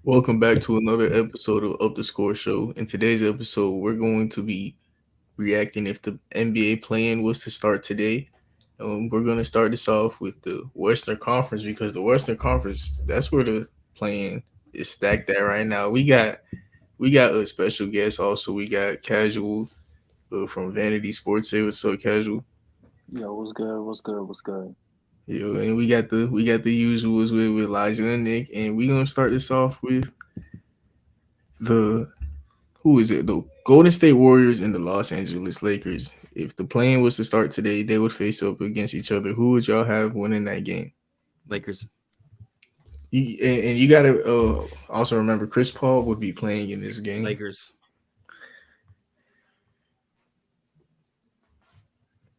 Welcome back to another episode of Up the Score Show. In today's episode, we're going to be reacting if the NBA play-in was to start today. We're going to start this off with the Western Conference because the Western Conference, that's where the play-in is stacked at right now. We got a special guest also. We got Casual from Vanity Sports. Say what's up, Casual. Yo, what's good? What's good? What's good? And we got the usuals with Elijah and Nick, and we're gonna start this off with the who is it? The Golden State Warriors and the Los Angeles Lakers. If the play-in was to start today, they would face up against each other. Who would y'all have winning that game? Lakers. And you gotta also remember Chris Paul would be playing in this game. Lakers.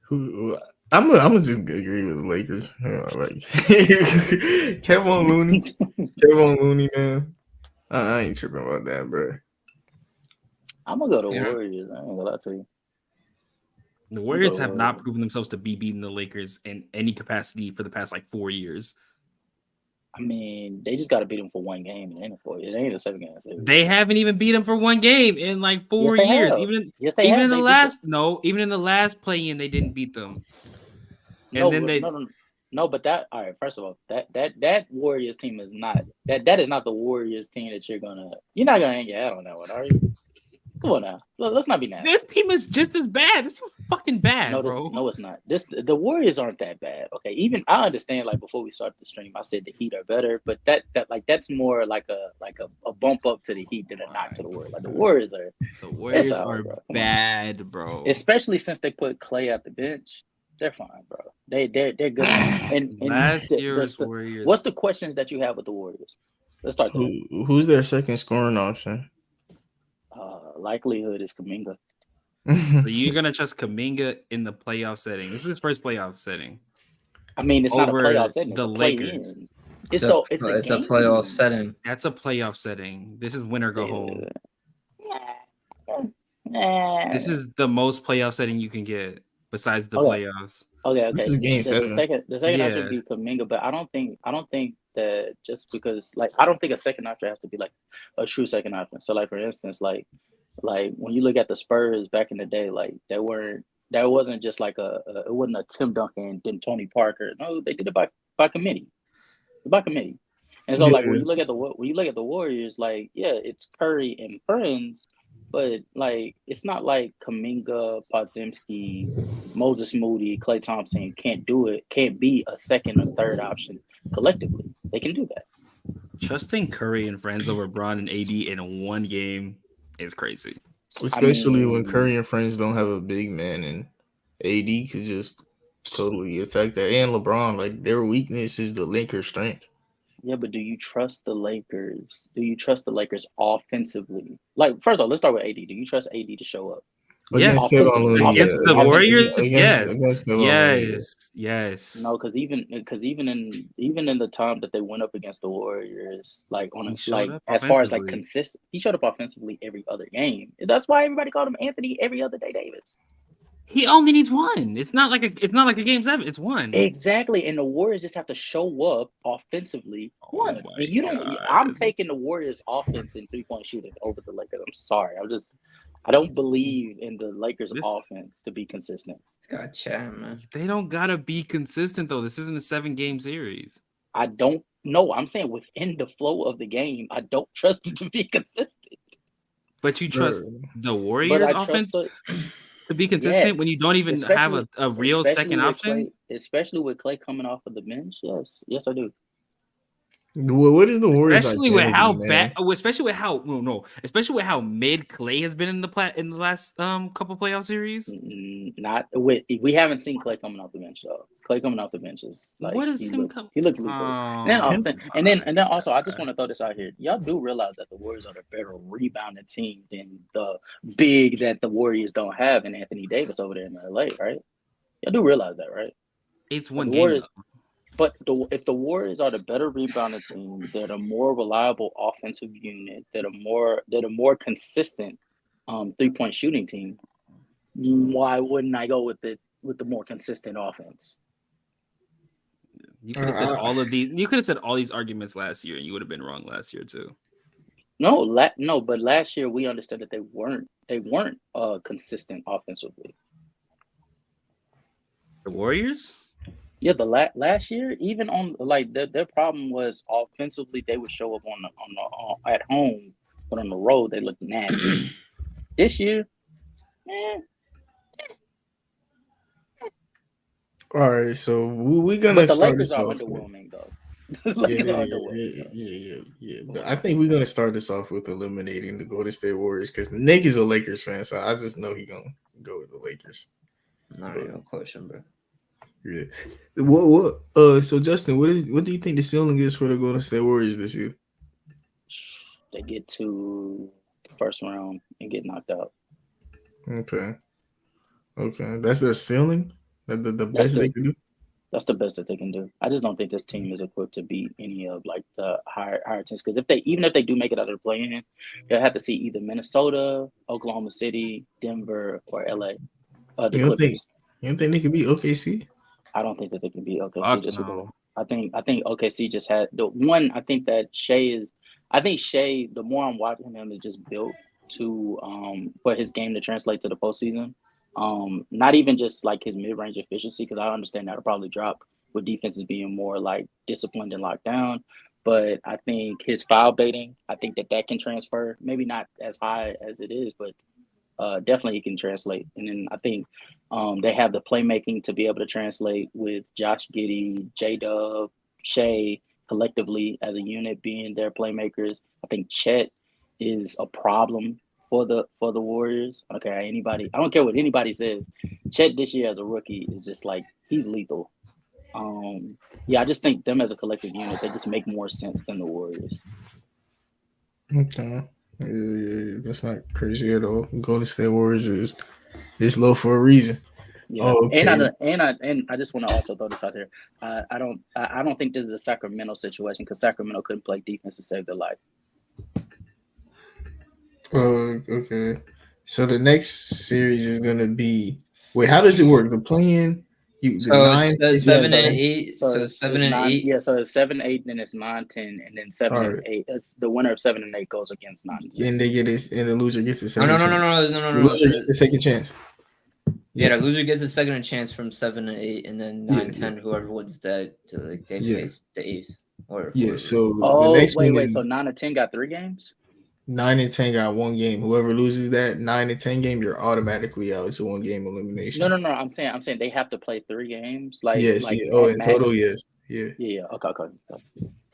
Who I'm gonna just agree with the Lakers. Like Kevin Looney, man. I ain't tripping about that, bro. I'm gonna go to Yeah. Warriors. I ain't gonna lie to you. The I'm gonna go Warriors to have not Warriors. proven themselves to be beating the Lakers in any capacity for the past 4 years. I mean, they just got to beat them for one game. It ain't it ain't a 7 game series. They haven't even beat them for one game in Yes, 4 they years. have. Even Yes, they even have. in the They beat them. last even in the last play-in, they didn't beat them. No, And then no, no, no. But that all right. First of all, that Warriors team is not that is not the Warriors team that you're not gonna hang your hat on that one, are you? Come on now. Let's not be nasty. this team is just as bad. This team is fucking bad, bro. No, it's not. The Warriors aren't that bad. Okay, even I understand. Like before we started the stream, I said the Heat are better, but that's more like a bump up to the Heat than a knock to the Warriors. Like the Warriors are, The it's Warriors all right, are bro. Come on. bad, bro. Especially since they put Clay at the bench, they're fine, bro. They're good. And Last year's Warriors. what's the questions that you have with the Warriors? Let's start there. Who's their second scoring option? Likelihood is Kuminga. So you're gonna trust Kuminga in the playoff setting? This is his first playoff setting I mean, it's not a over playoff setting; it's the a play Lakers. in. It's a playoff game. setting. That's a playoff setting. This is win or go home. This Nah. is the most playoff setting you can get besides the Okay. playoffs. This Okay. is game The 7. second option would Yeah. be Kuminga, but I don't think that just because I don't think a second option has to be like a true second option. So like for instance, like when you look at the Spurs back in the day, like that wasn't just like it wasn't a Tim Duncan then Tony Parker. No, they did it by committee. By committee. And so like Yeah. when you look at the Warriors, like yeah, it's Curry and friends, but like it's not like Kaminga, Podzimski, Moses Moody, Klay Thompson can't be a second or third option collectively. They can do that. Trusting Curry and friends over Braun and AD in one game is crazy. I Especially when mean, Curry and friends don't have a big man and AD could just totally attack that. And LeBron, like their weakness is the Lakers' strength. yeah, but do you trust the Lakers? Do you trust the Lakers offensively? Like, first of all, let's start with AD. Do you trust AD to show up Yes, Against Kevin offensively? Looney, against yeah. the Offensively, Warriors, yes, Against Kevin Looney, yeah. yes. no, because even in the time that they went up against the Warriors, like He showed up as far as like offensively. consistent, he showed up offensively every other game. That's why everybody called him Anthony every other day Davis. He only needs one. It's not like a game 7. It's one. Exactly, and the Warriors just have to show up offensively Oh once. my And you don't. god. I'm taking the Warriors' offense and 3-point shooting over the Lakers. I'm sorry. I don't believe in the Lakers' This offense to be consistent. Gotcha, man. They don't gotta be consistent though. This isn't a 7 game series. I don't know. I'm saying within the flow of the game, I don't trust it to be consistent. But you trust Bro, the But Warriors I offense trust it. to be consistent when you Yes, don't even have a real second option? Especially with Clay coming off of the bench. Yes, I do. what is the Warriors' Especially with how identity, bad, man? especially with how no, especially with how mid Clay has been in the last couple playoff series. Not with we haven't seen Clay coming off the bench though. Clay coming off the bench is like What is him come? he looks lethal. And then Oh Him- and then also I just want to throw this out here. Y'all do realize that the Warriors are the better rebounding team than the big that the Warriors don't have in Anthony Davis over there in LA, right? Y'all do realize that, right? it's Like one the game Warriors, though. but if the Warriors are the better rebounding team, they're the more reliable offensive unit, they're the more consistent 3-point shooting team. Why wouldn't I go with the more consistent offense? You could have said all of these. You could have said all these arguments last year, and you would have been wrong last year too. No, but last year we understood that they weren't consistent offensively. The Warriors? Yeah, the last year, even on like their problem was offensively, they would show up on the at home, but on the road they looked nasty. This year, All right, so we're gonna but the start Lakers this are off. underwhelming though. Yeah, Lakers are underwhelming. But I think we're gonna start this off with eliminating the Golden State Warriors because Nick is a Lakers fan, so I just know he's gonna go with the Lakers. Not even a question, bro. Yeah. So Justin, what do you think the ceiling is for the Golden State Warriors this year? They get to the first round and get knocked out. Okay, that's their ceiling. The best they can do. That's the best that they can do. I just don't think this team is equipped to beat any of like the higher teams. Because even if they do make it out of the play-in, they'll have to see either Minnesota, Oklahoma City, Denver, or LA. The You don't Clippers. think they could beat OKC? I don't think that they can beat OKC Fuck just because. no. I think OKC just had the one. I think that Shea. The more I'm watching him, is just built to for his game to translate to the postseason. Not even just like his mid-range efficiency, because I understand that'll probably drop with defenses being more like disciplined and locked down. But I think his foul baiting, I think that can transfer. Maybe not as high as it is, but definitely it can translate. And then I think they have the playmaking to be able to translate with Josh Giddey, J-Dub, Shea collectively as a unit being their playmakers. I think Chet is a problem for the Warriors. Okay, I don't care what anybody says. Chet this year as a rookie is just like he's lethal. I just think them as a collective unit, they just make more sense than the Warriors. Okay. Yeah, that's not crazy at all. Golden State Warriors is this low for a reason. Yeah, okay. and I just want to also throw this out there. I don't think this is a Sacramento situation because Sacramento couldn't play defense to save their life. Okay. So the next series is gonna be. Wait, how does it work? The play-in. It's 7 and 8. So 7 and 8. Yeah, so it's 7, 8, then it's 9, 10, and then 7 and 8. It's the winner of 7 and 8 goes against 9 and 10. And they get it, and the loser gets a second. No. The loser gets a second chance. Yeah, the loser gets a second chance from 7 and 8, and then 9, 10. Whoever wins that, they face the 8th. So the next wait. So 9 and 10 got 3 games. 9 and 10 got 1 game. Whoever loses that 9 and 10 game, you're automatically out. It's a 1 game elimination. No. I'm saying they have to play 3 games. In total, yes. Yeah. Okay.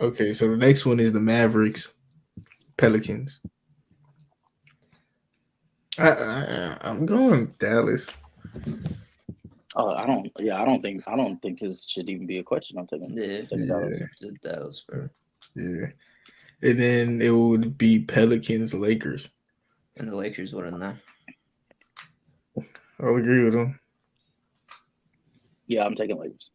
Okay, so the next one is the Mavericks, Pelicans. I'm going Dallas. Oh, I don't think this should even be a question. I'm taking Dallas for. Yeah. And then it would be Pelicans, Lakers. And the Lakers would in that. I'll agree with them. Yeah, I'm taking Lakers.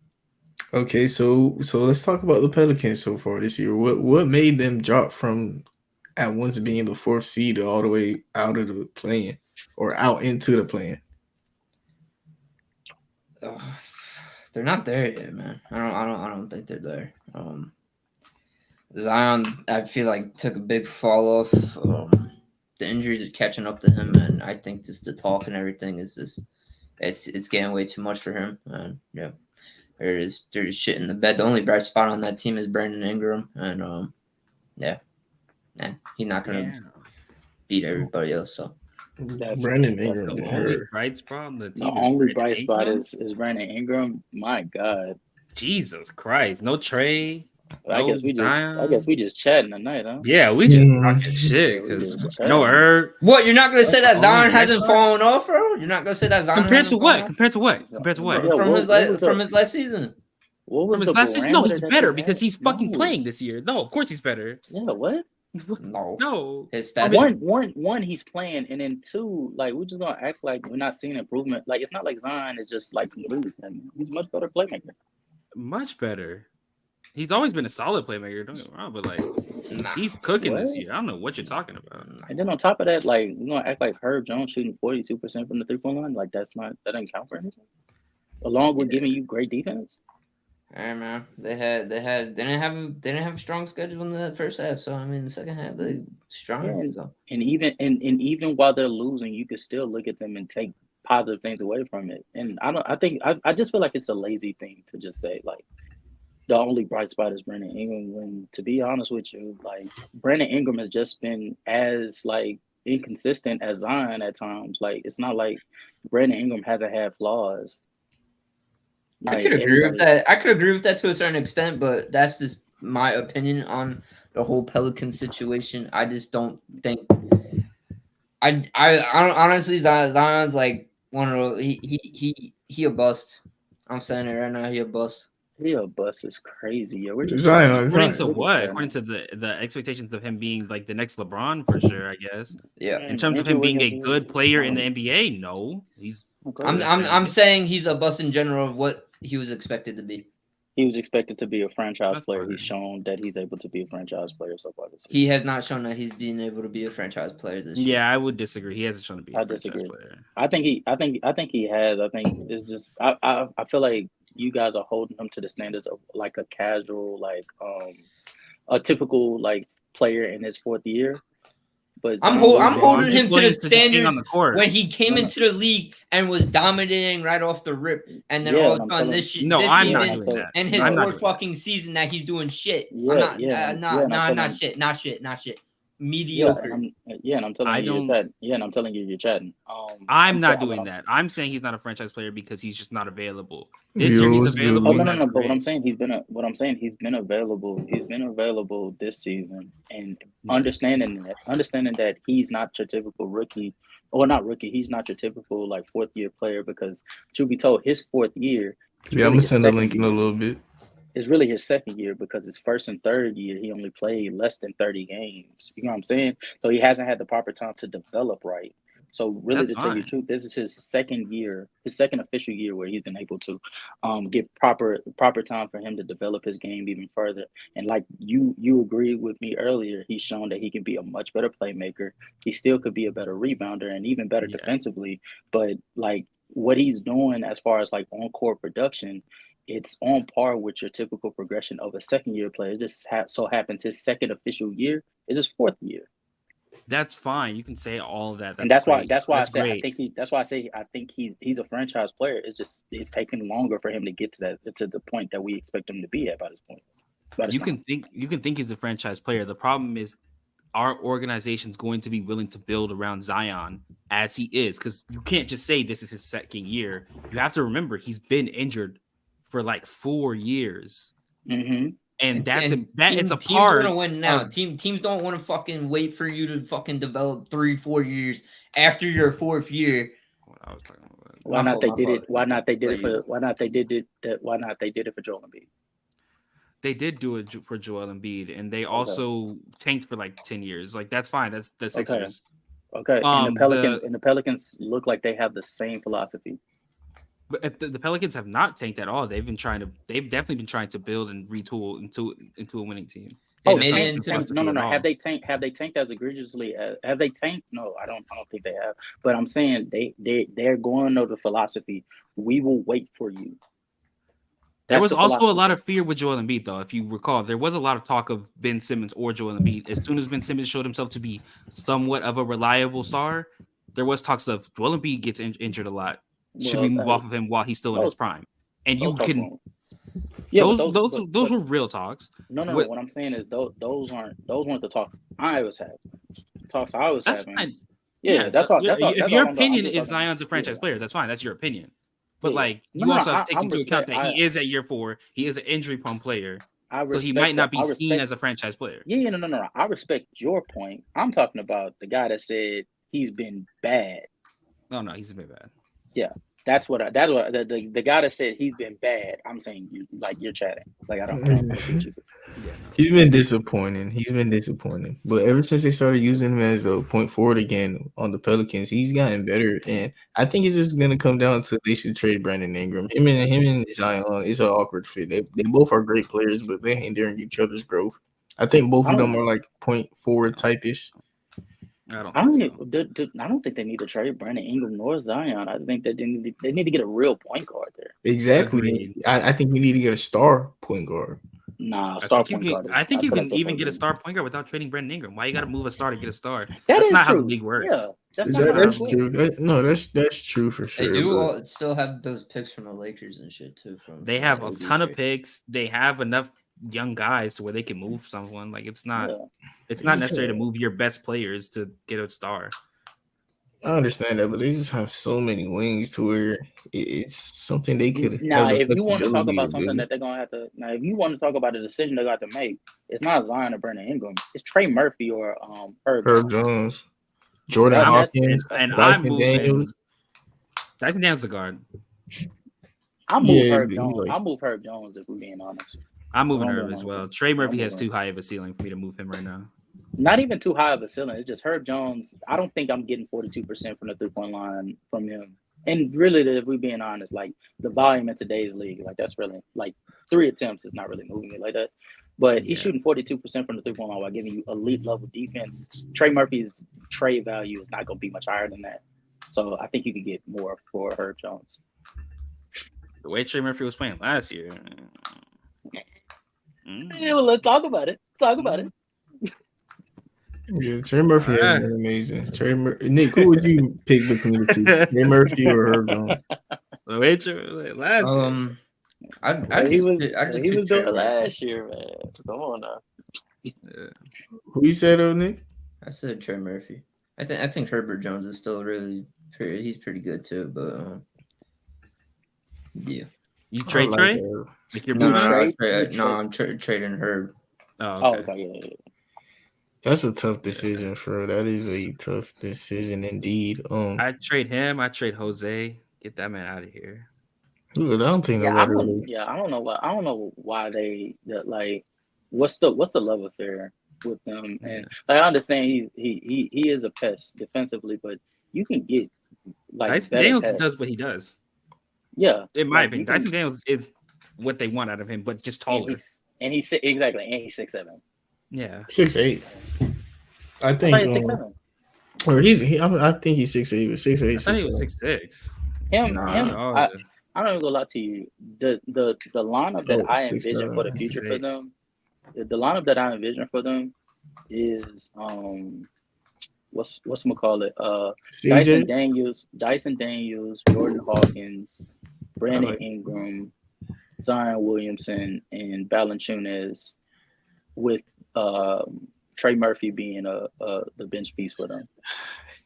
Okay, so let's talk about the Pelicans so far this year. What made them drop from at once being the 4th seed all the way out of the play-in or out into the play-in? They're not there yet, man. I don't think they're there. Zion, I feel like took a big fall off. The injuries are catching up to him, and I think just the talk and everything is just it's getting way too much for him. And there's shit in the bed. The only bright spot on that team is Brandon Ingram, and he's not gonna beat everybody else. So Brandon Ingram. The only bright spot on the team. The only bright spot is Brandon Ingram. My God, Jesus Christ! No Trey. I guess we just chatting tonight, huh? Yeah, we just talking shit because no Herb. What, you're not gonna say that Zion hasn't fallen off, bro? You're not gonna say that Zion compared to what? From his last season. What was his last season? No, he's better because he's fucking playing this year. No, of course he's better. Yeah, what? No. His stats. One, he's playing, and then 2, like we're just gonna act like we're not seeing improvement. Like it's not like Zion is just like completely stagnant. He's a much better playmaker. Much better. He's always been a solid playmaker, don't get me wrong, but he's cooking this year. I don't know what you're talking about. And then on top of that, like we're gonna act like Herb Jones shooting 42% from the 3-point line. Like that doesn't count for anything. Along with giving you great defense. Hey man, they didn't have a strong schedule in the first half. So I mean, the second half they stronger. Yeah, So and even while they're losing, you can still look at them and take positive things away from it. And I just feel like it's a lazy thing to just say like the only bright spot is Brandon Ingram. When to be honest with you, like Brandon Ingram has just been as like inconsistent as Zion at times. Like it's not like Brandon Ingram hasn't had flaws. I Like could agree with everybody, that. I could agree with that to a certain extent, but that's just my opinion on the whole Pelican situation. I just don't think. I don't, honestly, Zion's like one of the, he a bust. I'm saying it right now. He a bust. real bus is crazy. Yeah, we're just chatting. Zion, According Zion. to We're just what? chatting. According to the expectations of him being like the next LeBron for sure, I guess. Yeah. In terms of Andrew him being a Wiggins good is player in the fine. NBA, no, he's. Okay. I'm saying he's a bust in general of what he was expected to be. He was expected to be a franchise That's player. fine. He's shown that he's able to be a franchise player so far this season. He has not shown that he's been able to be a franchise player this year. Yeah, I would disagree. He hasn't shown to be a I franchise disagree. player. I think he has. I think it's just I feel like you guys are holding him to the standards of like a casual, like a typical like player in his fourth year. But I'm Zion No, holding I'm Williamson, just him to the willing to just being on standards the court. when he came No, no. into the league and was dominating right off the rip, and then Yeah, all and of I'm a sudden telling No, this I'm yeah, not and I'm season doing telling that. and his I'm no, not fourth doing that. fucking season that he's doing shit. yeah, I'm not yeah, and not I'm telling not shit. yeah, Mediocre. and I'm telling I you you're don't. chatting. Yeah, and I'm telling you you're chatting. I'm I'm not telling. doing that. I'm saying he's not a franchise player because he's just not available. This year Yo, he's what's good, available, Oh and no, Luke? no, that's no. But great. he's been available. He's been available this season, and understanding that he's not your typical rookie, or not rookie. He's not your typical like fourth year player because truth be told, his fourth year is Yeah, I'm really gonna his send a second link in a year. little bit. It's really his second year because his first and third year he only played less than 30 games. You know what I'm saying? So he hasn't had the proper time to develop right. So really, That's to tell you the fine. truth, this is his second year, his second official year where he's been able to get proper time for him to develop his game even further. And like you agreed with me earlier, he's shown that he can be a much better playmaker. He still could be a better rebounder and even better Yeah, defensively. But like what he's doing as far as like on court production, it's on par with your typical progression of a second year player. It just so happens his second official year is his fourth year. that's fine. You can say all of that. And That's great. that's why I That's say great. I think he's a franchise player. It's just it's taking longer for him to get to the point that we expect him to be at by this point. By this You time. can think he's a franchise player. The problem is our organization's going to be willing to build around Zion as he is, because you can't just say this is his second year. You have to remember he's been injured for like 4 years, Mm-hmm. and it's a Teams part want to win now. of. Teams don't want to fucking wait for you to fucking develop 3-4 years after your fourth year. What I was talking about. Why not they did it? Why not they did it you. for? Why not they did it? Why not they did it for Joel Embiid? They did do it for Joel Embiid, and they also tanked for like 10 years. Like that's fine. That's the Sixers. Okay. And The the Pelicans look like they have the same philosophy. But if the Pelicans have not tanked at all. They've definitely been trying to build and retool into a winning team. They Oh, made it tank, into tank, no. Have they tanked as egregiously as have they tanked? No, I don't think they have. But I'm saying they're going over the philosophy. We will wait for you. There That's was the also a philosophy. lot of fear with Joel Embiid, though. If you recall, there was a lot of talk of Ben Simmons or Joel Embiid. As soon as Ben Simmons showed himself to be somewhat of a reliable star, there was talks of Joel Embiid gets injured a lot. Should we move off of him while he's still in his prime? And you can. Yeah, those were real talks. No. What I'm saying is those weren't the talks I was having. Talks I was having. Fine. Yeah, that's all. If your opinion is Zion's a franchise player, that's fine. That's your opinion. But you also have to take into account that he is at year 4. He is an injury-prone player, so he might not be seen as a franchise player. Yeah, no. I respect your point. I'm talking about the guy that said he's been bad. No, he's been bad. Yeah, that's what the guy that said he's been bad. I'm saying you're chatting. Like I don't see what you said. He's been disappointing. But ever since they started using him as a point forward again on the Pelicans, he's gotten better. And I think it's just gonna come down to they should trade Brandon Ingram. Him and Zion, it's an awkward fit. They both are great players, but they hindering each other's growth. I think both of them are like point forward type ish. I I don't don't. think so. I don't think they need to trade Brandon Ingram nor Zion. I think that they need to get a real point guard there. Exactly. Agreed. I think we need to get a star point guard. Nah, I star think you point can. guard I is. I think you feel like can that's even get a overrated. star point guard without trading Brandon Ingram. Why you got to move a star to get a star? That That's is not how the true. league works. Yeah, that's not how That's it true. That's true for sure. They do but- all, still have those picks from the Lakers and shit too. They have a AD ton of trade. picks. They have enough young guys to where they can move someone. Like it's not. Yeah. It's not necessary to move your best players to get a star. I understand that, but they just have so many wings to where it's something they could Now, have the if you want to talk flexibility about to something do. that they're gonna have to, now if you want to talk about a decision they got to make, it's not Zion or Brandon Ingram. It's Trey Murphy or Herb Herb Jones. Jones, Jordan That's- Hawkins, And I'm Dyson moving. Daniels. Dyson Daniels the guard. I'll move Yeah, Herb he Jones. like- I'll move Herb Jones if we're being honest. I'm moving I'm Herb moving as on. well. Trey Murphy has moving too high of a ceiling for me to move him right now. Not even too high of a ceiling. It's just Herb Jones. I don't think I'm getting 42% from the 3-point line from him. And really, if we're being honest, like the volume in today's league, like that's really like 3 attempts is not really moving me like that. But he's Yeah. shooting 42% from the 3-point line while giving you elite level defense. Trey Murphy's trade value is not going to be much higher than that. So I think you could get more for Herb Jones. The way Trey Murphy was playing last year. Yeah, well, let's talk about it. Talk about it. Yeah, Trey Murphy has Alright. been amazing. Nick, who would you pick between the two? Trey Murphy or Herb Jones? The way Trey last year. He was pick doing Trey it Murphy. last year, man. Come on now. Yeah. Who you said, Nick? I said Trey Murphy. I think Herbert Jones is still he's pretty good too, but yeah. You trade I like Trey? Herb. Like you're You moving trade- I'm trading Herb. Oh, okay. Okay, yeah. That's a tough decision, bro. That is a tough decision indeed. I trade him. I trade Jose. Get that man out of here. I don't think Yeah, I nobody don't. really. Yeah, I don't know why. I don't know why like. What's the love affair with them? And like, I understand he is a pest defensively, but you can get like Dyson better Daniels pests. does what he does. Yeah, In my like, opinion, you can- Dyson Daniels is what they want out of him, but just and taller. he's exactly, and he's 6'7". Yeah. 6'8". I I think. thought he was 6'7". Or I think he's 6'8", but 6'8". I thought he was 6'7". 6'6". Him. Oh, I don't even gonna lie to you. The lineup that Oh, I envision for the 6'7". future for them, the lineup that I envision for them is what's call it? CJ. Dyson Daniels, Jordan Hawkins, Brandon like- Ingram, Zion Williamson, and Valanciunas, with Trey Murphy being the bench piece for them.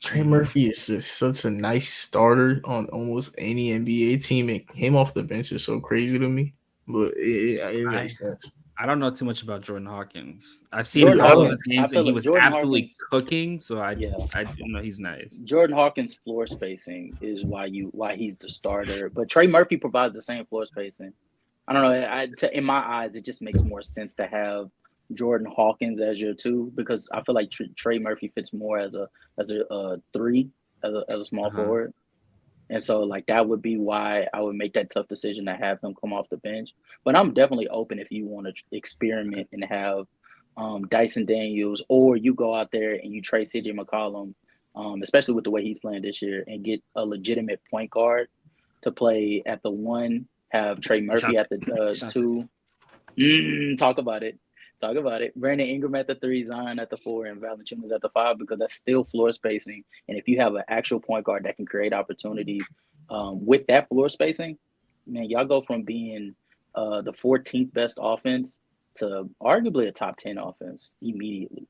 Trey Murphy is just such a nice starter on almost any NBA team. And him off the bench is so crazy to me, but it makes sense. I don't know too much about Jordan Hawkins. I've seen Jordan a couple of Hawkins- his games, I feel and he like was Jordan absolutely Hawkins- cooking. So I Yeah. do know he's nice. Jordan Hawkins' floor spacing is why he's the starter, but Trey Murphy provides the same floor spacing. I don't know. In my eyes, it just makes more sense to have Jordan Hawkins as your 2, because I feel like Trey Murphy fits more as a 3, as a small forward, and so like that would be why I would make that tough decision to have him come off the bench. But I'm definitely open if you want to experiment and have Dyson Daniels, or you go out there and you trade CJ McCollum, especially with the way he's playing this year, and get a legitimate point guard to play at the 1. Have Trey Murphy at the 2. Talk about it. Brandon Ingram at the 3, Zion at the 4, and Valanciunas at the 5, because that's still floor spacing. And if you have an actual point guard that can create opportunities with that floor spacing, man, y'all go from being the 14th best offense to arguably a top 10 offense immediately.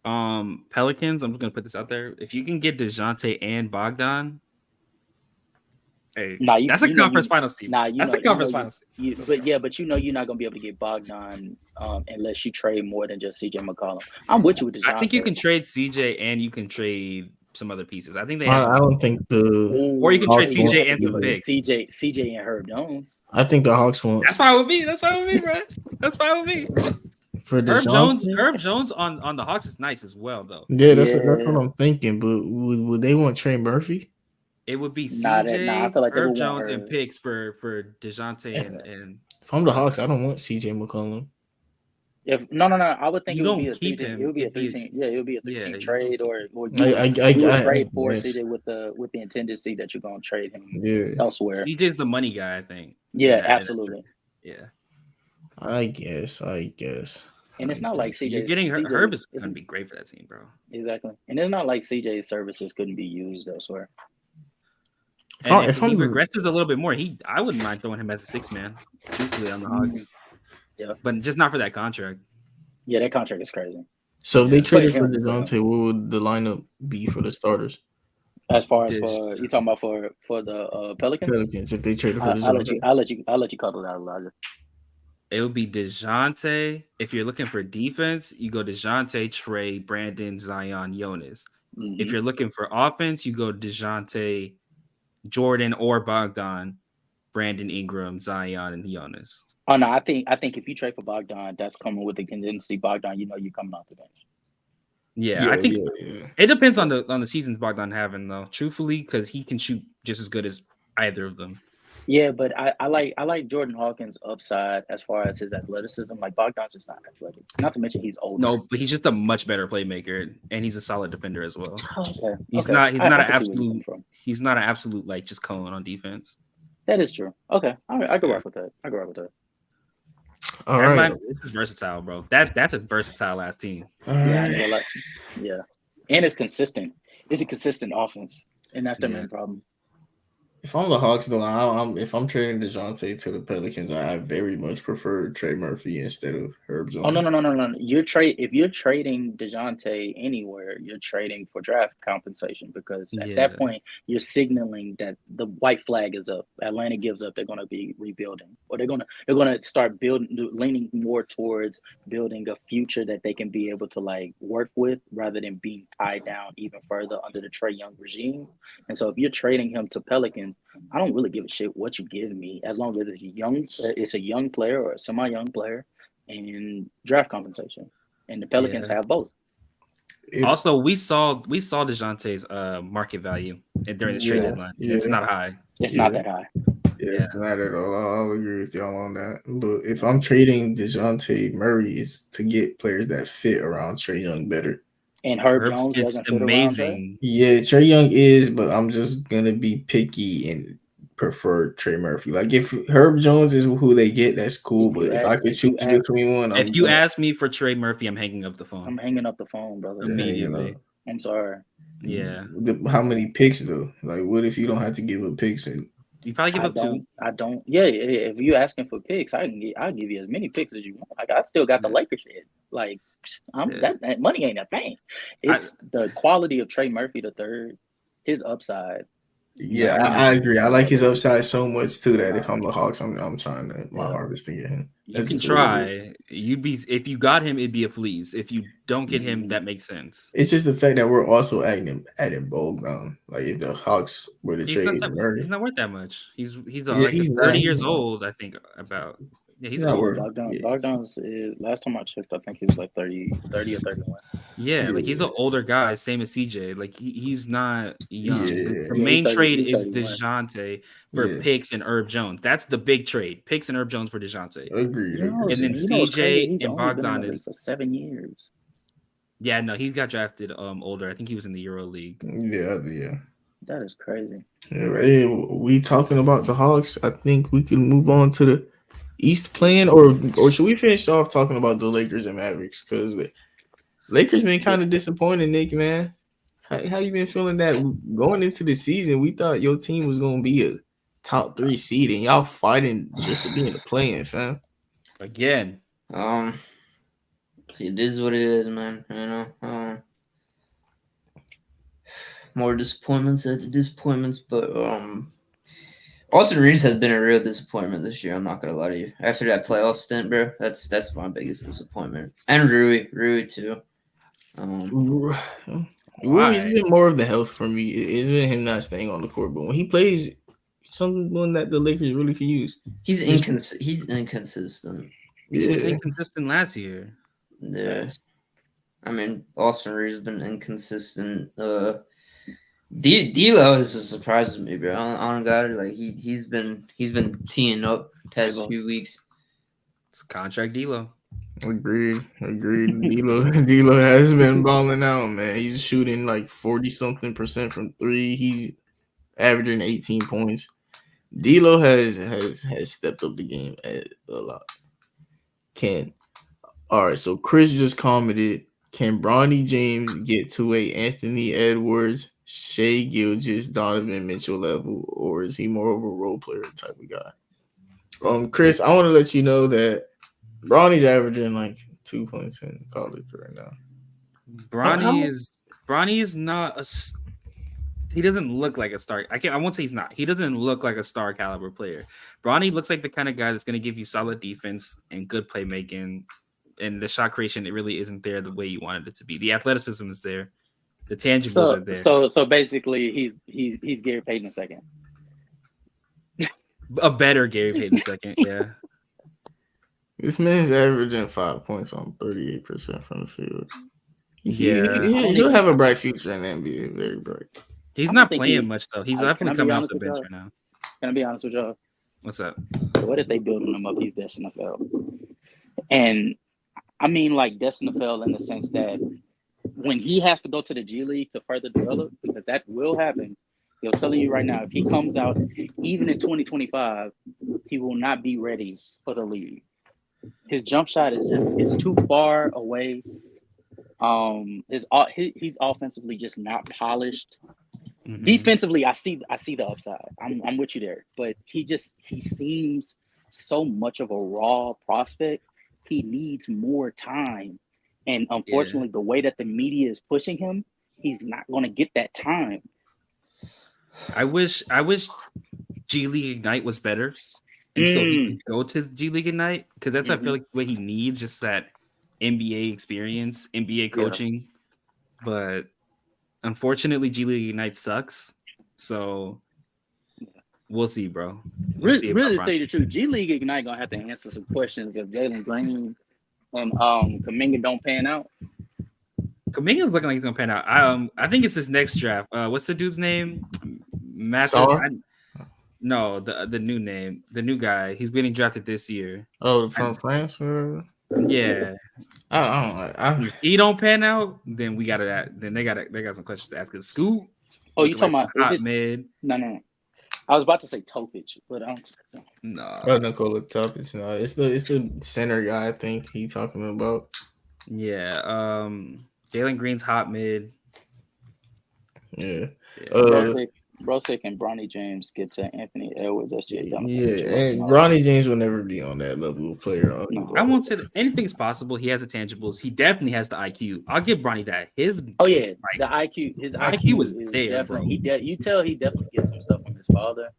Pelicans, I'm just gonna put this out there. If you can get DeJounte and Bogdan, hey, that's a conference finals team. That's a conference finals team. But you know you're not gonna be able to get Bogdan unless you trade more than just CJ McCollum. I'm with you with DeJounte. I think you can trade CJ and you can trade some other pieces. I think they I have. don't think the. Or you can trade Hawks CJ won't and do some it. picks. CJ and Herb Jones. I think the Hawks won't. That's fine with me. That's fine with me, bro. That's fine with me. For Herb Jones on the Hawks is nice as well, though. Yeah, that's what I'm thinking. But would they want Trey Murphy? It would be Nah, CJ, I feel like they Herb would want Jones, Herb. and picks for DeJounte and If I'm the Hawks, I don't want CJ McCollum. I would think You it would be don't a keep 3 team. It him. would be a It'd be 3 team. Yeah, it would be a 3 team you trade, don't- or you would trade for guess. CJ with the intendency that you're gonna trade him Yeah, elsewhere. CJ's the money guy, I think. Yeah, absolutely. Yeah. I guess. And it's not like You're CJ's. getting Herb is CJ's gonna be great for that team, bro. exactly, and it's not like CJ's services couldn't be used elsewhere. And if he regresses a little bit more, I wouldn't mind throwing him as a 6-man, truthfully, on the Hawks. Yeah, but just not for that contract. Yeah, that contract is crazy. So if they traded for him. DeJounte, what would the lineup be for the starters? As far as for you talking about for the Pelicans, if they traded for DeJounte, I'll let you cover that, Elijah. It would be DeJounte. If you're looking for defense, you go DeJounte, Trey, Brandon, Zion, Jonas. If you're looking for offense, you go DeJounte, Jordan, or Bogdan, Brandon, Ingram, Zion, and Jonas. Oh no, I think if you trade for Bogdan, that's coming with the contingency. Bogdan, you're coming off the bench. Yeah, I think it depends on the seasons Bogdan having though. Truthfully, because he can shoot just as good as either of them. Yeah, but I like Jordan Hawkins' upside as far as his athleticism. Like Bogdan's just not athletic. Not to mention he's older. No, but he's just a much better playmaker, and he's a solid defender as well. Okay. He's not an absolute. He's not an absolute like just cone on defense. That is true. Okay, all right, I can rock with that. All right, it's versatile, bro. That's a versatile ass team. Yeah, and it's consistent. It's a consistent offense, and that's the main problem. If I'm the Hawks, though, if I'm trading DeJounte to the Pelicans, I very much prefer Trey Murphy instead of Herb Jones. Oh no! If you're trading DeJounte anywhere, you're trading for draft compensation because at that point you're signaling that the white flag is up. Atlanta gives up. They're going to be rebuilding, or they're going to start leaning more towards building a future that they can be able to like work with rather than being tied down even further under the Trae Young regime. And so if you're trading him to Pelicans, I don't really give a shit what you give me as long as it's a young player or a semi-young player and draft compensation. And the Pelicans have both. Also, we saw DeJounte's market value during the trade deadline. It's not high. It's not that high. It's not at all. I'll agree with y'all on that. But if I'm trading DeJounte Murray, it's to get players that fit around Trae Young better. And Herb Jones doesn't fit amazing. Yeah, Trae Young is, but I'm just gonna be picky and prefer Trey Murphy. Like if Herb Jones is who they get, that's cool. But if I could choose between one, if you ask me for Trey Murphy, I'm hanging up the phone. I'm hanging up the phone, brother. Immediately. I'm sorry. Yeah. How many picks though? Like, what if you don't have to give up picks? And you probably give up 2. I don't. Yeah, if you asking for picks, I'll give you as many picks as you want. Like I still got the Lakers shit. Like that money ain't a thing. It's the quality of Trey Murphy III, his upside. Yeah, I agree. I like his upside so much too that if I'm the Hawks, I'm trying to my hardest to get him. You can try. If you got him, it'd be a fleece. If you don't get him, that makes sense. It's just the fact that we're also adding Bogdan. Like if the Hawks were to trade Murray, he's not worth that much. He's 30 years old. I think about. Yeah, he's not worth. Bogdan's is last time I checked, I think he was like 30 or 31. Yeah, like he's an older guy, same as CJ. Like he's not young. The main trade is DeJounte for picks and Herb Jones. That's the big trade. Picks and Herb Jones for DeJounte. Agreed. And then CJ and Bogdan is for 7 years. Yeah, no, he got drafted older. I think he was in the Euro League. Yeah. That is crazy. Yeah, we talking about the Hawks. I think we can move on to the East plan, or should we finish off talking about the Lakers and Mavericks? Because the Lakers been kind of disappointing, Nick, man. How you been feeling that going into the season? We thought your team was gonna be a top 3 seed, and y'all fighting just to be in the play-in, fam. Again, it is what it is, man. You know, more disappointments after disappointments, but Austin Reaves has been a real disappointment this year. I'm not gonna lie to you. After that playoff stint, bro, that's my biggest disappointment. And Rui too. Rui's been more of the health for me. It's been him not staying on the court, but when he plays, someone that the Lakers really can use. He's inconsistent. He was inconsistent last year. Yeah, I mean Austin Reaves has been inconsistent. D'Lo is just surprising me, bro. On God, like he's been teeing up past few weeks. It's contract D'Lo. Agreed. D'Lo has been balling out, man. He's shooting like 40-something% from three. He's averaging 18 points. D'Lo has stepped up the game a lot. All right, so Chris just commented, can Bronny James get to a Anthony Edwards, Shea Gilgeous, Donovan Mitchell level, or is he more of a role player type of guy? Chris, I want to let you know that Bronny's averaging like 2 points in college right now. Bronny is not a. He doesn't look like a star. I won't say he's not. He doesn't look like a star caliber player. Bronny looks like the kind of guy that's going to give you solid defense and good playmaking. And the shot creation, it really isn't there the way you wanted it to be. The athleticism is there, the tangibles are there. So basically, he's Gary Payton second. A better Gary Payton second, yeah. This man's averaging 5 points on 38% from the field. Yeah, he'll have a bright future in the NBA. Very bright. He's not playing much though. He's definitely coming off the bench right now. Can I be honest with y'all? What's up? What if they building him up? He's destined to fail. And I mean, like destined to fail in the sense that when he has to go to the G League to further develop, because that will happen. I'm telling you right now, if he comes out even in 2025, he will not be ready for the league. His jump shot is too far away. He's offensively just not polished. Mm-hmm. Defensively, I see the upside. I'm with you there, but he seems so much of a raw prospect. He needs more time, and unfortunately, the way that the media is pushing him, he's not going to get that time. I wish G League Ignite was better, and so he could go to G League Ignite because that's I feel like what he needs, just that NBA experience, NBA coaching. But unfortunately, G League Ignite sucks. So we'll see, bro. Really, to tell you the truth, G League Ignite gonna have to answer some questions if Jalen Green and Kuminga don't pan out. Kuminga's looking like he's gonna pan out. I think it's his next draft. What's the dude's name? No, the new name, the new guy. He's getting drafted this year. Oh, from France or whatever? Yeah. If he don't pan out, then we got to. Then they got some questions to ask. Scoot. Oh, you talking about hot mid? No. I was about to say Topic, but no. Nikola Topic. No, it's the center guy. I think he's talking about. Yeah. Jalen Green's hot mid. Yeah. Brosick and Bronny James get to Anthony Edwards, SJ Donovan. Yeah, and Bronny James will never be on that level of player. I won't say that anything's possible. He has the tangibles. He definitely has the IQ. I'll give Bronny that. The IQ. His IQ was there, bro. You tell he definitely gets some stuff from his father.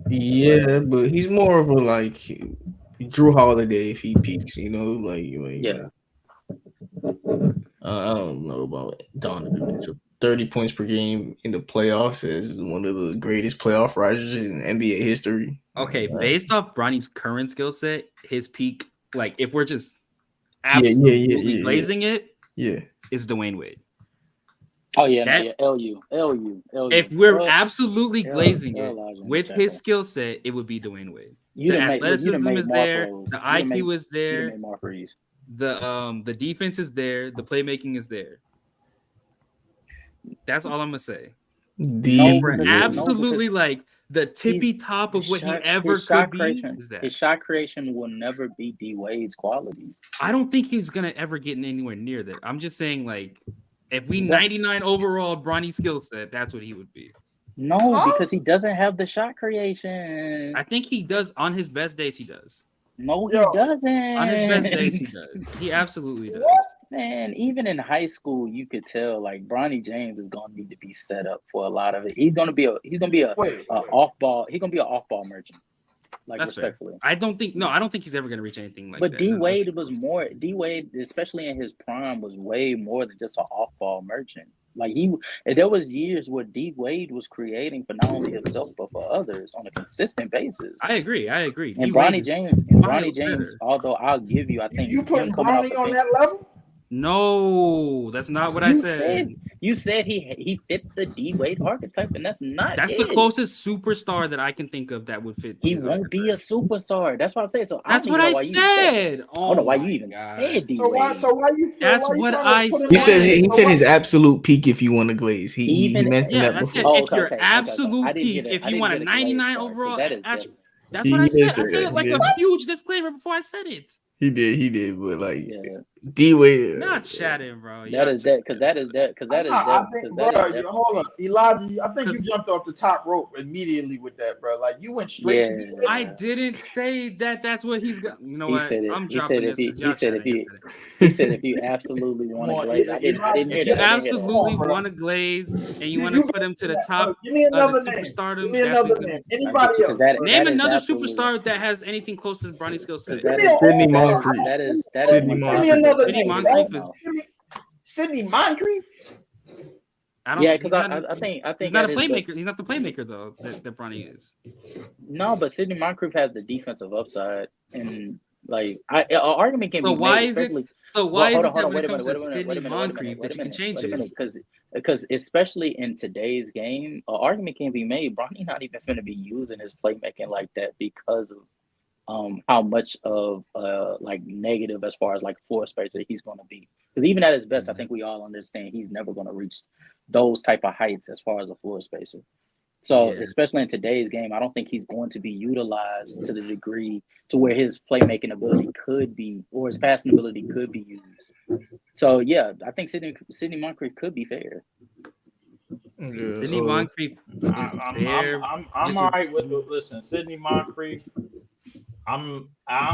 Yeah, but he's more of a like Drew Holiday if he peaks. I don't know about Donovan. So 30 points per game in the playoffs is one of the greatest playoff risers in NBA history. Okay, based off Bronny's current skill set, his peak, like if we're just absolutely glazing it, is Dwayne Wade. Oh yeah, LU. If we're absolutely glazing it with his skill set, it would be Dwayne Wade. The athleticism is there, the IQ is there, the defense is there, the playmaking is there. That's all I'm gonna say. Absolutely like the tippy top of what he ever could be. Is that his shot creation will never be D Wade's quality. I don't think he's gonna ever get anywhere near that. I'm just saying, like, if we 99 overall Bronny skill set, that's what he would be. No, because he doesn't have the shot creation. I think he does on his best days. He does. No, he doesn't. On his best days, he does. He absolutely does. Man, even in high school, you could tell like Bronny James is gonna need to be set up for a lot of it. He's gonna be a off ball. He's gonna be an off ball merchant. Like that's respectfully. Fair. I don't think he's ever gonna reach anything like that. But D Wade was more. D Wade, especially in his prime, was way more than just an off ball merchant. Like there was years where D Wade was creating for not only himself but for others on a consistent basis. I agree. And Bronny James, although I'll give you, I think you putting Bronny on that level. No, that's not what I said. You said he fit the D Wade archetype, and that's not. That's the closest superstar that I can think of that would fit. He won't be a superstar. That's what I'm saying. So that's what I said. I don't know why you even said D Wade. So why you? That's what I said. He said his absolute peak. If you want to glaze, he mentioned that before. If your absolute peak, if you want a 99 overall, that's what I said. I said it like a huge disclaimer before I said it. He did, but like D Wade, not chatting, bro. Hold up, Elijah. I think you jumped off the top rope immediately with that, bro. Like you went straight. Yeah. I didn't say that. That's what he's got. You know what? I'm dropping this. He said if you absolutely want to glaze, I didn't hear that. If you absolutely want to glaze and you want to put him to the top of the superstardom, anybody else? Name another superstar that has anything close to Bronny's skill set. Sidney Moncrief. Sidney Moncrief. Sidney Moncrief. Because I think he's not a playmaker. He's not the playmaker though that Bronny is. No, but Sidney Moncrief has the defensive upside, and like an argument can be made. Why is it that when it comes to Sidney Moncrief that you can change it? Because especially in today's game, an argument can be made. Bronny not even going to be using his playmaking like that because of how much of like negative as far as like floor space that he's going to be. Because even at his best, I think we all understand he's never going to reach those type of heights as far as a floor spacer. So especially in today's game, I don't think he's going to be utilized to the degree to where his playmaking ability could be, or his passing ability could be used. So yeah, I think Sidney Moncrief could be fair. Sidney Moncrief is fair. I'm all right with it. Listen, Sidney Moncrief. I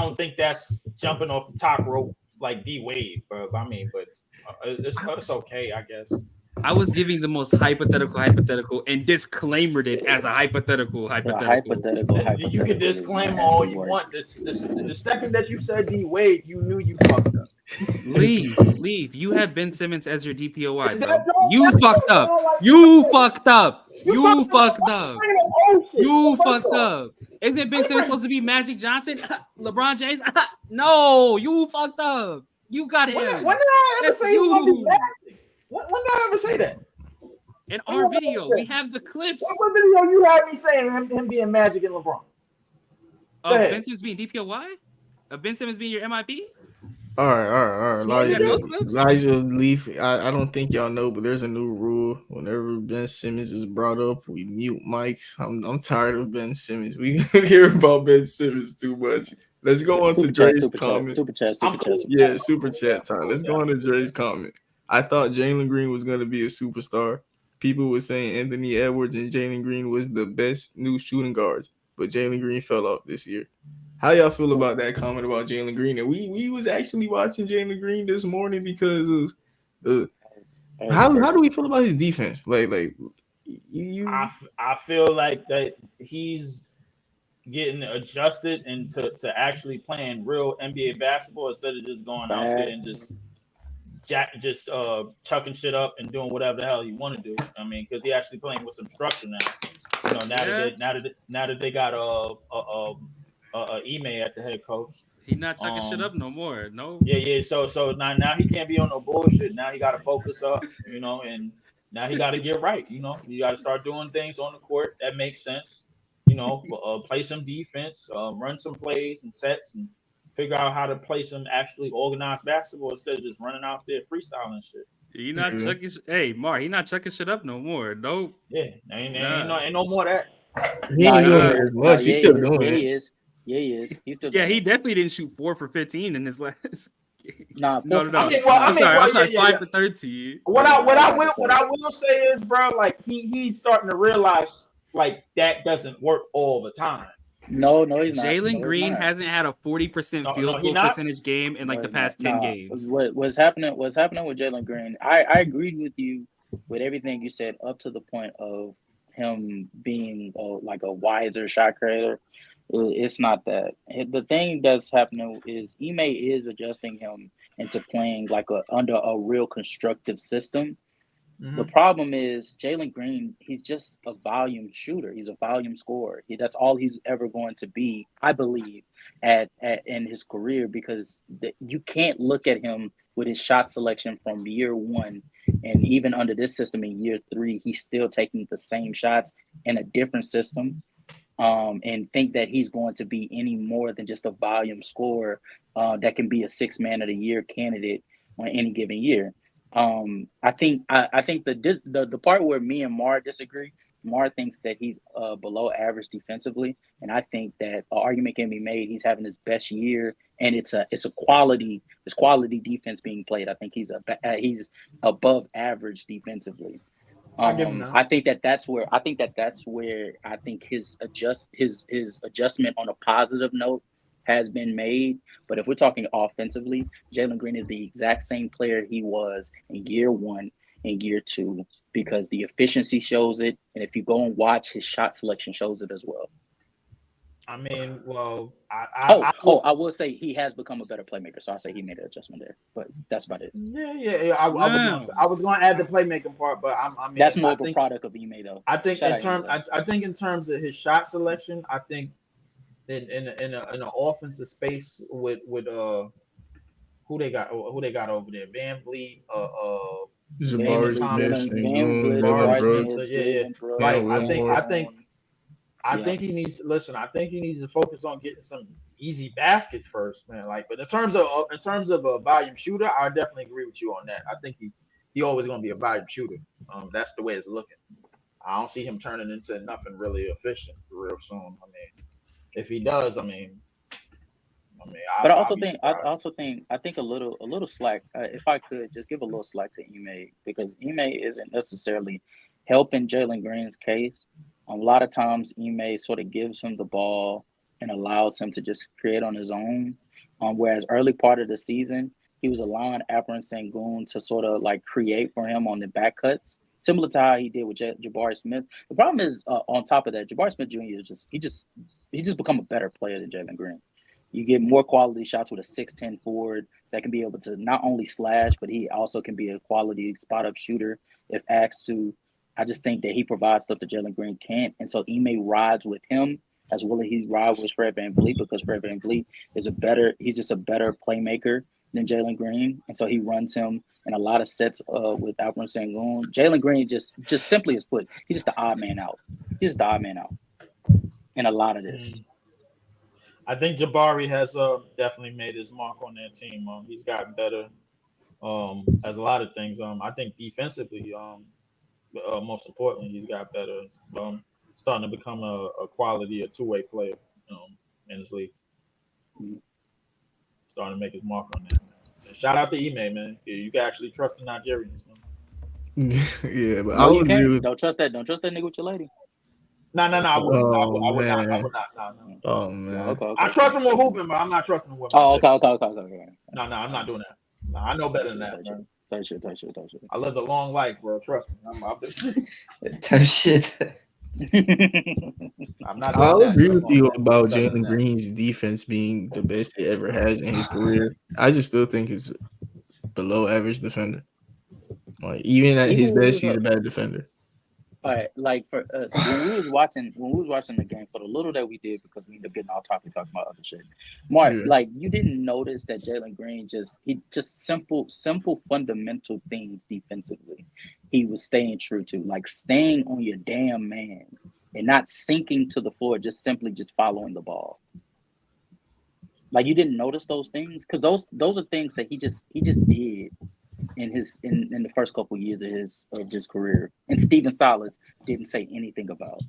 don't think that's jumping off the top rope like D Wade, bro. I mean, but it's okay, I guess. I was giving the most hypothetical, and disclaimered it as a hypothetical. You can disclaim all you want. The second that you said D Wade, you knew you fucked up. Leave. You have Ben Simmons as your DPOY, bro. You fucked up. You fucked up. Isn't Ben Simmons supposed to be Magic Johnson? LeBron James? No, you fucked up. You got him. When did I ever say you? When did I ever say that? In our video, we have the clips. What video you had me saying him being Magic and LeBron? Ben Simmons being DPOY? Ben Simmons being your MIP? All right. Elijah Leaf. I don't think y'all know, but there's a new rule. Whenever Ben Simmons is brought up, we mute mics. I'm tired of Ben Simmons. We hear about Ben Simmons too much. Let's go on to Dre's comment. Super chat. Yeah, super chat time. Let's go on to Dre's comment. I thought Jalen Green was going to be a superstar. People were saying Anthony Edwards and Jalen Green was the best new shooting guards, but Jalen Green fell off this year. How y'all feel about that comment about Jalen Green? And we was actually watching Jalen Green this morning because of the how do we feel about his defense? I feel like that he's getting adjusted into actually playing real NBA basketball instead of just going out there and just chucking shit up and doing whatever the hell you want to do. I mean, because he actually playing with some structure now. You know, now that they got Ime at the head coach. He not chucking shit up no more. No. Yeah. So now he can't be on no bullshit. Now he got to focus up, you know, and now he got to get right. You know, you got to start doing things on the court that makes sense. You know, play some defense, run some plays and sets, and figure out how to play some actually organized basketball instead of just running out there freestyling shit. He not chucking. Hey, Mark, he not chucking shit up no more. Nope. Yeah, ain't no more of that. He ain't doing it as much. He's still doing it. He is. Yeah, he is. He's still. Yeah, he definitely didn't shoot 4 for 15 in his last. No. I'm sorry. 5 for 13. What I will say is, bro, like he's starting to realize like that doesn't work all the time. No, he's not. Jalen Green hasn't had a 40% field goal percentage game in like the past 10 games. What's happening with Jalen Green? I agreed with you with everything you said up to the point of him being like a wiser shot creator. It's not that. The thing that's happening is Ime is adjusting him into playing like under a real constructive system. Mm-hmm. The problem is Jalen Green, he's just a volume shooter. He's a volume scorer. That's all he's ever going to be, I believe, in his career, because you can't look at him with his shot selection from year one And even under this system in year 3, he's still taking the same shots in a different system. And think that he's going to be any more than just a volume scorer that can be a 6 man of the year candidate on any given year. I think the part where me and Mar disagree, Mar thinks that he's below average defensively, and I think that an argument can be made he's having his best year, and it's quality defense being played. I think he's above average defensively. I think that's where I think his adjustment on a positive note has been made. But if we're talking offensively, Jalen Green is the exact same player he was in year 1 and year 2, because the efficiency shows it, and if you go and watch, his shot selection shows it as well. I mean, well, I will say he has become a better playmaker, so I say he made an adjustment there, but that's about it. Yeah. I was going to add the playmaking part, but I mean, that's more of a product of Ime though. I think in terms of his shot selection, I think in an offensive space with who they got over there, Van Vliet, Jabari Smith, I think he needs to focus on getting some easy baskets first, man. Like, but in terms of a volume shooter, I definitely agree with you on that. I think he always going to be a volume shooter. That's the way it's looking. I don't see him turning into nothing really efficient real soon. I mean, if he does, I think a little slack. If I could just give a little slack to Ime, because Ime isn't necessarily helping Jalen Green's case. A lot of times, Ime sort of gives him the ball and allows him to just create on his own. Whereas early part of the season, he was allowing Alperen Sengun to sort of like create for him on the back cuts, similar to how he did with Jabari Smith. The problem is, on top of that, Jabari Smith Jr. is just become a better player than Jalen Green. You get more quality shots with a 6'10" forward that can be able to not only slash, but he also can be a quality spot-up shooter if asked to. I just think that he provides stuff that Jalen Green can't. And so Ime rides with him as well as he rides with Fred VanVleet, because Fred VanVleet he's just a better playmaker than Jalen Green. And so he runs him in a lot of sets with Alperen Sengun. Jalen Green just simply is put, he's just the odd man out. He's just the odd man out in a lot of this. I think Jabari has definitely made his mark on that team. He's gotten better as a lot of things. I think defensively, most importantly, he's got better. Starting to become a quality, a two-way player in this league. Starting to make his mark on that. And shout out to Ime, man. You can actually trust the Nigerians, man. Yeah, but I would agree with... Don't trust that nigga with your lady. No. I would not. Oh man. Okay. I trust him with hooping, but I'm not trusting him with. Oh, okay. No, I'm not doing that. No, I know better than that, man. Touch shit. I lived a long life, bro. Trust me. Type shit. I'm not. I'll agree with you about Jalen Green's defense being the best he ever has in his career. I just still think he's below average defender. Like, even at his best, he's a bad defender. All right, like for when we was watching the game, for the little that we did, because we ended up getting all talking about other shit. Mark, like, you didn't notice that Jalen Green just simple fundamental things defensively he was staying true to, like staying on your damn man and not sinking to the floor, just following the ball. Like, you didn't notice those things, because those are things that he just did in the first couple of years of his career, and Stephen Silas didn't say anything about.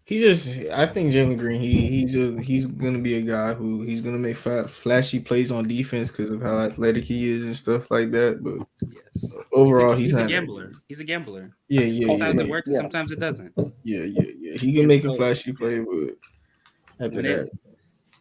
I think Jalen Green, he's gonna be a guy who he's gonna make flashy plays on defense because of how athletic he is and stuff like that. But overall, he's not a gambler. He's a gambler. Yeah. Sometimes it works, and sometimes it doesn't. Yeah. He can make a flashy play, but after that.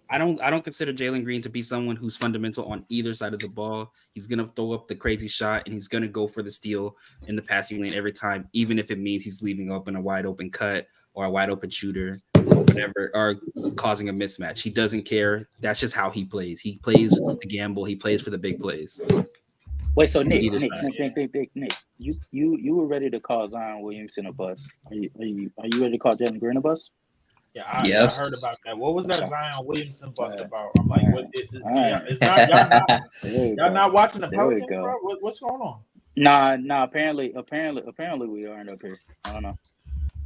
I don't consider Jalen Green to be someone who's fundamental on either side of the ball. He's gonna throw up the crazy shot and he's gonna go for the steal in the passing lane every time, even if it means he's leaving open a wide open cut or a wide open shooter or whatever, or causing a mismatch. He doesn't care. That's just how he plays. He plays the gamble. He plays for the big plays. Wait, so Nick, you were ready to call Zion Williamson a bust. Are you ready to call Jalen Green a bust? Yeah, I heard about that. What was that Zion Williamson bust about? I'm like, what? Y'all not watching the Pelicans, bro? What's going on? Nah. Apparently, we aren't up here. I don't know.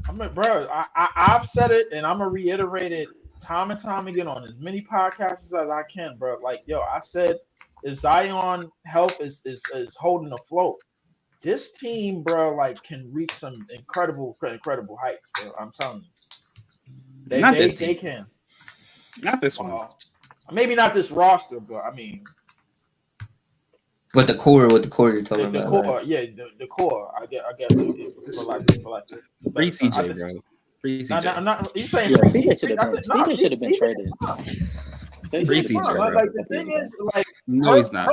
I mean, bro, I've said it, and I'm gonna reiterate it time and time again on as many podcasts as I can, bro. Like, yo, I said, if Zion health is holding afloat, this team, bro, like can reach some incredible heights, bro. I'm telling you, they can. Not this one. Maybe not this roster, but I mean, with the core you're talking about. The core, yeah, the core. I get for like Free CJ, bro. Free CJ. I'm not. You saying CJ should have been traded. Free CJ, bro. Like the thing is, like, no, he's not.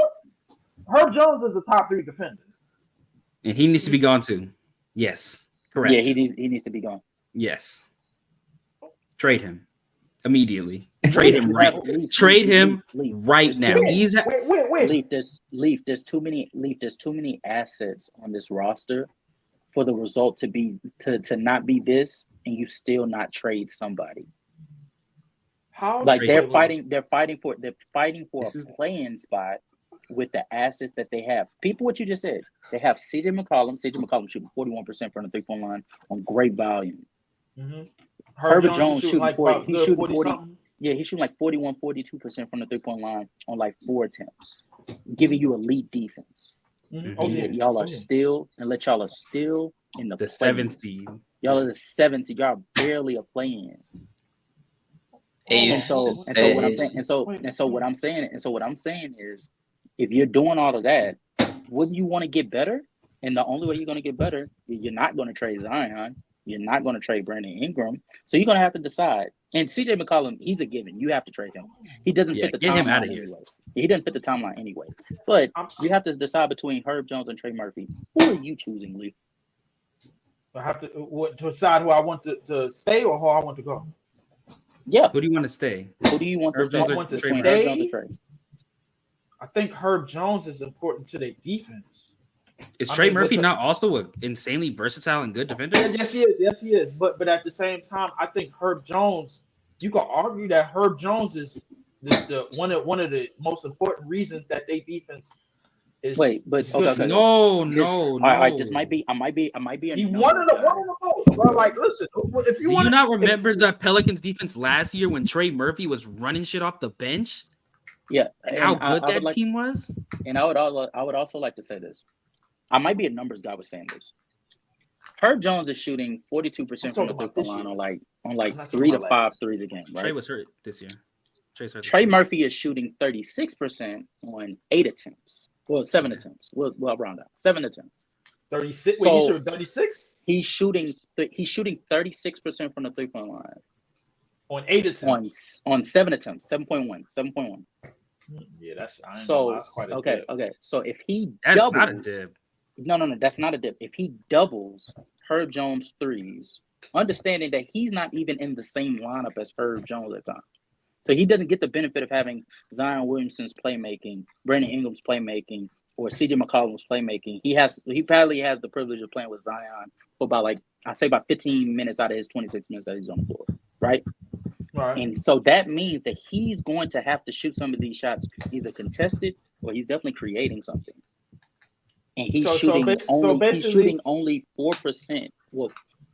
Herb Jones is the top 3 defender, and he needs to be gone too. Yes, correct. Yeah, he needs to be gone. Yes, trade him immediately. Trade him right. Trade him right now. Wait. There's too many assets on this roster for the result to not be this, and you still not trade somebody. How? Like they're fighting for a playing spot with the assets that they have. People, what you just said, they have CJ McCollum shooting 41% from the 3-point line on great volume. Mm-hmm. Herbert Jones shooting like 40. He's shooting 40. Something. Yeah, he's shooting like 42% from the 3-point line on like 4 attempts, giving you elite defense. Mm-hmm. Okay. Y'all are still in the 7th seed. Y'all are the 7th seed. Y'all are barely a play-in. And so what I'm saying is, if you're doing all of that, wouldn't you want to get better? And the only way you're going to get better, you're not going to trade Zion. You're not going to trade Brandon Ingram. So you're going to have to decide. And CJ McCollum, he's a given. You have to trade him. He doesn't fit the timeline anyway. He doesn't fit the timeline anyway. But you have to decide between Herb Jones and Trey Murphy. Who are you choosing, Lee? I have to decide who I want to stay or who I want to go. Yeah. Who do you want to stay? Who do you want to stay? I want to stay. Herb Jones or Trey? I think Herb Jones is important to their defense. Is Trey Murphy not also an insanely versatile and good defender? Yes, he is. Yes, he is. But at the same time, I think Herb Jones. You can argue that Herb Jones is the one of the most important reasons that their defense is. Wait, but okay. No. All right, this might be. I might be. He one of the most. Bro, like, listen. If you do you not remember the Pelicans defense last year when Trey Murphy was running shit off the bench? Yeah, and how good that team was. And I would also like to say this. I might be a numbers guy with saying this. Herb Jones is shooting 42% from the 3-point line on like 3 to 5 threes a game. Right? Trey was hurt this year. Trey Murphy is shooting 36% on 8 attempts. Well, 7 attempts. Well, round out 7 attempts. 36. So, wait, he's shooting 36. He's shooting 36% from the 3-point line on 8 attempts. On 7 attempts. 7.1. Yeah, that's quite a dip. Okay. So if he doubles, not a dip. No, that's not a dip. If he doubles Herb Jones threes, understanding that he's not even in the same lineup as Herb Jones at times. So he doesn't get the benefit of having Zion Williamson's playmaking, Brandon Ingram's playmaking, or CJ McCollum's playmaking. He probably has the privilege of playing with Zion for about 15 minutes out of his 26 minutes that he's on the floor. Right? Right. And so that means that he's going to have to shoot some of these shots either contested or he's definitely creating something. And he's shooting only 4%,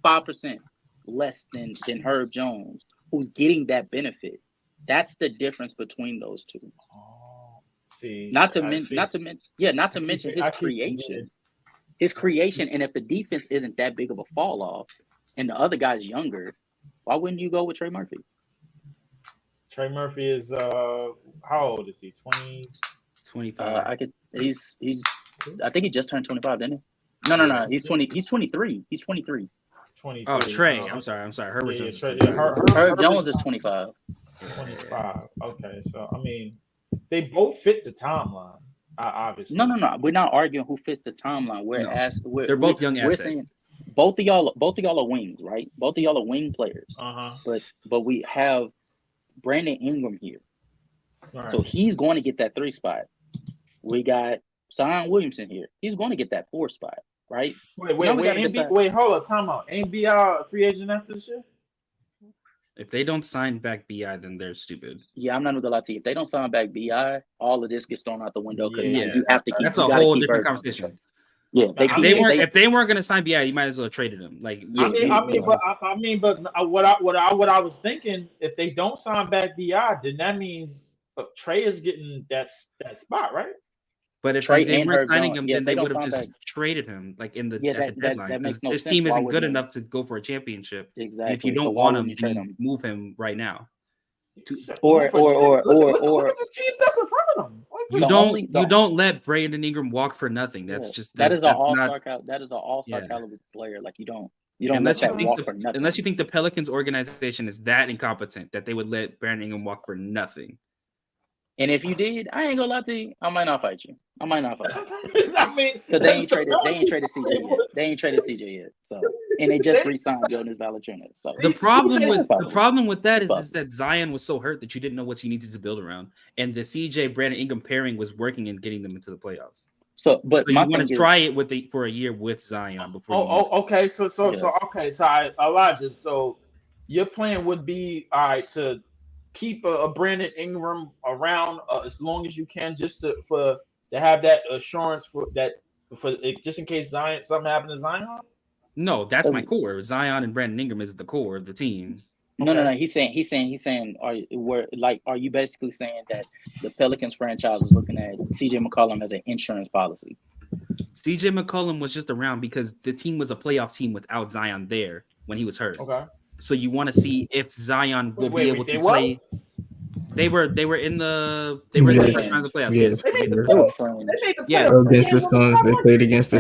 5% less than Herb Jones, who's getting that benefit. That's the difference between those two. Not to mention his creation. His creation, and if the defense isn't that big of a fall off, and the other guy's younger, why wouldn't you go with Trey Murphy? Trey Murphy is how old is he? 20? 25. I think he just turned 25, didn't he? No. He's 20. He's 23. He's 23. 23. Oh, Trey. I'm sorry. Herbert Jones. Herb Jones is 25. 25. Okay, so I mean, they both fit the timeline. Obviously. No. We're not arguing who fits the timeline. They're both young assets. We're saying both of y'all are wings, right? Both of y'all are wing players. But we have Brandon Ingram here, right. So he's going to get that 3 spot. We got Zion Williamson here. He's going to get that 4 spot, right? Wait, hold up, time out. Ain't BI a free agent after this year? If they don't sign back BI, then they're stupid. Yeah, I'm not gonna lie to you. If they don't sign back BI, all of this gets thrown out the window. You have to keep. That's a whole different conversation. Yeah, If they weren't gonna sign BI, you might as well have traded him. Like, but what I was thinking, if they don't sign back BI, then that means Trey is getting that spot, right? But if Trey they and weren't Herb signing don't- him, yeah, then they they don't would have sign just back. traded him like at the that deadline. makes no This sense. team Why isn't good wouldn't enough to go for a championship. Exactly. And if you So don't why want wouldn't him, you trade then him? move him right now. Or look at the teams that's in front of them. Like, You don't let Brandon Ingram walk for nothing. That's just that is an all-star. not, That is an all-star Yeah. caliber player. Like you don't let unless that walk for nothing. you think the Pelicans organization is that incompetent that they would let Brandon Ingram walk for nothing. And if you did, I ain't gonna lie to you. I might not fight you. I mean, because they ain't traded CJ yet. They ain't traded CJ yet. So and they just re-signed Jonas Valanciunas. So The problem with that is possible. that Zion was so hurt that you didn't know what you needed to build around, and the CJ Brandon Ingram pairing was working and getting them into the playoffs. So you want to try it for a year with Zion before. Okay. So Elijah. So your plan would be to keep a Brandon Ingram around as long as you can, just to have that assurance just in case something happened to Zion. No, that's my core. Zion and Brandon Ingram is the core of the team. No. He's saying, are you basically saying that the Pelicans franchise is looking at CJ McCollum as an insurance policy? CJ McCollum was just around because the team was a playoff team without Zion there when he was hurt. Okay. So you want to see if Zion will be able to play. They were in the first round of the playoffs. Yes. They made the against the Suns. They played against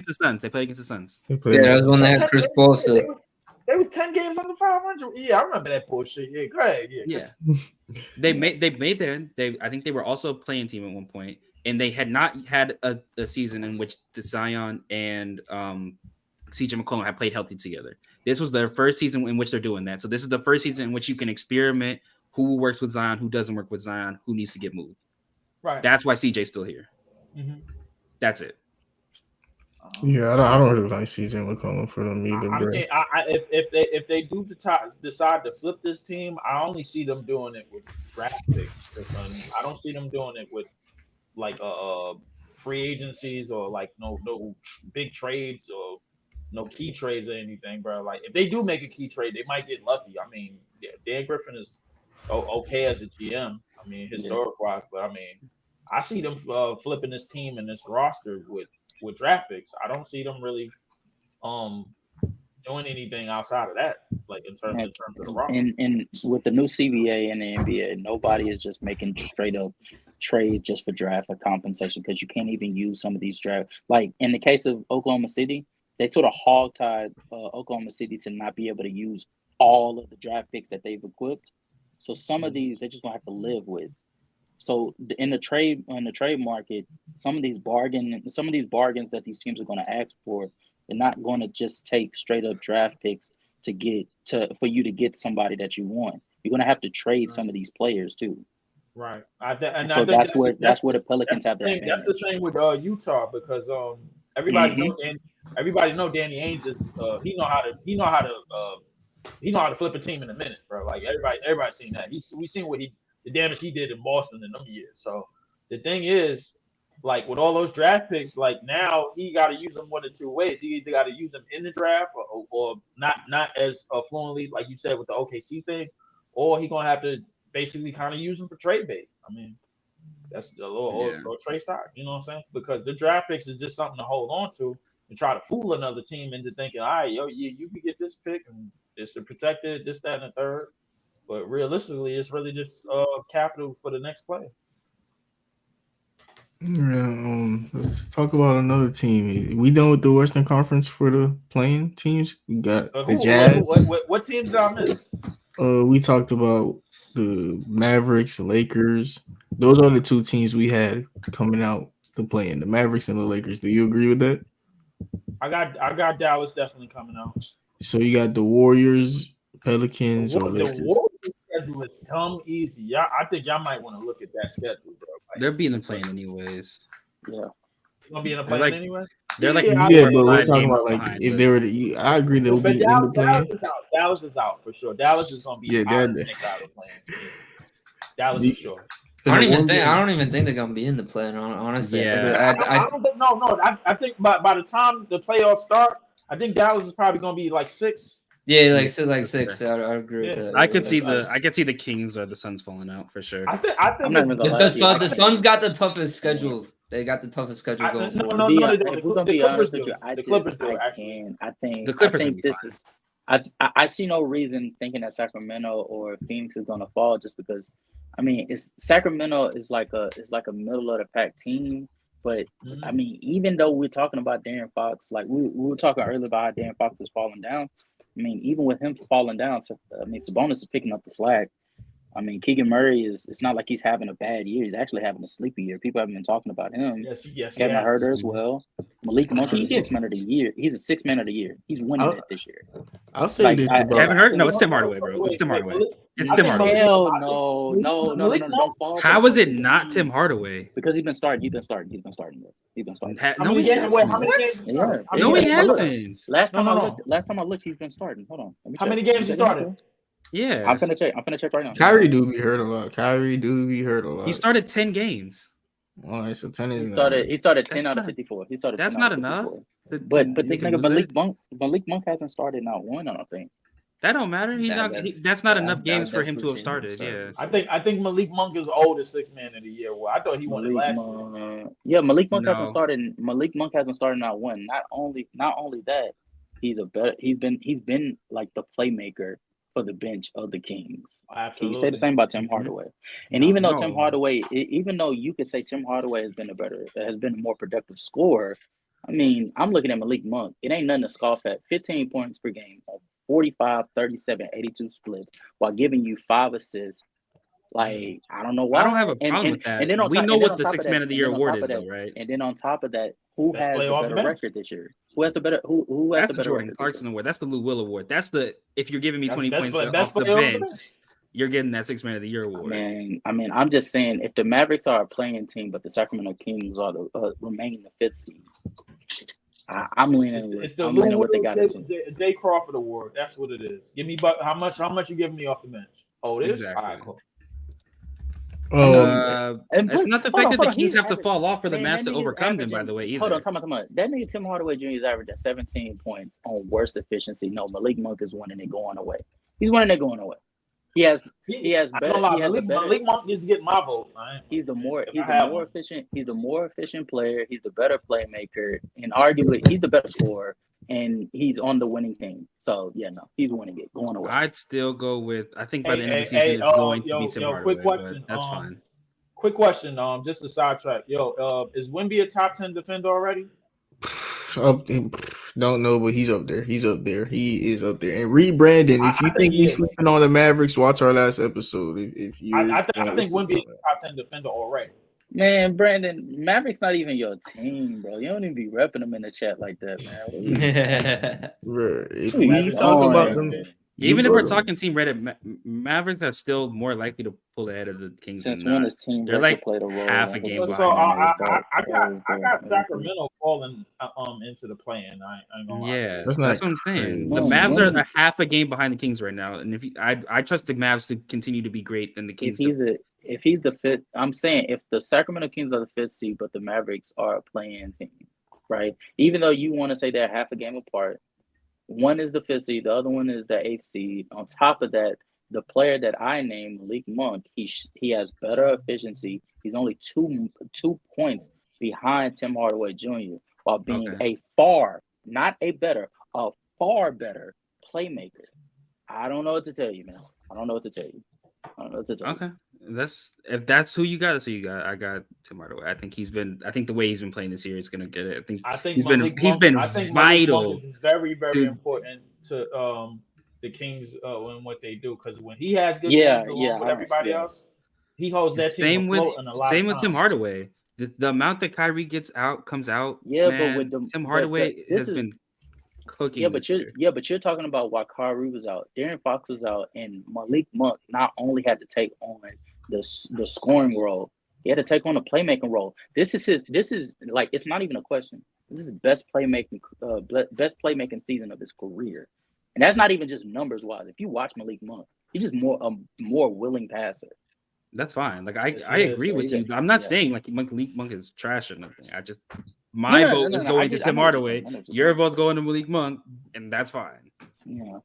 the Suns. They played against the Suns. That was when they had Chris Paul. They was 10 games under 500. Yeah, I remember that bullshit. Yeah, go ahead. Yeah. They made there. I think they were also a playing team at one point, and they had not had a season in which the Zion and CJ McCollum had played healthy together. This was their first season in which they're doing that. So this is the first season in which you can experiment who works with Zion, who doesn't work with Zion, who needs to get moved. Right. That's why CJ's still here. Mm-hmm. That's it. Yeah, I don't really like CJ McCollum for them either. I mean, if they do decide to flip this team, I only see them doing it with draft picks. I don't see them doing it with like free agencies or like no big trades or no key trades or anything, bro. Like if they do make a key trade, they might get lucky. I mean, Dan Griffin is okay as a GM. I mean, historic wise, but I mean, I see them flipping this team and this roster with draft picks. I don't see them really doing anything outside of that, like in terms of the roster. And with the new CBA and the NBA, nobody is just making straight up trades just for draft or compensation, because you can't even use some of these draft. Like in the case of Oklahoma City, they sort of hogtied Oklahoma City to not be able to use all of the draft picks that they've equipped. So some of these they're just gonna have to live with. So in the trade market, some of these bargains that these teams are going to ask for, they're not going to just take straight up draft picks for you to get somebody that you want. You're going to have to trade some of these players too. Right. That's where the Pelicans have their advantage. That's the same with Utah, because everybody know Danny Ainge is he know how to flip a team in a minute, bro. Like everybody's seen that. We seen the damage he did in Boston in them years. So the thing is, like with all those draft picks, like now he got to use them one of two ways. He either got to use them in the draft or not as fluently, like you said with the OKC thing, or he gonna have to basically kind of use them for trade bait. I mean, that's a little trade stock, you know what I'm saying? Because the draft picks is just something to hold on to and try to fool another team into thinking, all right, you can get this pick and it's to protect it, this, that, and the third. But realistically, it's really just capital for the next play. Yeah, let's talk about another team. We done with the Western Conference for the playing teams. We got the Jazz. What teams did I miss? We talked about the Mavericks, Lakers. Those are the two teams we had coming out to play in, the Mavericks and the Lakers. Do you agree with that? I got Dallas definitely coming out. So you got the Warriors, Pelicans, or Lakers. The Warriors schedule is dumb easy. Yeah, I think y'all might want to look at that schedule, bro. Like, they're being playing anyways. Yeah. Gonna be in the play anyways. They're like but we're talking about like if they were to. I agree they'll be in the play. Dallas is out for sure. Dallas is gonna be out of the playing. Dallas for sure. In I the don't even one think. game. I don't even think they're gonna be in the play. Honestly, Yeah. I don't think. No. I think by the time the playoffs start, I think Dallas is probably gonna be like 6. yeah, Yeah, like that's six. fair. I agree with Yeah. that. I could Yeah. see the Kings or the Suns falling out for sure. I think I'm not even it's gonna lie to you. The Suns got the toughest schedule. They got the toughest schedule going no, forward. To no, be no, they don't. if we're gonna The be honest Clippers with do. you, The Clippers do, actually. can. The Clippers I will think be this fine. is. I see no reason thinking that Sacramento or Phoenix is gonna fall just because. I mean, it's Sacramento is like a middle of the pack team, but Mhm. I mean, even though we're talking about De'Aaron Fox, like we were talking earlier about how De'Aaron Fox is falling down. I mean, even with him falling down, so, I mean, Sabonis is picking up the slack. I mean, Keegan Murray it's not like he's having a bad year. He's actually having a sleepy year. People haven't been talking about him. Yes, he Kevin has. Huerter as well. Malik Monk is a Keegan. 6 man of the year. He's a 6 man of the year. He's winning I'll, it this year. I'll say Like, this I- about Kevin Hurt? No, it's Wait, Tim Hardaway, bro. It's Tim Hardaway. It's I Tim think Hardaway. Hell I think no, Malik don't Monk- fall. How for is it fucking not game. Tim Hardaway? Because he's been starting. He's been starting. He's been starting. Ha- How No, many he games? Wait, how hasn't. many games? he Yeah. started? How No, many he games- hasn't. Last time No, I no. looked, he's been starting. Hold on. Let me How check. many games he started? Yeah. I'm finna check right now. Kyrie do be hurt a lot. Kyrie do be hurt a lot. He started 10 games. All right, so 10 is He not started 10 That's out of not- 54. He started. That's 10 not out of enough. 54. to But this make him nigga lose it. Malik Monk hasn't started not one. I don't think. That don't matter. That's not enough games for him to have started. Yeah. I think Malik Monk is old as 6 man of the year. Well, I thought he won it last year. Yeah, Malik Monk No. hasn't started. Malik Monk hasn't started not one. Not only that, he's been like the playmaker for the bench of the Kings. Can Absolutely. you say the same about Tim Hardaway? And No, even though no. Tim Hardaway, even though you could say Tim Hardaway has been a more productive scorer, I mean, I'm looking at Malik Monk. It ain't nothing to scoff at. 15 points per game on 45, 37, 82 splits while giving you 5 assists. Like, I don't know why. I don't have a problem with that. And then on We top- know and then what on the top 6 of man that- of the and year then on award top is, of though, right? And then on top of that, who Best has player the off the better bench. record this year? Who has the better? Who has That's the the better Jordan record? Clarkson award. That's the Lou Will award. That's the if you're giving me 20 points best off the player bench, you're getting that 6 man of the year award. I mean, I'm just saying, if the Mavericks are a playing team, but the Sacramento Kings are the remaining the 5th seed, I'm leaning It's the with what they got to see. Jay Crawford Award. That's what it is. Give me how much you giving me off the bench? Oh, it is? Exactly. All right, cool. And It's plus- not the hold fact on, that hold the on, Kings he's have to average- fall off for the Man, Mavs that to nigga's overcome them, by averaging- the way, either. Hold on, time out. That nigga Tim Hardaway Jr. is averaging 17 points on worst efficiency. No, Malik Monk is winning it going away. He's winning it going away. He has I better. don't lie. He has the better. Malik Monk needs to get my vote. Man. He's the more one. efficient. He's the more efficient player. He's the better playmaker, and arguably he's the better scorer. And he's on the winning team. So yeah, no, he's winning it going away. I'd still go with. I think by the end of the Hey, season, it's going to be Tim Hardaway, quick question. but that's fine. Quick question. Just a sidetrack. Is Wemby a top 10 defender already? Don't know, but he's up there. He is up there. And Reed Brandon, if you think he he's is. sleeping on the Mavericks, watch our last episode. If you, I think Wemby is a top 10 defender already. Man, Brandon, Mavericks not even your team, bro. You don't even be repping them in the chat like that, man. If We we talk about on, them, man. Even if bro. we're talking team Reddit, Mavericks are still more likely to pull ahead of the Kings. Since than when not. has Team They're Record like played a role? half a game So behind. I got Sacramento falling into the play-in. I ain't gonna lie. Yeah, That's that's not what I'm saying. crazy. The Mavs are a half a game behind the Kings right now, and if I trust the Mavs to continue to be great, then the Kings. If he's the 5th, I'm saying if the Sacramento Kings are the 5th seed, but the Mavericks are a play-in team, right? Even though you want to say they're half a game apart, one is the 5th seed, the other one is the 8th seed. On top of that, the player that I named, Malik Monk, he has better efficiency. He's only two points behind Tim Hardaway Jr. while being a far better playmaker. I don't know what to tell you, man. I don't know what to tell you. Okay, if that's who you got. So I got Tim Hardaway. I think the way he's been playing this year is gonna get it. I think he's been vital. Is very, very important to the Kings in what they do, because when he has good games along with everybody else, he holds that team afloat in a lot Same of with Tim Hardaway. The amount that Kyrie comes out, but with Tim Hardaway has been cooking. But you're talking about while Kyrie was out, De'Aaron Fox was out, and Malik Monk not only had to take on the scoring role, he had to take on the playmaking role. This is like, it's not even a question. This is best playmaking season of his career, and that's not even just numbers wise. If you watch Malik Monk, he's just more willing passer. That's fine. Like I Yes, agree yes. with Yeah, you. I'm not yeah. saying like Malik Monk is trash or nothing. I just my vote is I going to get- I Tim know what you're saying. Hardaway. I know what you're Your saying. vote's going to Malik Monk, and that's fine. Yeah.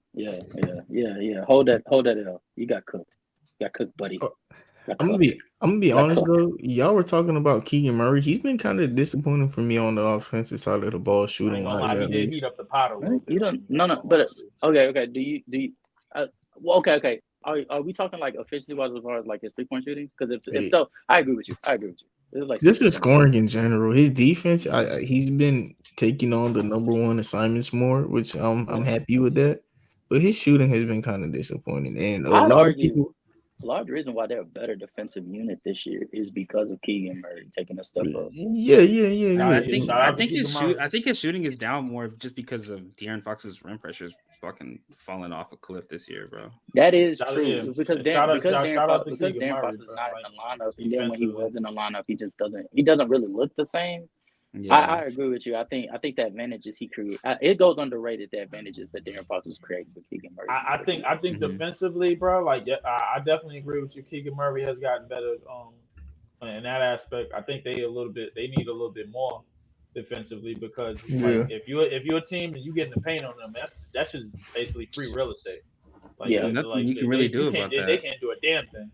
Hold that L. You got cooked. Buddy. Oh, Got I'm cooked. gonna be Got honest cooked. though. Y'all were talking about Keegan Murray. He's been kind of disappointing for me on the offensive side of the ball, I shooting ain't gonna wise. lie, he At did least. heat up the pot a little Right? bit. You don't. No. But okay. Do you? Well, okay. Are we talking like efficiency wise as far as like his 3-point shooting? Because if so, I agree with you. It's like Just his 60%. scoring in general. His defense, he's been taking on the number one assignments more, which I'm happy with that. But his shooting has been kind of disappointing, and a I'd lot of argue people. a lot of the reason why they're a better defensive unit this year is because of Keegan Murray taking a step up. Yeah. No, Yeah, I think shout out to his Keegan Murray. I think his shooting is down more just because of De'Aaron Fox's rim pressure is fucking falling off a cliff this year, bro. That is Shout- true yeah. because Shout out Darren to because Keegan Darren Murray, Fox is bro. not Like, in the lineup, and then when he defensively. was in the lineup, he doesn't really look the same. Yeah, I agree with you. I think the advantages he creates, it goes underrated. The advantages that Darren Fox is creating with Keegan Murray. I think Mhm. defensively, bro. Like, yeah, I definitely agree with you. Keegan Murray has gotten better in that aspect. I think they need a little bit more defensively because like if you're a team and you get in the paint on them, that's just basically free real estate. Like, Yeah. Nothing you can really do about that. They can't do a damn thing.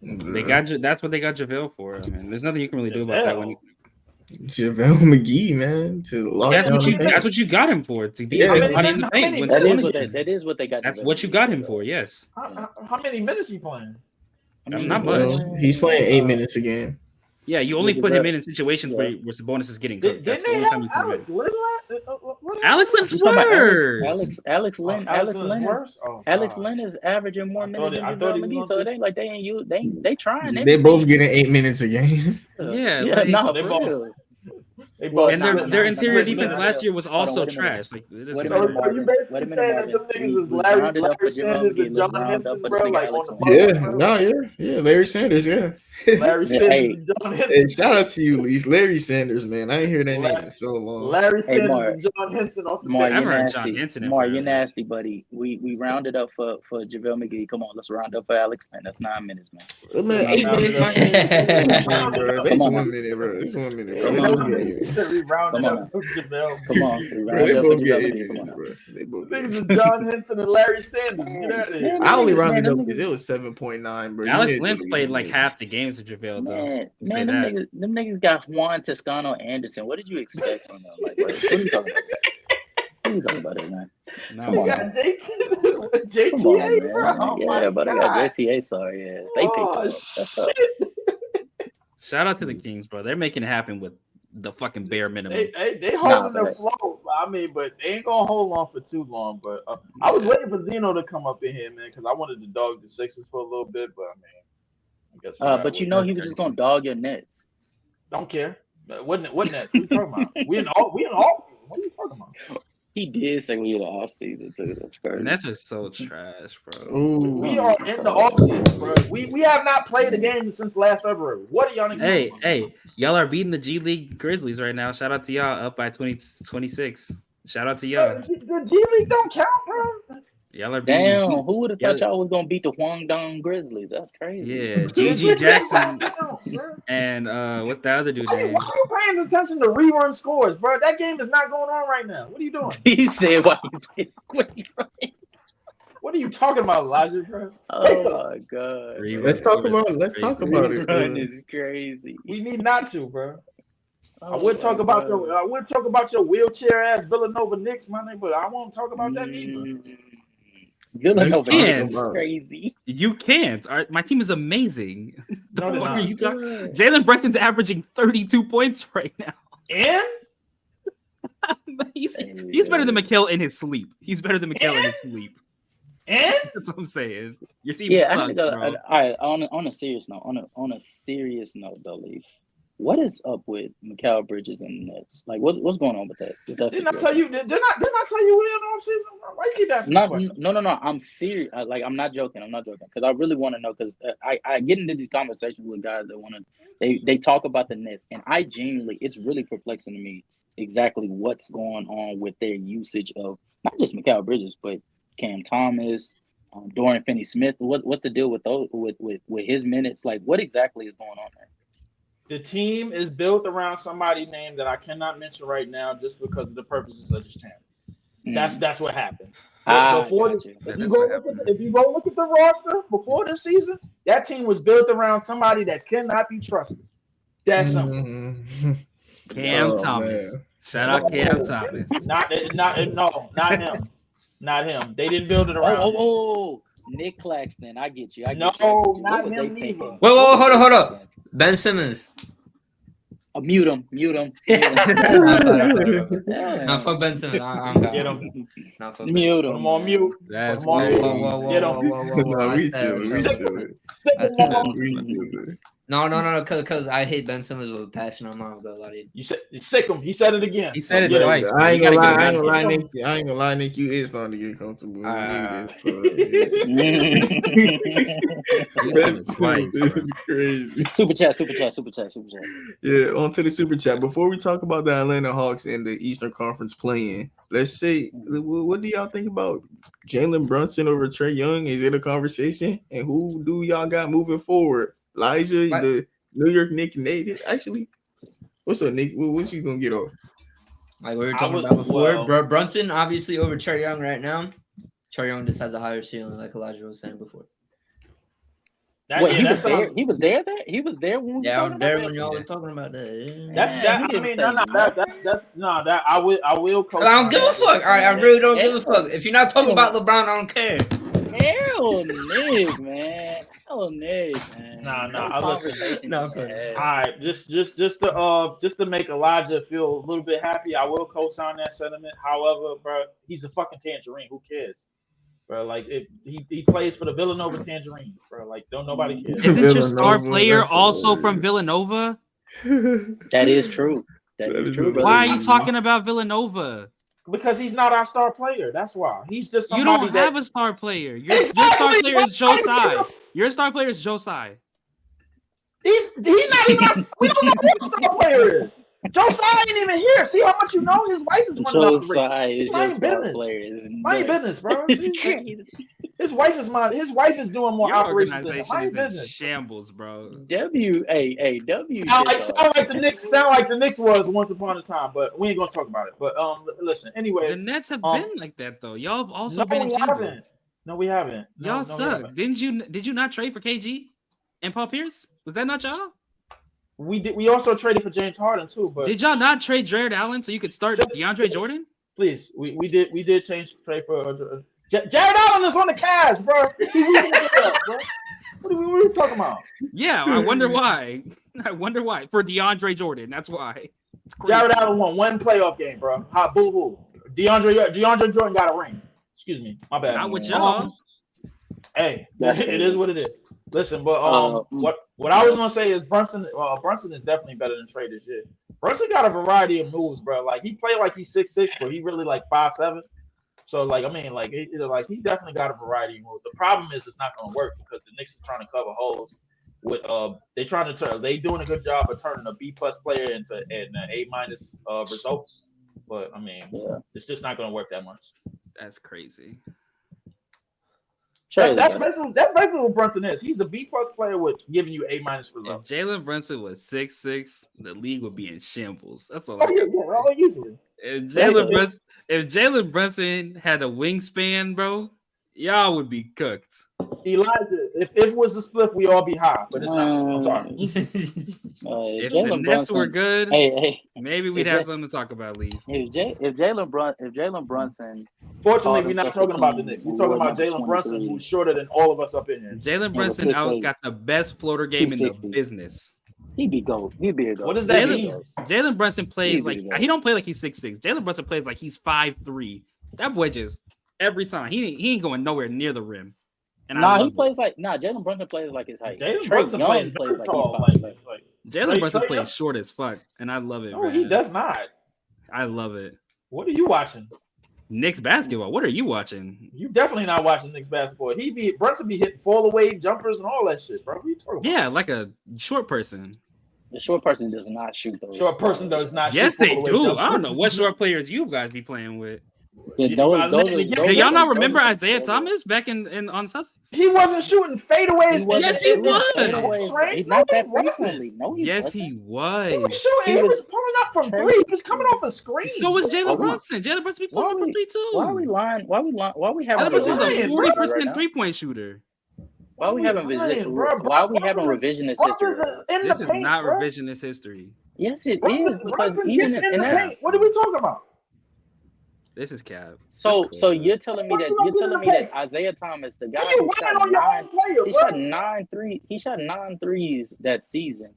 They got that's what they got JaVale for. I mean, there's nothing you can really do about that. When JaVale McGee, man, to lock that's down what the you paint. that's what you got him for, to be Yeah, able how to many- run in the how paint. many- when That someone is is- what they got. That's JaVale what you McGee got for, him though. for. Yes. How many minutes he playing? That's not much. Well, he's playing 8 minutes a game. Yeah, you only Yeah, put him JaVale- in situations yeah. where Sabonis is getting cooked. That's Didn't the they only time have you put him in. Alex Lin? What Alex Lin's You talking about worse. Alex Lynn? Alex Lin is worse. Oh, Alex God. Lynn is averaging more I minutes thought than he JaVale was McGee, gonna so it be- ain't like they trying. They both getting 8 minutes a game. Yeah, yeah, like- no, They for both- real. They Well, both And nah, their nah, interior nah, defense nah, last nah. year was Hold on, also wait a minute. trash. Like, it is Wait a So, minute, so you Marvin. basically Wait a minute, saying that Marvin. them niggas is We Larry rounded up for JaVale Sanders McGee. and Let's John round up Henson, for bro? this nigga Like Alex on Lynn. the Yeah, Larry Sanders, yeah. Larry Yeah, Sanders hey. and John Hey, Henson. shout out to you, Leash. Larry Sanders, man. I ain't heard that name in so long. Larry Hey, Sanders Mark. and John Henson off the Mark, I've you're bench. heard John nasty. Henson in Mark, you're forever. nasty, buddy. We rounded up for JaVale McGee. Come on, let's round up for Alex Lynn. That's 9 minutes, man. Oh, man, Come 8 on, minutes not man. even a game, bro. Come It's on, 1 man. minute, bro. It's 1 minute, bro. Come They on, both man. get 8 minutes. We rounded Come on, up for JaVale. Come on, we Bro, rounded they up for both get JaVale 8 McGee. Come minutes, on, bro. They both get 8 Niggas minutes. is John Henson and Larry Sanders. Get out of here. Man, I only them rounded niggas- up because it was 7.9, bro. You Alex may as Lynn's well played get like him. half the games of JaVale, though. Man, Let's say them that. niggas got Juan Toscano Anderson. What did you expect from them? Like, what are you talking about? What are you talking about, man? No. Come They on, got man. JTA, Come on, bro. man. Oh Yeah, my but I God. got JTA. Sorry, ass. They picked him up. That's up. shit. Shout out to the Kings, bro. They're making it happen with the fucking bare minimum. They holding Nah, the flow. I mean, but they ain't gonna hold on for too long. But I was waiting for Zeno to come up in here, man, because I wanted to dog the Sixers for a little bit. But I mean, I guess. we gotta But you wait. know That's he was just crazy. gonna dog your Nets. Don't care. What next? What are you talking about? We in all. What are you talking about? He did say we in the off season too. That's crazy. And that's just so trash, bro. Ooh. We are in the off season, bro. We have not played a game since last February. What are y'all niggas talking about? Hey, y'all are beating the G League Grizzlies right now. Shout out to y'all, up by 26. Shout out to y'all. The G League don't count, bro. Y'all are beating. Damn, who would have thought Yeah. y'all was gonna beat the Huangdong Grizzlies? That's crazy. Yeah, GG Jackson Count, bro. and what the other dude Why name? are you paying attention to rerun scores, bro? That game is not going on right now. What are you doing? He said, "Why you play quick?" What are you talking about, Elijah, bro? Oh my god, Rerun Let's talk scores about. is Let's talk crazy. about it. Run is crazy. We need not to, bro. I Oh would my talk about God. your. I would talk about your wheelchair ass Villanova Knicks, my nigga, but I won't talk about that either. Villanova can't. is crazy. You can't. All right, my team is amazing. The No, they're fuck are not. you talking? Jalen Brunson's averaging 32 points right now. And he's better than Mikal in his sleep. He's better than Mikal in his sleep. and That's what I'm saying. Your team Yeah, I sucks, think. All bro. right. On a serious note, on a serious note, though, Leaf, what is up with Mikal Bridges and the Nets? Like, what's going on with that? With that didn't I situation? tell you? Didn't I tell you we're in the offseason? Why you keep asking me questions? No. I'm serious. I'm not joking. Because I really want to know. Because I get into these conversations with guys that want to. They talk about the Nets, and I genuinely, it's really perplexing to me exactly what's going on with their usage of not just Mikal Bridges, but Cam Thomas, Dorian Finney-Smith. What's the deal with those with his minutes? Like, what exactly is going on there? The team is built around somebody named that I cannot mention right now, just because of the purposes of this channel. That's what happened. If you go look at the roster before this season, that team was built around somebody that cannot be trusted. That's simple. Cam Thomas. Man. Shout out Cam Thomas. Not him. Not him. They didn't build it around. Nick Claxton. I get you. Not him either. Whoa, hold up. Ben Simmons. Mute him. No, fuck Ben Simmons. I'm get him. Mute him. Put him on mute. That's Get him. No, because I hate Ben Simmons with a passion. I'm not gonna lie to you. You sick him. He said it again. He said it twice. I ain't gonna lie, Nick. You is starting to get comfortable. It's crazy. Super chat. Yeah, on to the super chat. Before we talk about the Atlanta Hawks and the Eastern Conference play-in, let's say, what do y'all think about Jalen Brunson over Trae Young? Is it a conversation? And who do y'all got moving forward? Elijah, the New York Knicks native. Actually, what's up, Nick? What's you gonna get off? Like we were talking about before, Brunson obviously over Trae Young right now. Trae Young just has a higher ceiling, like Elijah was saying before. He was there. He was there. He was there when we I was there when y'all was talking about that. I will. I don't give a fuck. I really don't give a fuck. If you're not talking about LeBron, I don't care. Hell, Nick, man. Nah. Listen. All right, just to make Elijah feel a little bit happy, I will co-sign that sentiment. However, bro, he's a fucking tangerine. Who cares, bro? Like, he plays for the Villanova Tangerines, bro. Like, don't nobody care. Isn't your star player also from Villanova? That is true. That is true. Why are you talking about Villanova? Because he's not our star player. That's why. He's just somebody you don't have a star player. Your star player is Joe Tsai. Your star player is Joe Tsai. He's not even. We don't know who the star player is. Joe Tsai ain't even here. See how much you know? His wife is running Joe off the race. It's my business. My business, bro. His wife is my. His wife is doing more operations than my business. Shambles, bro. W. Sound like the Knicks was once upon a time, but we ain't gonna talk about it. But listen. Anyway, the Nets have been like that though. Y'all have also been in shambles. No, we haven't. Y'all suck. Did you not trade for KG and Paul Pierce? Was that not y'all? We did. We also traded for James Harden too. But did y'all not trade Jared Allen so you could start DeAndre Jordan? Please, we did trade for Jared Allen is on the Cavs, bro. What are we talking about? Yeah, I wonder why. For DeAndre Jordan. That's why. Jared Allen won one playoff game, bro. Hot boo hoo. DeAndre Jordan got a ring. Excuse me, my bad. Not with y'all. Hey, it is what it is. Listen, but what I was gonna say is Brunson is definitely better than Trae this year. Brunson got a variety of moves, bro. Like, he played like he's 6'6", but he really like 5'7". So he definitely got a variety of moves. The problem is it's not gonna work because the Knicks are trying to cover holes with they doing a good job of turning a B+ player into an A- results. But it's just not gonna work that much. That's crazy. That's basically what Brunson is. He's a B+ player with giving you A- results. If Jalen Brunson was 6'6", the league would be in shambles. That's all. Easily. If Jalen Brunson had a wingspan, bro, y'all would be cooked. Elijah, if it was a split, we all be high, but it's not. I'm sorry. If the Nets were good, maybe we'd have something to talk about, Lee. If Jalen Brunson. Fortunately, we're not talking about the Knicks. We're talking about Jalen Brunson, who's shorter than all of us up in here. Jalen Brunson got the best floater game in the business. He'd be a goat. What does that mean? Jalen Brunson plays he don't play like he's 6'6". Jalen Brunson plays like he's 5'3". That boy just every time he ain't going nowhere near the rim. And Jalen Brunson plays like his height. Jalen Brunson plays like tall. Jalen Brunson plays short as fuck, and I love it. No, he does not. I love it. What are you watching? Knicks basketball. What are you watching? You definitely not watching Knicks basketball. Brunson be hitting fall away jumpers and all that shit, bro. What are you talking about? Yeah, like a short person. The short person does not shoot those. Short person does not. Yes, they do. I don't know what short players you guys be playing with. Yeah, Do y'all not remember Isaiah Thomas back in on Celtics? He wasn't shooting fadeaways. Yes, he was. He's not that frequently. No, yes, he was. He was shooting. He was pulling up from three. He was coming off a screen. So was Jalen Brunson. Jalen Brunson be pulling up from three too. Why are we lying? Why we having a 40% 3-point shooter? Why are we having revisionist history? This is not revisionist history. Yes, it is because even in that. What are we talking about? This is cap. So you're telling me that Isaiah Thomas, the guy who shot 9 threes that season,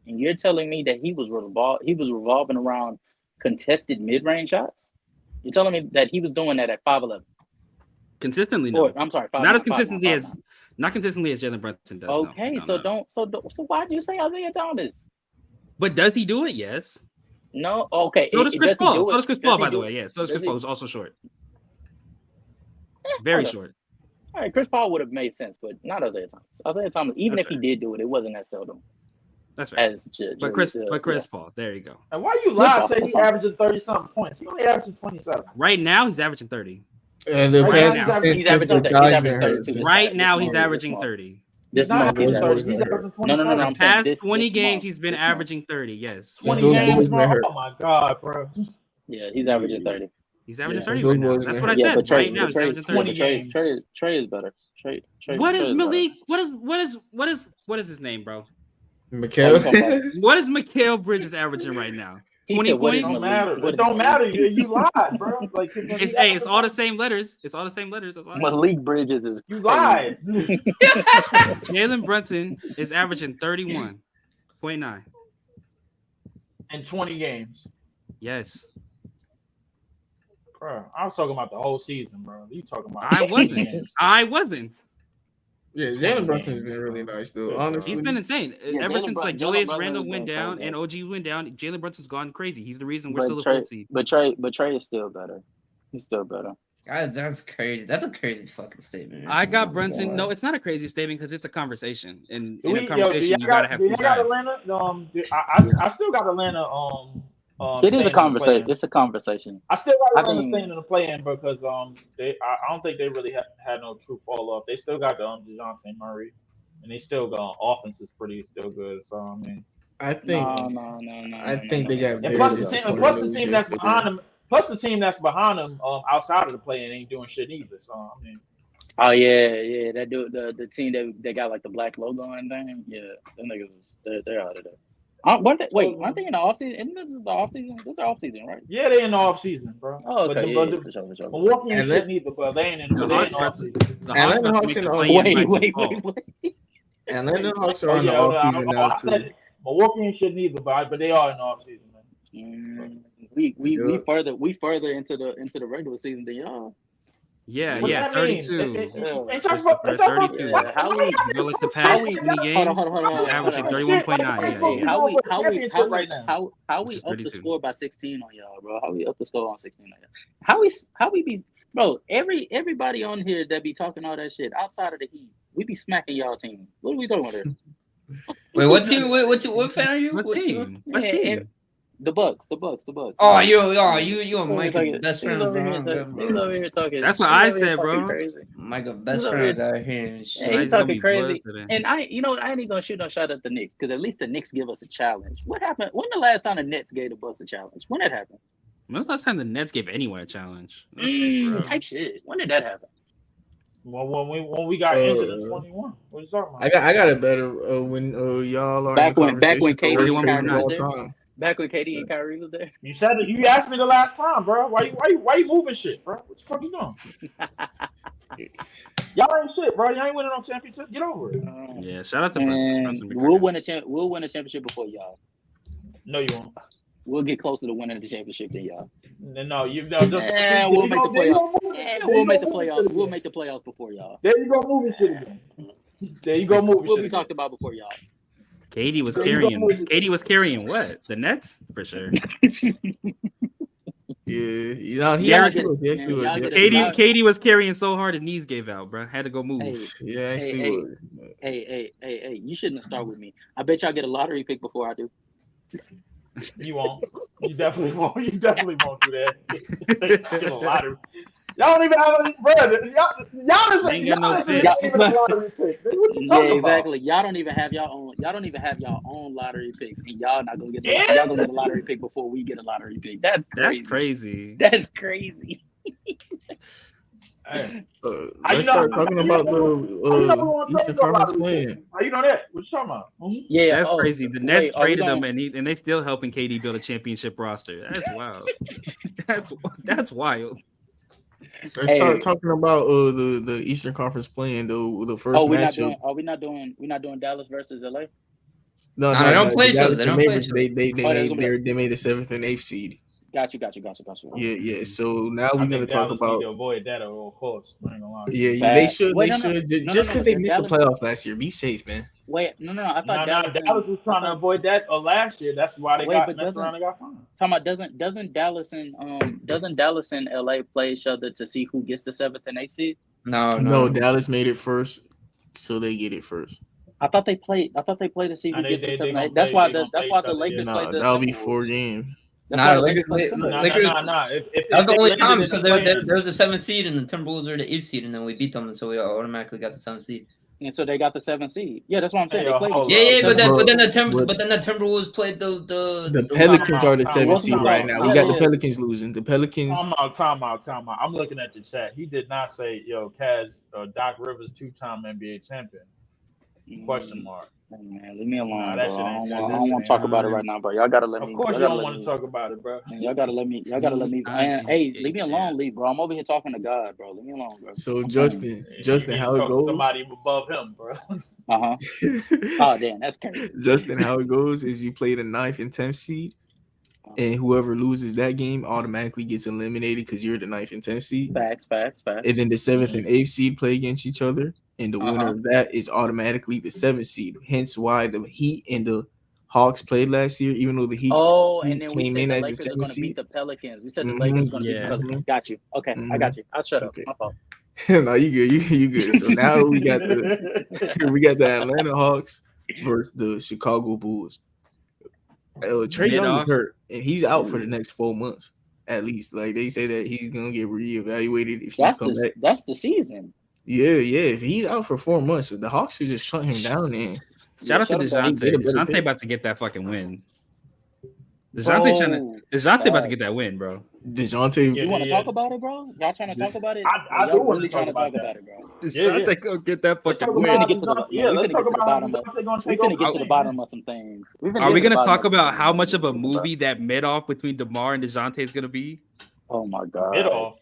and you're telling me that he was revolving around contested mid-range shots? You're telling me that he was doing that at 5'11"? Consistently, no. I'm sorry, not as consistently as Jalen Brunson does. Okay, no. So why do you say Isaiah Thomas? But does he do it? Yes. No, okay. So does Chris Paul. So does Chris Paul, by the way. Yeah. So does Chris Paul. Who's also short. Very short. All right, Chris Paul would have made sense, but not Isaiah Thomas. Isaiah Thomas, even if he did do it, it wasn't as seldom. That's right. But Chris yeah. Paul, there you go. And why you lie? Say he averaging 30-something points. He only averaging 27. Right now, he's averaging 30. And he's averaging 30. Right now, he's averaging 30. He's averaging 27. No. The past 20 games, he's been averaging 30. Yes. 20 games, bro. Oh my god, bro. Yeah, he's averaging 30. He's averaging 30 right now. That's what I said. Right now, he's averaging 30. Trey is better. Trey what is Malik? What is his name, bro? Mikal. What is Mikal Bridges averaging right now? 20 points. It don't matter. You lied, bro. Like it's all the same letters. It's all the same letters. Malik Bridges is you lied. Jalen Brunson is averaging 31.9 in 20 games. Yes. Bro, I was talking about the whole season, bro. You talking about? I wasn't. Yeah, Jalen Brunson's been really nice though. Honestly, he's been insane. Ever since Julius Randle went down and OG went down, Jalen Brunson's gone crazy. He's the reason we're still a 4th seed. But Trey is still better. He's still better. God, that's crazy. That's a crazy fucking statement. I got Brunson. No, it's not a crazy statement because it's a conversation. And in a conversation, you gotta have two sides. I still got Atlanta. It is a conversation. It's a conversation. I still got Atlanta staying in the play-in because I don't think they really had no true fall off. They still got the Jonathan Murray, and they still got offense is still good. So I mean, I think I think they got. And plus the team that's behind them. Plus the team that's behind them outside of the play-in ain't doing shit either. So I mean. Oh yeah, that dude, the team that got like the black logo and thing. Yeah, them niggas they're out of there. Aren't they in the offseason? Isn't this the offseason? This is the offseason, right? Yeah, they in the offseason, bro. Oh, okay. For sure. Milwaukee ain't shit neither, but they ain't in the offseason. Atlanta Hawks in the offseason. Wait. Atlanta Hawks are in the offseason now too. Milwaukee ain't shit neither, but they are in the offseason, man. We further into the regular season than y'all. Yeah, 32. Ain't talking about 32. How we go like the past 20 games? He's averaging 31.9. How we up the score by 16 on y'all, bro? How we up the score on 16 on y'all? How we be, bro? Everybody on here that be talking all that shit outside of the Heat, we be smacking y'all team. What are we talking about here? Wait, what team? What fan are you? What team? The Bucks. Oh, you and Mike best friends, bro. That's what I said, bro. Mike best friends out here and shit. Hey, he's talking crazy. And I ain't gonna shoot no shot at the Knicks because at least the Knicks give us a challenge. What happened? When the last time the Nets gave the Bucks a challenge? When that happened? When was the last time the Nets gave anyone a challenge? Type shit. When did that happen? Well, when we got injured in 21, what you talking about? I got it better when y'all are back when KD was there. Back when KD and Kyrie was there. You said it. You asked me the last time, bro. Why you moving shit, bro? What the fuck you doing? Y'all ain't shit, bro. Y'all ain't winning no championship. Get over it. Yeah, shout out to Brunson. We'll win a championship before y'all. No, you won't. We'll get closer to winning the championship than y'all. No, you know. We'll make the playoffs. We'll make the playoffs. We'll make the playoffs before y'all. There you go, moving shit again. There you go, moving shit. What we talked about before y'all. KD was carrying what? The Nets for sure. He actually was. KD was carrying so hard his knees gave out, bro. Had to go move. Hey, you shouldn't have started with me. I bet y'all get a lottery pick before I do. You won't. You definitely won't. You definitely won't do that. Get a lottery. Y'all don't even have any bread. Y'all Ain't got no ain't pick. even a lottery pick. What you Yeah, talking exactly. Y'all don't even have your own. Y'all don't even have your own lottery picks, and y'all not gonna get. Yeah. Y'all gonna get a lottery pick before we get a lottery pick. That's crazy. That's crazy. That's crazy. Hey. Let's start talking about the Eastern Conference plan. How you know that? What you talking about? Yeah, That's crazy. The Nets wait, are we traded him, gonna- and they still helping KD build a championship roster. That's wild. that's wild. Let's start talking about the Eastern Conference plan. The first matchup. We're not doing Dallas versus LA. No, Nah, they don't play each other. They don't play Mavericks, each other. they made the 7th and 8th seed. Got you. Yeah. So now we're gonna talk Dallas about. need to avoid that at all costs. I ain't gonna lie. Yeah, they should. Wait, They no, should. no, Just because they missed Dallas- the playoffs last year. Be safe, man. Wait, no. I thought Dallas Dallas was trying to avoid that last year. That's why they got messed around and got fined. Talking about doesn't Dallas and LA play each other to see who gets the 7th and 8th seed? No, Dallas made it first, so they get it first. I thought they played to see who Nah, gets they the 7th and gonna 8th. That's play- why they the gonna that's play why each the other, Lakers yeah. played the That'll be Timberwolves. 4 games. That's why the Lakers. Lakers played the Nah. Timberwolves. That was the only time they because didn't there was the 7th seed and the Timberwolves were the 8th seed, and then we beat them, and so we automatically got the 7th seed. And so they got the 7th seed. Yeah, that's what I'm saying. Hey, They played hold each up. other. Yeah, but then But- the Timberwolves played The the Pelicans are the Time 7th out, seed time right out. now. We Yeah, got yeah. the Pelicans losing. The Pelicans. Time out. I'm looking at the chat. He did not say, "Yo, Kaz, Doc Rivers, 2-time NBA champion." Question mark. Hey, man, leave me alone, Nah, bro. that I shit don't ain't- want. that I shit don't want ain't to talk about it happening. right now, bro. Y'all gotta let me. Of course, y'all you gotta don't let want me- to talk about it, bro. Man, y'all gotta let me. Hey, leave me alone, Lee, bro. I'm over here talking to God, bro. Leave me alone, bro. So I'm Justin, You how it talk to goes? somebody above him, bro. Uh-huh. Oh, damn, that's crazy. Justin, how it goes is you play the 9th and 10th seed, and whoever loses that game automatically gets eliminated because you're the 9th and 10th seed. Facts. And then the 7th and 8th seed play against each other, and the winner of that is automatically the 7th seed. Hence why the Heat and the Hawks played last year, even though the Heat And then we came said in the as the Lakers are 7th going to beat seed. the Pelicans. We said the Lakers are going to beat the Yeah. Pelicans. Got you. Okay, I got you. I'll shut up. Okay. My fault. No, you good. You good. So now we got the Atlanta Hawks versus the Chicago Bulls. Trey Young Mid-off. is hurt, and he's out for the next 4 months at least. Like they say that he's gonna get reevaluated if he come back. That's the season. Yeah. If he's out for 4 months, the Hawks should just shut him down. And Shout out to shut up, He get a DeJounte. better DeJounte pick. about to get that fucking win. Bro, DeJounte about to get that facts. win, bro. DeJounte, You want to Yeah. talk about it, bro? Y'all trying to talk about it? I do Y'all wanna really talk trying to about talk that. about it, bro. DeJounte go get that Let's fucking talk We win. finna get to the yeah. we Let's finna talk get to the about bottom how of they're gonna we take finna over get to the the bottom of some things. Are we gonna talk about some how things, much of a bro. movie that mid-off between DeMar and DeJounte is gonna be? Oh my god. mid off.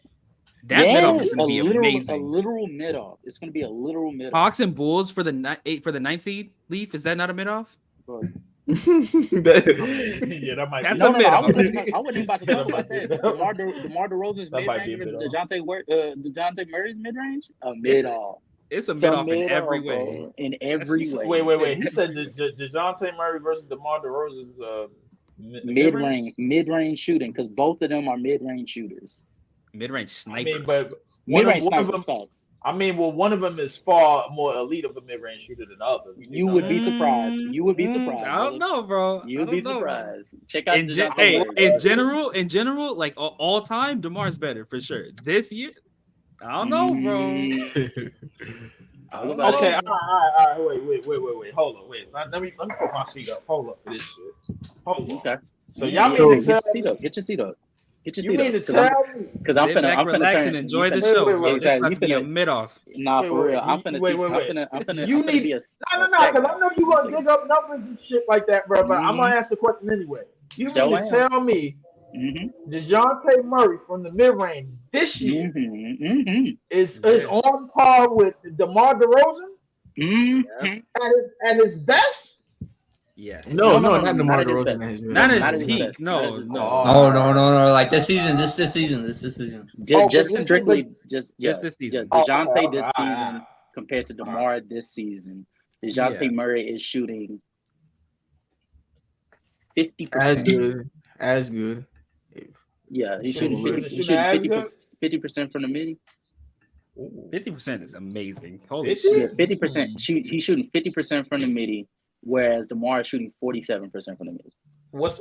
That mid-off Yes, is gonna be a amazing. literal mid off. It's gonna be a literal mid off. Hawks and Bulls for the 9th seed. Leaf, is that not a mid-off? Yeah, that might That's be. a I mid-off. wasn't even about to talk about that. That might DeMar DeRozan's That mid might be a range or mid-off. DeJounte Murray's mid range? A mid off. It's a mid-off in every way. In every way. Wait. He said DeJounte Murray versus DeMar DeRozan's Mid range shooting, because both of them are mid range shooters. Mid-range I sniper. mean, but Mid range one of snipers, them. facts. I mean, well, one of them is far more elite of a mid-range shooter than the other. You would be surprised. You would be surprised. I don't know, bro. You'd be surprised. Check out In DeJounte Murray. in general, like all time, DeMar's better for sure. This year, I don't know, bro. Okay, all right. Wait. Hold on, wait. Let me put my seat up. Hold up for this shit. Hold on. Okay. So y'all Get mean to your tell seat up. Get your seat up. Get your you seat mean up. to tell me? Because I'm Sit back, finna relax, turn and enjoy the wait, show, wait, bro. wait. This is about You to be a finna- mid-off. Nah, Wait, for wait, real. I'm finna wait, teach. wait, wait. I'm finna You be need a No, stat because guy. I know you gonna dig up numbers and shit like that, bro. But I'm gonna ask the question anyway. You mean to tell me DeJounte Murray from the mid range this year is on par with DeMar DeRozan at his best? Yes. No, No, not DeMar not at his DeRozan. best. Not Not at at his his peak. best. Not at his best. No. Like this season. This season. Just strictly, Just this season. DeJounte this Okay. season compared to DeMar this season. DeJounte Murray is shooting 50%. As good. Yeah, he's So shooting Murray- 50% from the midi. 50% is amazing. Holy 50? shit. 50%. He's shooting 50% from the midi, whereas DeMar is shooting 47% from the midi. What's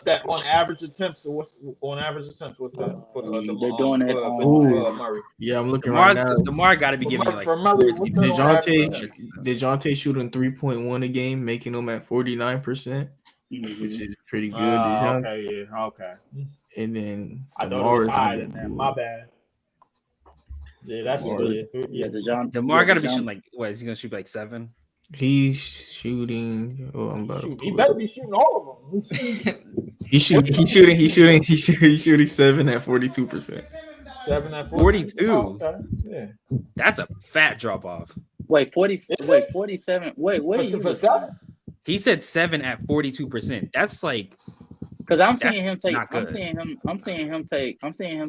that on average attempts? So what's on average attempts? What's that for They're doing it for Murray? Yeah, I'm looking right now. DeMar got to be giving you like for Murray. DeJounte shooting 3.1 a game, making them at 49%, which is pretty good. Okay, yeah, okay. And then I thought it was higher than that. My bad. Yeah, that's good. Yeah, DeMar got to be shooting like what? Is he gonna shoot like 7? He's shooting. Oh, I'm about to. He better be shooting all of them. He's shooting 7 at 42%. 7 at 42. Oh, okay. Yeah. That's a fat drop off. Wait, 47. Wait, what is for 7? He said 7 at 42%. That's like because I'm seeing him take. not good. I'm seeing him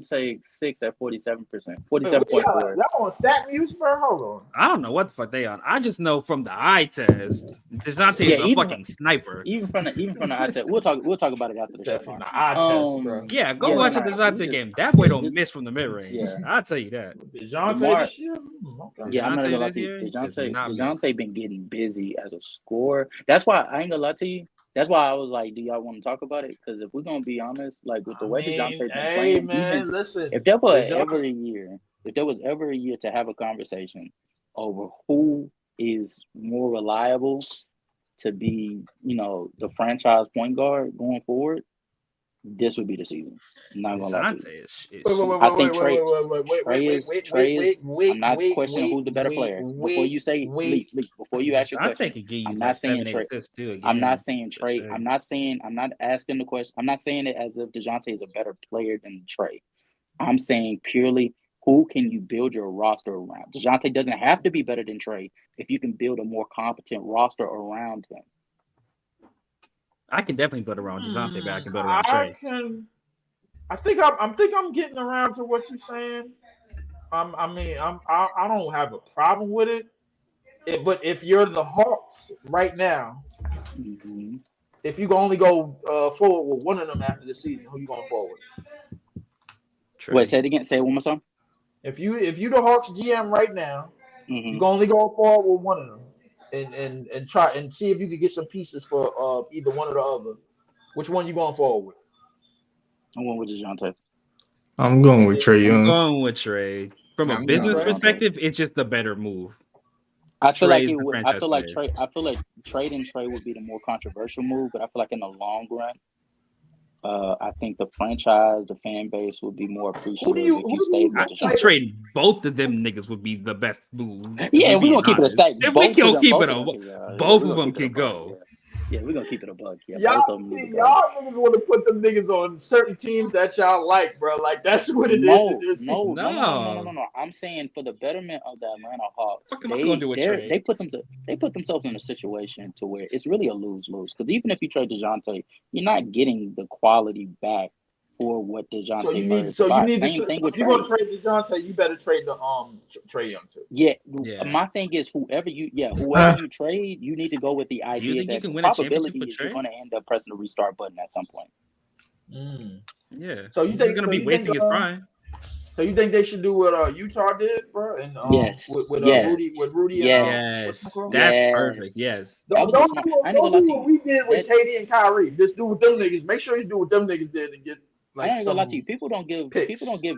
take 6 at 47%. 47.4. Y'all on stat views, bro? Hold on. I don't know what the fuck they on. I just know from the eye test, DeJounte is a fucking sniper. Even from the eye test, we'll talk about it after the show. From the eye test, bro. Yeah, go watch a DeJounte game. That boy don't miss from the mid range. Yeah. I'll tell you that. DeJounte this year? Okay. Yeah, I'm not gonna lie to you. DeJounte been getting busy as a scorer. That's why I ain't gonna lie to you. That's why I was like, do y'all want to talk about it? Because if we're gonna be honest, like with the way DeJounte been playing, listen. If there was ever a year to have a conversation over who is more reliable to be, the franchise point guard going forward, this would be the season. I'm not gonna lie to you. I think Trey is. I'm not questioning who's the better player. Before you say Leak, before you ask your question, I'm not saying Trey. I'm not saying Trey. I'm not asking the question. I'm not saying it as if DeJounte is a better player than Trey. I'm saying purely who can you build your roster around. DeJounte doesn't have to be better than Trey if you can build a more competent roster around him. I can definitely build around DeJounte, but I can build around Trey. I think I'm getting around to what you're saying. I don't have a problem with it. But if you're the Hawks right now, if you can only go forward with one of them after the season, who you going forward? Trey. Wait, say it again. Say it one more time. If you the Hawks GM right now, you can only go forward with one of them. And try and see if you could get some pieces for either one or the other. Which one you going forward with? I'm going with DeJounte. I'm going with Trey Young. I'm going with Trey. From a business perspective, it's just the better move. I feel like trading Trey would be the more controversial move, but I feel like in the long run, I think the franchise, the fan base would be more appreciative if you stayed with DeJounte. Trading both of them niggas would be the best move. Yeah, we're going to keep it a stack. If we can keep it both of them can go. Yeah, we're going to keep it a buck. Yeah, y'all niggas want to put them niggas on certain teams that y'all like, bro. Like, that's what it is. No. I'm saying for the betterment of the Atlanta Hawks, they put themselves in a situation to where it's really a lose-lose. Because even if you trade DeJounte, you're not getting the quality back for what DeJounte if you want to trade DeJounte, you better trade the Trey Young too. Yeah. My thing is whoever you trade, you need to go with the idea that the probability is you're going to end up pressing the restart button at some point. Yeah. So you think he's going to be wasting his prime? So you think they should do what Utah did, bro? And with Rudy. Yes, that's perfect. Yes. Don't do what we did with KD and Kyrie. Just do what them niggas. Make sure you do what them niggas did and get. I ain't gonna lie to you. People don't give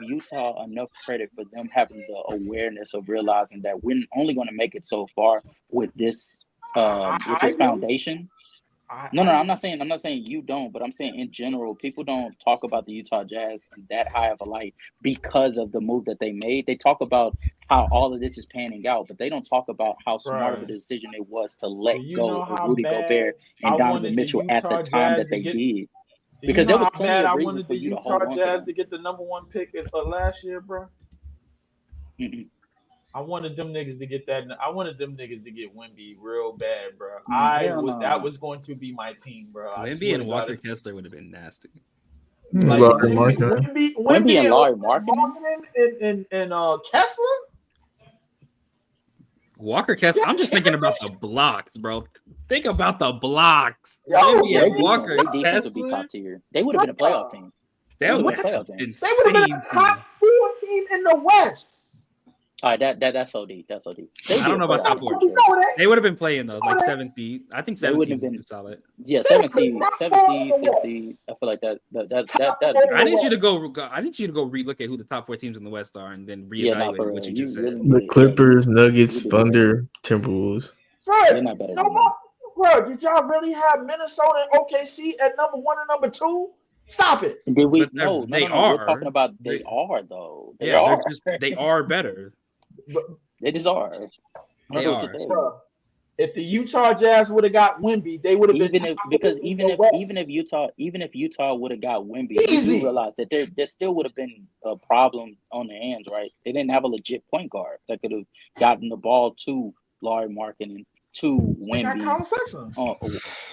Utah enough credit for them having the awareness of realizing that we're only going to make it so far with this foundation. No, I'm not saying you don't, but I'm saying in general, people don't talk about the Utah Jazz in that high of a light because of the move that they made. They talk about how all of this is panning out, but they don't talk about how smart of a decision it was to let go of Rudy Gobert and Donovan Mitchell at the time that they did. Because there was plenty of reasons for you to hold on to them. I wanted the Utah Jazz to get the number 1 pick last year, bro. I wanted them niggas to get that. I wanted them niggas to get Wemby real bad, bro. That was going to be my team, bro. Wemby and Walker Kessler would have been nasty. Like, Wemby and Larry Markkinen and Kessler. Walker Kessler. I'm just thinking about the blocks, bro. Think about the blocks. Walker Kessler would be top tier. They would have been a playoff team. They would have been a top 4 team in the West. All right, that's OD. That's OD. I don't know about top 4. They would have been playing though, like 7 seed. I think 7 seed is solid. Yeah, 7 seed, 6 seed. I feel like that's. I need you to go. I need you to go relook at who the top 4 teams in the West are, and then reevaluate what you just said. The Clippers, Nuggets, Thunder, Timberwolves. They're not better. Bro, did y'all really have Minnesota and OKC at number 1 and number 2? Stop it. Did we? No, they are. We're talking about they are though. They are better. They just are. They are. Bro, if the Utah Jazz would have got Wemby, they would have been even if Utah would have got Wemby, you realize that there still would have been a problem on their hands, right? They didn't have a legit point guard that could have gotten the ball to Larry Markkinen, to Wemby. Colin Sexton.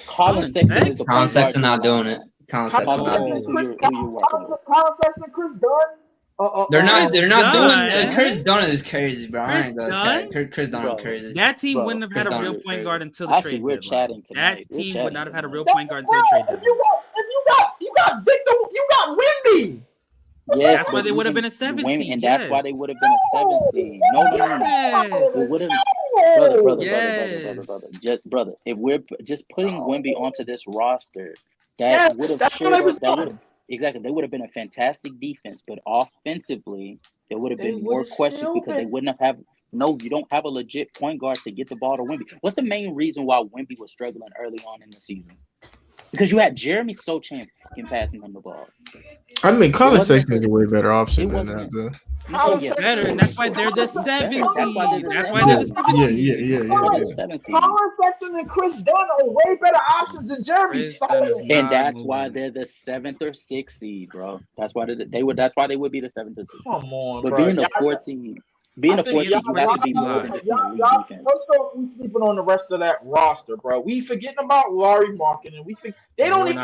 Colin Sexton is the Colin Sexton not doing it. Colin Sexton, Chris Dunn. They're not doing. Chris Dunn is crazy, bro. I ain't gonna Chris Dunn is crazy. That team wouldn't have had a real point guard until the trade we're deadline. chatting tonight. That team would not have had a real point guard until the trade deadline. You got Victor, you got Wemby. Yes, that's why they would have been a 7 seed. And that's why they would have been a 7 seed. No. It would have. Brother. If we're just putting Wemby onto this roster, that would have shared. Exactly, they would have been a fantastic defense, but offensively, there would have been more questions because they wouldn't have. No, you don't have a legit point guard to get the ball to Wemby. What's the main reason why Wemby was struggling early on in the season? Because you had Jeremy Sochan fucking passing him the ball. I mean, Colin Sexton is a way better option than that, though. Better, and that's why they're the 7 seed. That's why they're the 7 seed. Yeah. Colin Sexton and Chris Dunn are way better options than Jeremy Sochan. And that's why they're the 7th or 6th seed, bro. That's why they would. That's why they would be the 7th or 6th. Come on, but bro. being the 4th seed. Being a 4th seed, you have to be more than just in the league defense. Let's go. We sleeping on the rest of that roster, bro. We forgetting about Larry Markkinen. We think they don't even.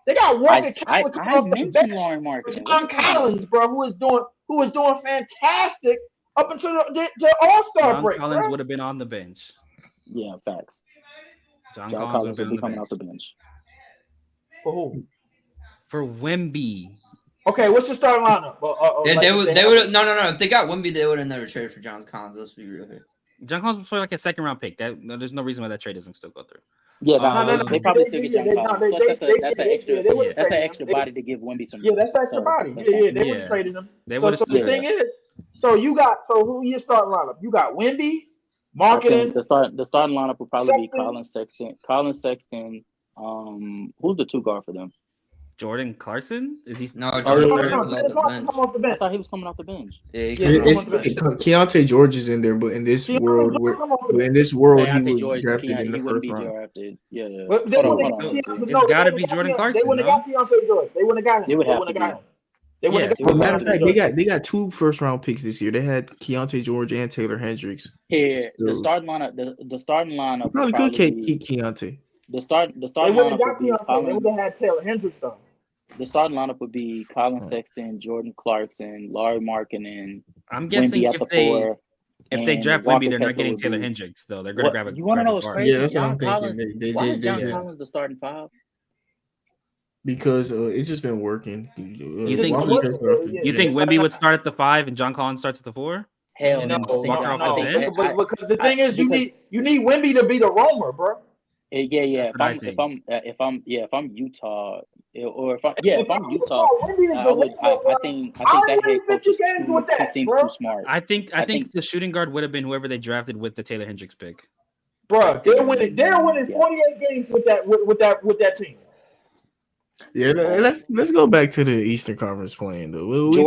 They got Walker Kessler coming off the bench. Larry Markkinen. John Collins, bro, who is doing fantastic up until the All-Star break. John Collins would have been on the bench. Yeah, facts. John Collins would have been coming off the bench. For who? For Wemby. Okay, what's your starting lineup? They would no. If they got Wemby, they would have never traded for John Collins. Let's be real here. John Collins was like a 2nd-round pick. There's no reason why that trade doesn't still go through. Yeah, they probably still get John Collins. Plus, that's an extra body to give Wemby some. Yeah, that's extra body. Yeah, they would have traded him. So the thing is, so who your starting lineup? You got Wemby, Markkinen. The starting lineup would probably be Colin Sexton. Who's the 2 guard for them? Jordan Clarkson? Is he? No, Jordan Clarkson off the bench. I thought he was coming off the bench. Keontae George is in there, but in this world, he was drafted in the first round. Yeah. It's got to be Jordan Clarkson. They wouldn't have got Keontae George. They wouldn't have got him. They would have got him. As a matter of fact, they got 2 first-round picks this year. They had Keontae George and Taylor Hendricks. Here, the starting lineup. Probably could keep Keontae. The starting lineup would be Colin. They would have had Taylor Hendricks though. The starting lineup would be Colin Sexton, Jordan Clarkson, Larry Markkinen. I'm guessing if they draft Wemby, they're not getting Taylor Hendricks though. They're going to grab a. You want to know what's crazy? Yeah, that's what I'm thinking. Why is John Collins the starting 5? Because it's just been working. You think Wemby would start at the 5 and John Collins starts at the 4? Hell no. Because the thing is, you need Wemby to be the roamer, bro. Yeah. If I'm Utah, if I'm Utah, I think that head coach he seems too smart. I think the shooting guard would have been whoever they drafted with the Taylor Hendricks pick. Bro, they're winning 48 games with that team. Yeah, let's go back to the Eastern Conference playing though. We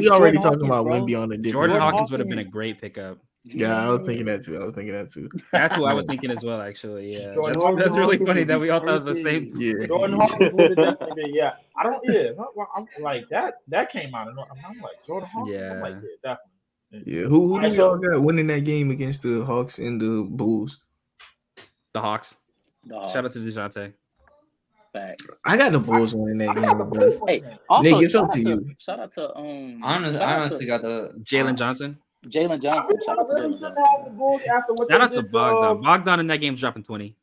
already talking about Wemby on the different. Jordan Hawkins would have been a great pickup. Yeah, I was thinking that too. That's what I was thinking as well, actually. Yeah, that's really funny that we all thought the same. Yeah, Jordan Hawkins would have definitely been. Yeah, I don't. Yeah, I'm like that. That came out, and I'm like Jordan Hawkins. Yeah, I'm like, yeah, definitely. Yeah, who did y'all got winning that game against the Hawks and the Bulls? The Hawks. Shout out to DeJounte. Facts. I got the Bulls winning that game, bro. Hey, also, Nick, it's up to you. Shout out to I honestly got the Jalen Johnson. Shout out to Jalen Johnson. Shout out to Bogdan. Bogdan in that game is dropping 20.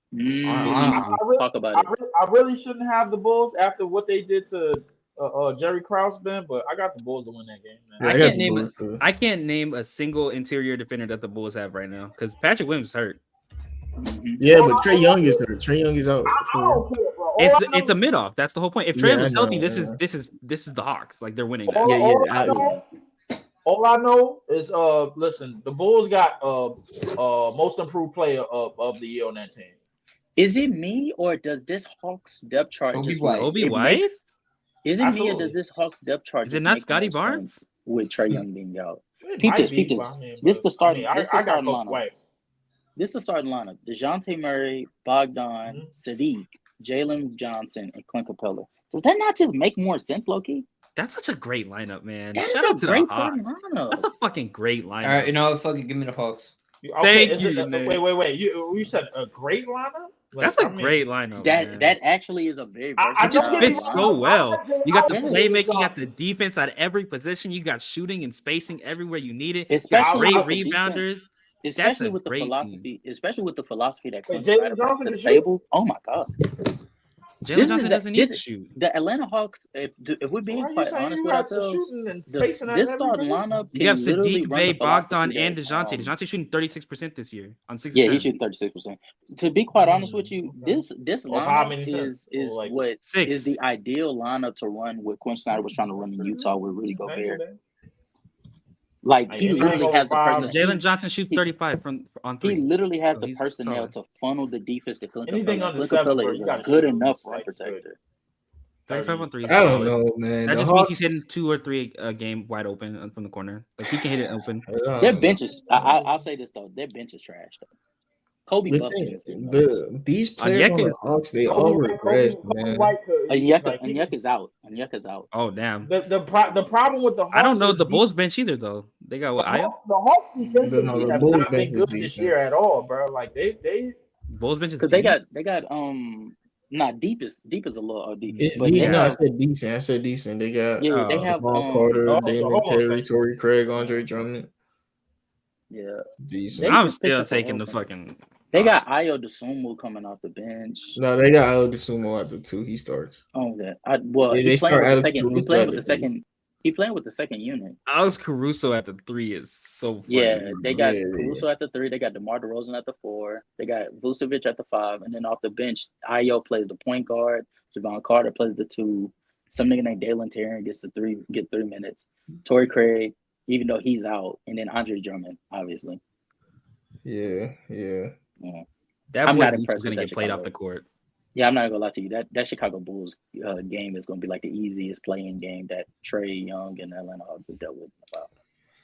Talk about it. I really shouldn't have the Bulls after what they did to Jerry Krause been, but I got the Bulls to win that game, man. Yeah, I I got can't the name Bulls, it. too. I can't name a single interior defender that the Bulls have right now because Patrick Williams is hurt. Yeah, but Trey Young is hurt. Trey Young is out. I don't care, bro. It's a mid off. That's the whole point. If Trey Yeah, I was healthy, know, this is the Hawks. Like they're winning that. All I know is listen, the Bulls got most improved player of the year on that team. Is it me or does this Hawks depth chart Kobe just White. Kobe it White? makes? Is it me or Absolutely. does this Hawks depth chart Is it just not make Scotty more Barnes? sense with Trey Young being out? It Peep might this, be, peep this. but I mean, This the starting. I This the got starting Kobe lineup. White. This is the starting lineup: Dejounte Murray, Bogdan, Mhm. Sadiq, Jalen Johnson, and Clint Capella. Does that not just make more sense, Loki? That's such a great lineup, man. That Shout is out a to great the starting Hawks. lineup. That's a fucking great lineup. All right, you know what? Fucking give me the Hawks. Okay, Thank is you, it, Nick. wait. You said a great lineup? That's a great lineup. man. That actually is a very I It just don't fits get me so wrong. well. You got the Yes. playmaking at the defense at every position. You got shooting and spacing everywhere you need it. You got Especially great with the rebounders. especially a with the great philosophy, especially with the philosophy that Wait, Quinn Jalen Snyder brings Johnson to the can shoot? table. Oh my god, Jalen Johnson doesn't need to shoot. the Atlanta Hawks. If we're So being why you quite saying honest you with have the ourselves, shooting and this spacing at every starting position? lineup You have can literally Sadiq run Bey, the philosophy Bogdan, and that, DeJounte. DeJounte shooting 36% this year on 6 yeah, he's shooting 36%. To be quite honest with you, Okay. this Of how lineup many is cents? Or like what 6. is the ideal lineup to run what Quinn Snyder was trying to run in Utah with Rudy Ain't too Gobert. bad. Like Hey, he anything literally over has the 5, person. Jalen Johnson shoots he- 35 on 3. He literally has So the he's personnel solid. to funnel the defense to Clint Anything Capella. under Clint 7, Capella bro, is you a gotta good shoot. enough It's rim like good. protector. 35 on 3. I don't know, man. That The just means Hawks, he's hitting 2 or 3 a game wide open from the corner. Like he can hit it open. Their bench is. I'll say this though. Their bench is trash though. Kobe The Buffett thing, is their bench. these players on Onyeka the is- Hawks, they all regressed, man. Onyeka's out. Onyeka's out. Oh damn! The problem with the Hawks I don't know is the Bulls bench either though. They got what? Ayo? The Hawks defensively The have Bulls not bench been is good this decent. year at all, bro. Like they Bulls bench is Because they deep. got not deep is a little deep. It's But they decent. No, I have said decent. I said decent. They got yeah they have Paul Carter, so Damian hold on a Terry, second. Torrey Craig, Andre Drummond. yeah Decent. They I'm just picked still up a taking whole the bunch. fucking. They got Ayo DeSumo coming off the bench. No, they got Aldo Sumo at the 2. He starts. Oh yeah. They He playing start with the Alex second. He Caruso playing at with the the second. He playing with the second unit. Alex Caruso at the 3 is so funny. Yeah, they got Yeah, Caruso at the 3. They got DeMar DeRozan at the 4. They got Vucevic at the 5, and then off the bench, Ayo plays the point guard. Javon Carter plays the 2. Some nigga named Dalen Terran gets the 3 minutes. Torrey Craig, even though he's out, and then Andre Drummond, obviously. Yeah. That I'm boy not Beach impressed is gonna with get that played off Chicago. the court. Yeah, I'm not gonna lie to you. That Chicago Bulls game is gonna be like the easiest playing game that Trey Young and Atlanta Hawks have dealt with. Wow.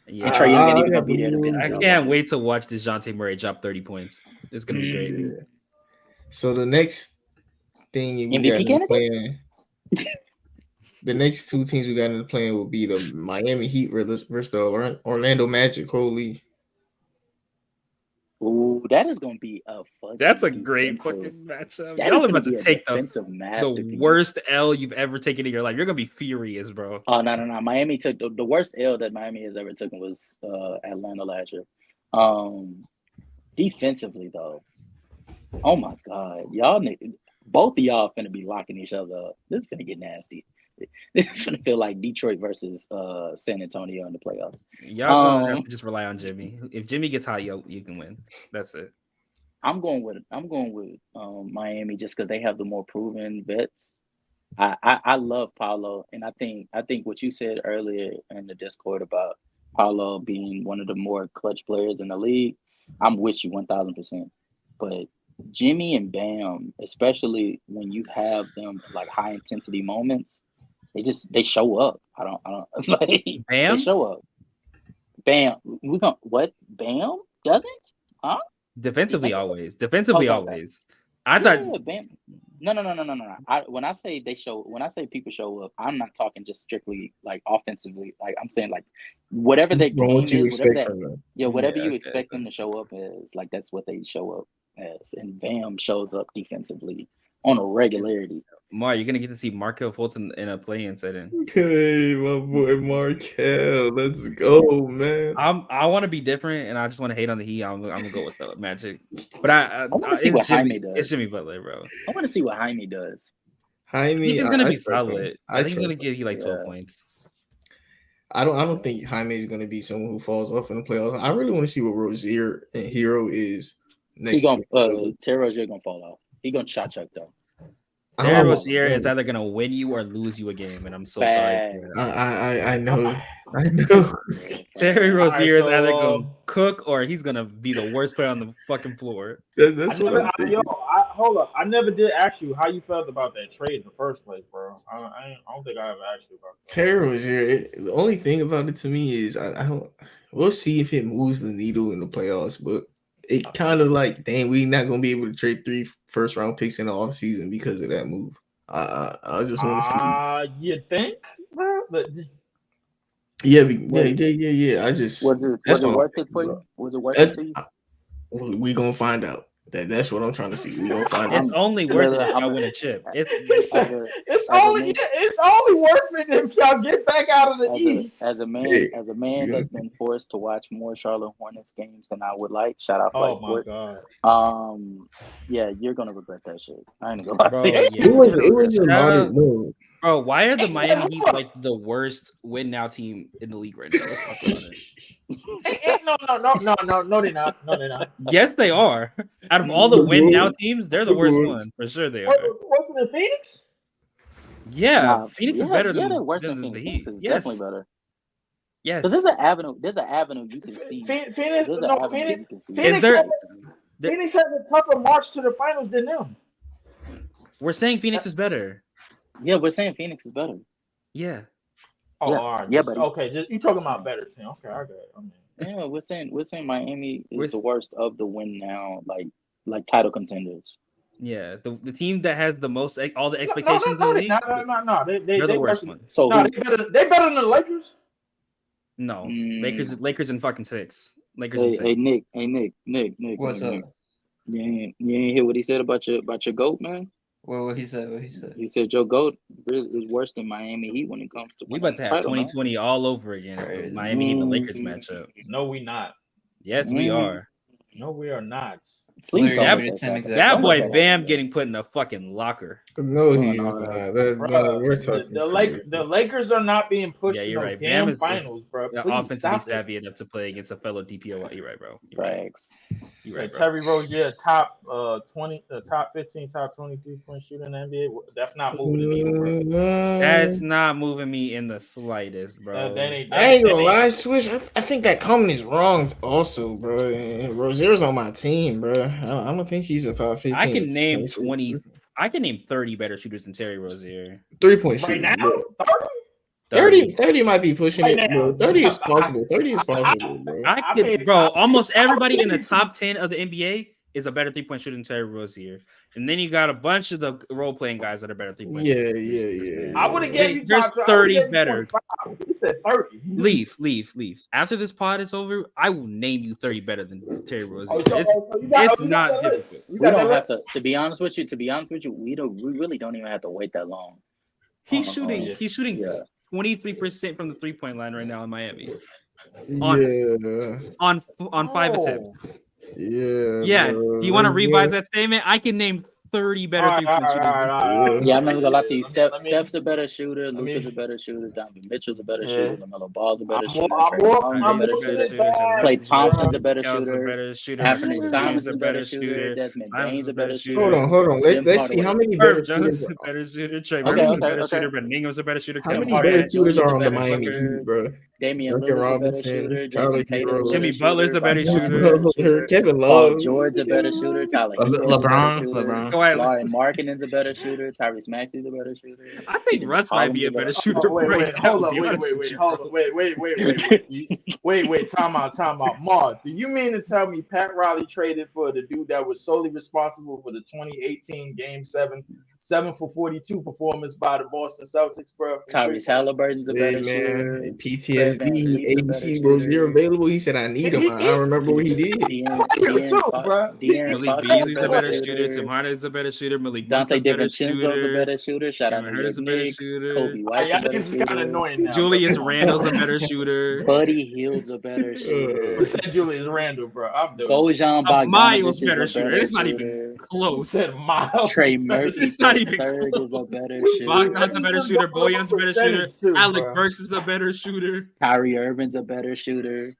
Yeah, And Trey Young ain't even I gonna be there to benefit. I can't wait to watch DeJounte Murray drop 30 points. It's gonna be great. Yeah. So the next thing we MVP got in the candidate? plan, the next 2 teams we got in the plan will be the Miami Heat versus the Orlando Magic. Holy, Ooh, that is gonna be a fucking. That's a great defensive- fucking matchup. that Y'all is about gonna to be a take defensive the masterpiece. worst L you've ever taken in your life. You're gonna be furious, bro. Oh no! Miami took the worst L that Miami has ever taken was Atlanta last year. Defensively though, oh my god, both of y'all finna be locking each other up. This is finna get nasty. It's finna feel like Detroit versus San Antonio in the playoffs. Y'all gonna have to just rely on Jimmy. If Jimmy gets hot, you can win. That's it. I'm going with Miami just because they have the more proven vets. I love Paolo, and I think what you said earlier in the Discord about Paolo being one of the more clutch players in the league, I'm with you 1000%. But Jimmy and Bam, especially when you have them like high intensity moments, they show up. I don't like Bam? They show up. Bam, what? Bam doesn't? Huh? Defensively, always. Defensively, Okay. always. I thought Yeah, Bam. No. When I say people show up, I'm not talking just strictly like offensively. Like I'm saying like whatever their Bro, game what you is, whatever expect that, from them? whatever Yeah, you okay. expect them to show up as, like that's what they show up as. And Bam shows up defensively on a regularity. Mar, you're gonna get to see Markel Fultz in a play-in setting. Hey, my boy Markel, let's go, man. I want to be different, and I just want to hate on the Heat. I'm gonna go with the Magic, but I wanna see what Jimmy, Jaime does. It's Jimmy Butler, bro. I want to see what Jaime does. I think Jaime, he's gonna be trust him. solid. I think he's gonna trust give you like 12 Yeah. points. I don't think Jaime is going to be someone who falls off in the playoffs. I really want to see what Rozier and Hero is next He gonna year. Terry Rozier gonna fall off. He gonna shot chuck though. I Terry don't know. Rozier is either gonna win you or lose you a game, and I'm so sorry. For that. I know. I know. Terry Rozier is so, either gonna cook or he's gonna be the worst player on the fucking floor. That's what I'm thinking. Hold up. I never did ask you how you felt about that trade in the first place, bro. I don't think I ever asked you about that. Terry Rozier. The only thing about it to me is I don't. We'll see if it moves the needle in the playoffs, but it kind of like, dang, we're not gonna be able to trade 3 first-round picks in the offseason because of that move. I just want to see. You think? Bro? Yeah. I just Was it worth it for you? Was it worth it to you? We gonna find out. That's what I'm trying to see. We gonna find It's out. only worth it if y'all win a chip. It's only worth it if y'all get back out of the East. As a man that's been forced to watch more Charlotte Hornets games than I would like. Shout out Flight Oh my Sports. god. Yeah, you're gonna regret that shit. I ain't gonna lie Bro, to you. yeah. It was a moderate move. Bro, why are the Miami Heat like the worst win now team in the league right now? Let's talk about it. No, they're not. No, they're not. Yes, they are. Out of all the win now teams, they're the worst one for sure. They are. Wasn't it Phoenix? Yeah, Nah, Phoenix is better they're than, worse than than the Phoenix. Heat. Is Yes, definitely better. yes. Because there's an avenue you can see. Phoenix There's an avenue you can see. Phoenix there- Phoenix has a tougher march to the finals than them. We're saying Phoenix is better. Yeah, we're saying Phoenix is better. Yeah. Oh, Yeah. all right. Yeah, buddy. Okay, just you talking about better team. Okay, I got it. I mean, Yeah, we're saying Miami is We're- the worst of the win now, like title contenders. Yeah, the team that has the most all the expectations in the league. No. They're the worst better, one. So no, they better than the Lakers. No, Mm. Lakers in fucking 6. Lakers in 6. hey Nick. What's up? You ain't hear what he said about your goat, man? What he said? He said your goat really is worse than Miami Heat when it comes to We about to have title, man. 2020 all over again. Crazy. Miami Heat and the Lakers matchup. No, we not. Yes, we are. No, we are not. Please Literally don't that- make the same that exact That Don't boy make Bam getting put in a fucking locker. No, No, he's no, not. Bruh, We're talking. the Lakers are not being pushed Yeah, in you're the right. Bam damn is finals, bro. Please offensively stop savvy enough to play against a fellow DPO. You're right, bro. You're right. Facts. You're right, bro. Terry Rozier, top 15, top 20 3-point shooter in the NBA. That's not moving the needle, bro. That's not moving me in the slightest, bro. That ain't- I ain't gonna lie, Swish. I think that comment is wrong, also, bro. And Rozier's on my team, bro. I don't think he's a top 15. I can name 20. I can name 30 better shooters than Terry Rozier. 3-point Right shooter. now, bro. 30? 30 might be pushing Right it, now. bro. 30 is possible. 30 is possible, bro. I could, bro. Almost everybody in the top 10 of the NBA is a better 3-point shooter than Terry Rozier, and then you got a bunch of the role playing guys that are better 3-point. Yeah. I would have gave you There's top 30 better. 25. You said 30. Leave. After this pod is over, I will name you 30 better than Terry Rozier. Oh, so you got- It's you got not that list. difficult. You We got don't that have list? to be honest with you, we really don't even have to wait that long. He's shooting. yeah. He's shooting Yeah. 23% from the 3-point line right now in Miami Yeah. on 5 attempts. Yeah. Yeah. bro. Do you want to Yeah. revise that statement? I can name 30 better All right, 3-point shooters. all right. Yeah, I'm not gonna lie to you. Let me- Steph's a better shooter. let me- Luka's a better shooter. Donovan Mitchell's a better Yeah. shooter. LaMelo Ball's a better I'm shooter. more- Trey I'm more- Brown's I'm a better more- shooter. I'm Klay Thompson's a better Kel's shooter. a better shooter. Anthony Reaves Simons is a better shooter. Desmond Simons Bain's is a better shooter. Hold on. Let's see how many better Herb Jones shooters. is a better shooter. Trey Okay, Murphy's a okay, better okay. shooter. But Ingram's a better shooter. How Kevin many Harden, better shooters are on the better Miami shooter. Heat, bro? Damian Duncan Lillard's a better Robinson, shooter. Tyler Jason Tatum's a Hero. better Jimmy shooter. Butler's a better Bobby shooter. Portis is a better shooter. Kevin Paul Love. George's a better shooter. Tyler Hero's a LeBron, better shooter. LeBron. Kawhi- Lauren Markkinen's a better shooter. Tyrese Maxey's a better shooter. I think Russ might be a better shooter. Oh, wait, right now, hold to up, be honest with wait, you, hold bro. up, wait, time out. Mark, do you mean to tell me Pat Riley traded for the dude that was solely responsible for the 2018 Game 7 for 42 performance by the Boston Celtics, bro? Tyrese Halliburton's a Hey better shooter. man, PTSD, Fred VanVleet's a better ABC Rozier shooter. available. He said, "I need him." I remember what he did. De'Aaron Malik Fox Beasley's is a better shooter. Tim Hardaway's a better shooter. Malik Monk's Dante a better DiVincenzo's a shooter. better shooter. Shout out Kevin to Huerter's the a better Knicks. shooter. Kobe White's a Yeah, better this is kind of shooter. annoying now. Julius Randle's a better shooter. Buddy Hield's a better shooter. Who said Julius Randle, bro? I'm doing. Bojan Miles Bogdanovic is better a shooter. better It's not shooter. even Who close. said Miles? Trey Murphy's It's not not even Third close. is a better Bogdan's a shooter. better shooter. Bojan's a better shooter. Too, Alec bro. Burks is a better shooter. Kyrie Irving's a better shooter.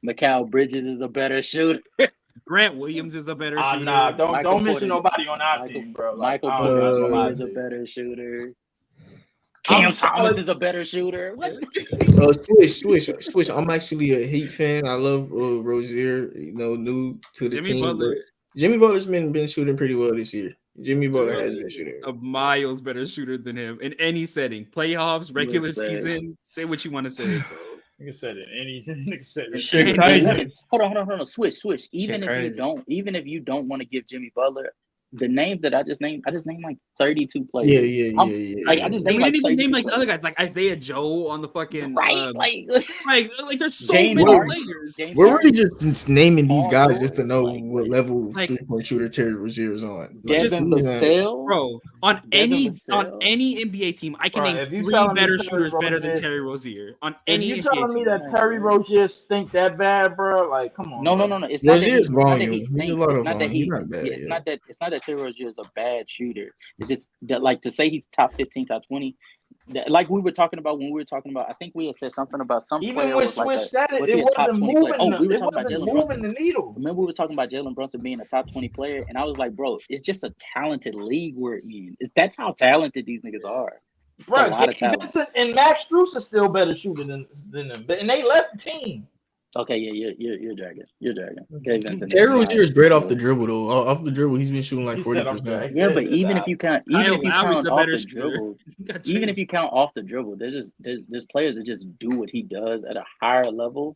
Mikal Bridges is a better shooter. Grant Williams is a better shooter. Nah, don't Michael mention Porter- nobody on our team, bro. Like, Michael I Porter don't know Jr. is a about better shooter. Cam Thomas is a better shooter. What? Swish. I'm actually a Heat fan. I love Rozier. New to the Jimmy team. Butler. But Jimmy Butler's been shooting pretty well this year. Jimmy Butler has been shooting. A miles better shooter than him in any setting. Playoffs, regular Respect. season. Say what you want to say, bro. Nigga said it. Nigga said it. Shit crazy. Hold on. Switch. Even if crazy. you don't want to give Jimmy Butler the names that I just named like 32 players. Yeah. Like, I just We named didn't even name 32 like the other guys, like Isaiah Joe on the fucking right. like there's so James many Harden. players. James We're Harden, really just naming these Paul guys George, just to know like- what level like- 3-point shooter Terry Rozier is on. Devin Like, Vassell, Bro, on Devin any Vassell. NBA team, I can Bro, name if you 3 telling me better Terry shooters better than Rozier- Terry Rozier. On If any you NBA telling me team. that Terry Rozier stink that bad, bro, like, come on. No. bro. It's not that Rozier's he volume. He's a stinks. lot It's of not that volume. he. He's not bad, It's yeah. not that. It's not that Terry Rozier is a bad shooter. It's just that, like, to say he's top 15, top 20. Like we were talking about when we were talking about. I think we had said something about some Even player when was like Switch said was it, he it a top wasn't 20 moving. player? Oh, we were It talking about wasn't Jalen moving Brunson. the needle. Remember we was talking about Jalen Brunson being a top 20 player, and I was like, bro, it's just a talented league we're in. That's how talented these niggas are. Bro, a lot of Gabe talent. Vincent and Max Strus are still better shooter than them, and they left the team. Okay, yeah, you're dragging. Gabe Vincent. Terry Rozier is great off the dribble though. Off the dribble, he's been shooting like He said I'm 40%. dragging. Yeah, but even if you count, Kyle Lowry's a off better the shooter. dribble, even if you count off the dribble, there's players that just do what he does at a higher level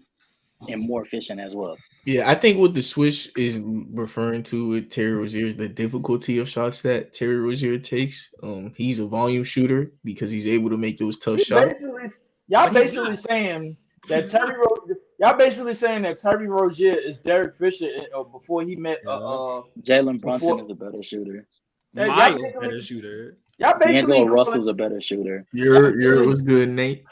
and more efficient as well. Yeah, I think what the Swish is referring to with Terry Rozier is the difficulty of shots that Terry Rozier takes. He's a volume shooter because he's able to make those tough shots. Y'all But he's basically not. saying that Terry Rozier is Derek Fisher before he met Jalen Brunson is a better shooter. y'all Miles basically- better shooter. y'all basically D'Angelo calling- Russell's a better shooter. You're was good, Nate.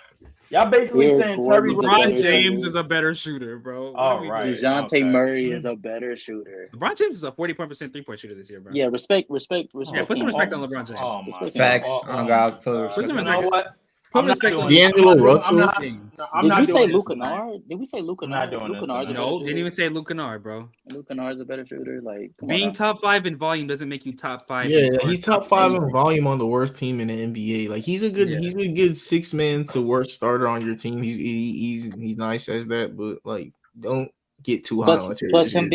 Y'all basically Eric saying Terry Gordon's a LeBron better Rozier. James shooter. is a better shooter, bro. What All are we right. doing? DeJounte okay. Murray is a better shooter. LeBron James is a 40% 3-point shooter this year, bro. Yeah, respect. Yeah, put some respect on LeBron James. Oh my Respect. Facts. God. Oh, God, put Put some You respect. know what? Put I'm not respect doing on this. D'Angelo I'm not doing- Russell? I'm Did not we doing say this Luka tonight. Nard? Did we say Luka I'm not Nard? doing Luka this Nard's a tonight. better No, didn't shooter. even say Luka Nard, bro. Luka Nard's a better shooter. Like, come Being on now. top 5 in volume doesn't make you top 5. Yeah, in he's volume. top 5 in volume on the worst team in the NBA. Like he's a good Yeah. he's a good 6-man to worst starter on your team. He's nice as that, but like don't get too high on Terry Rozier.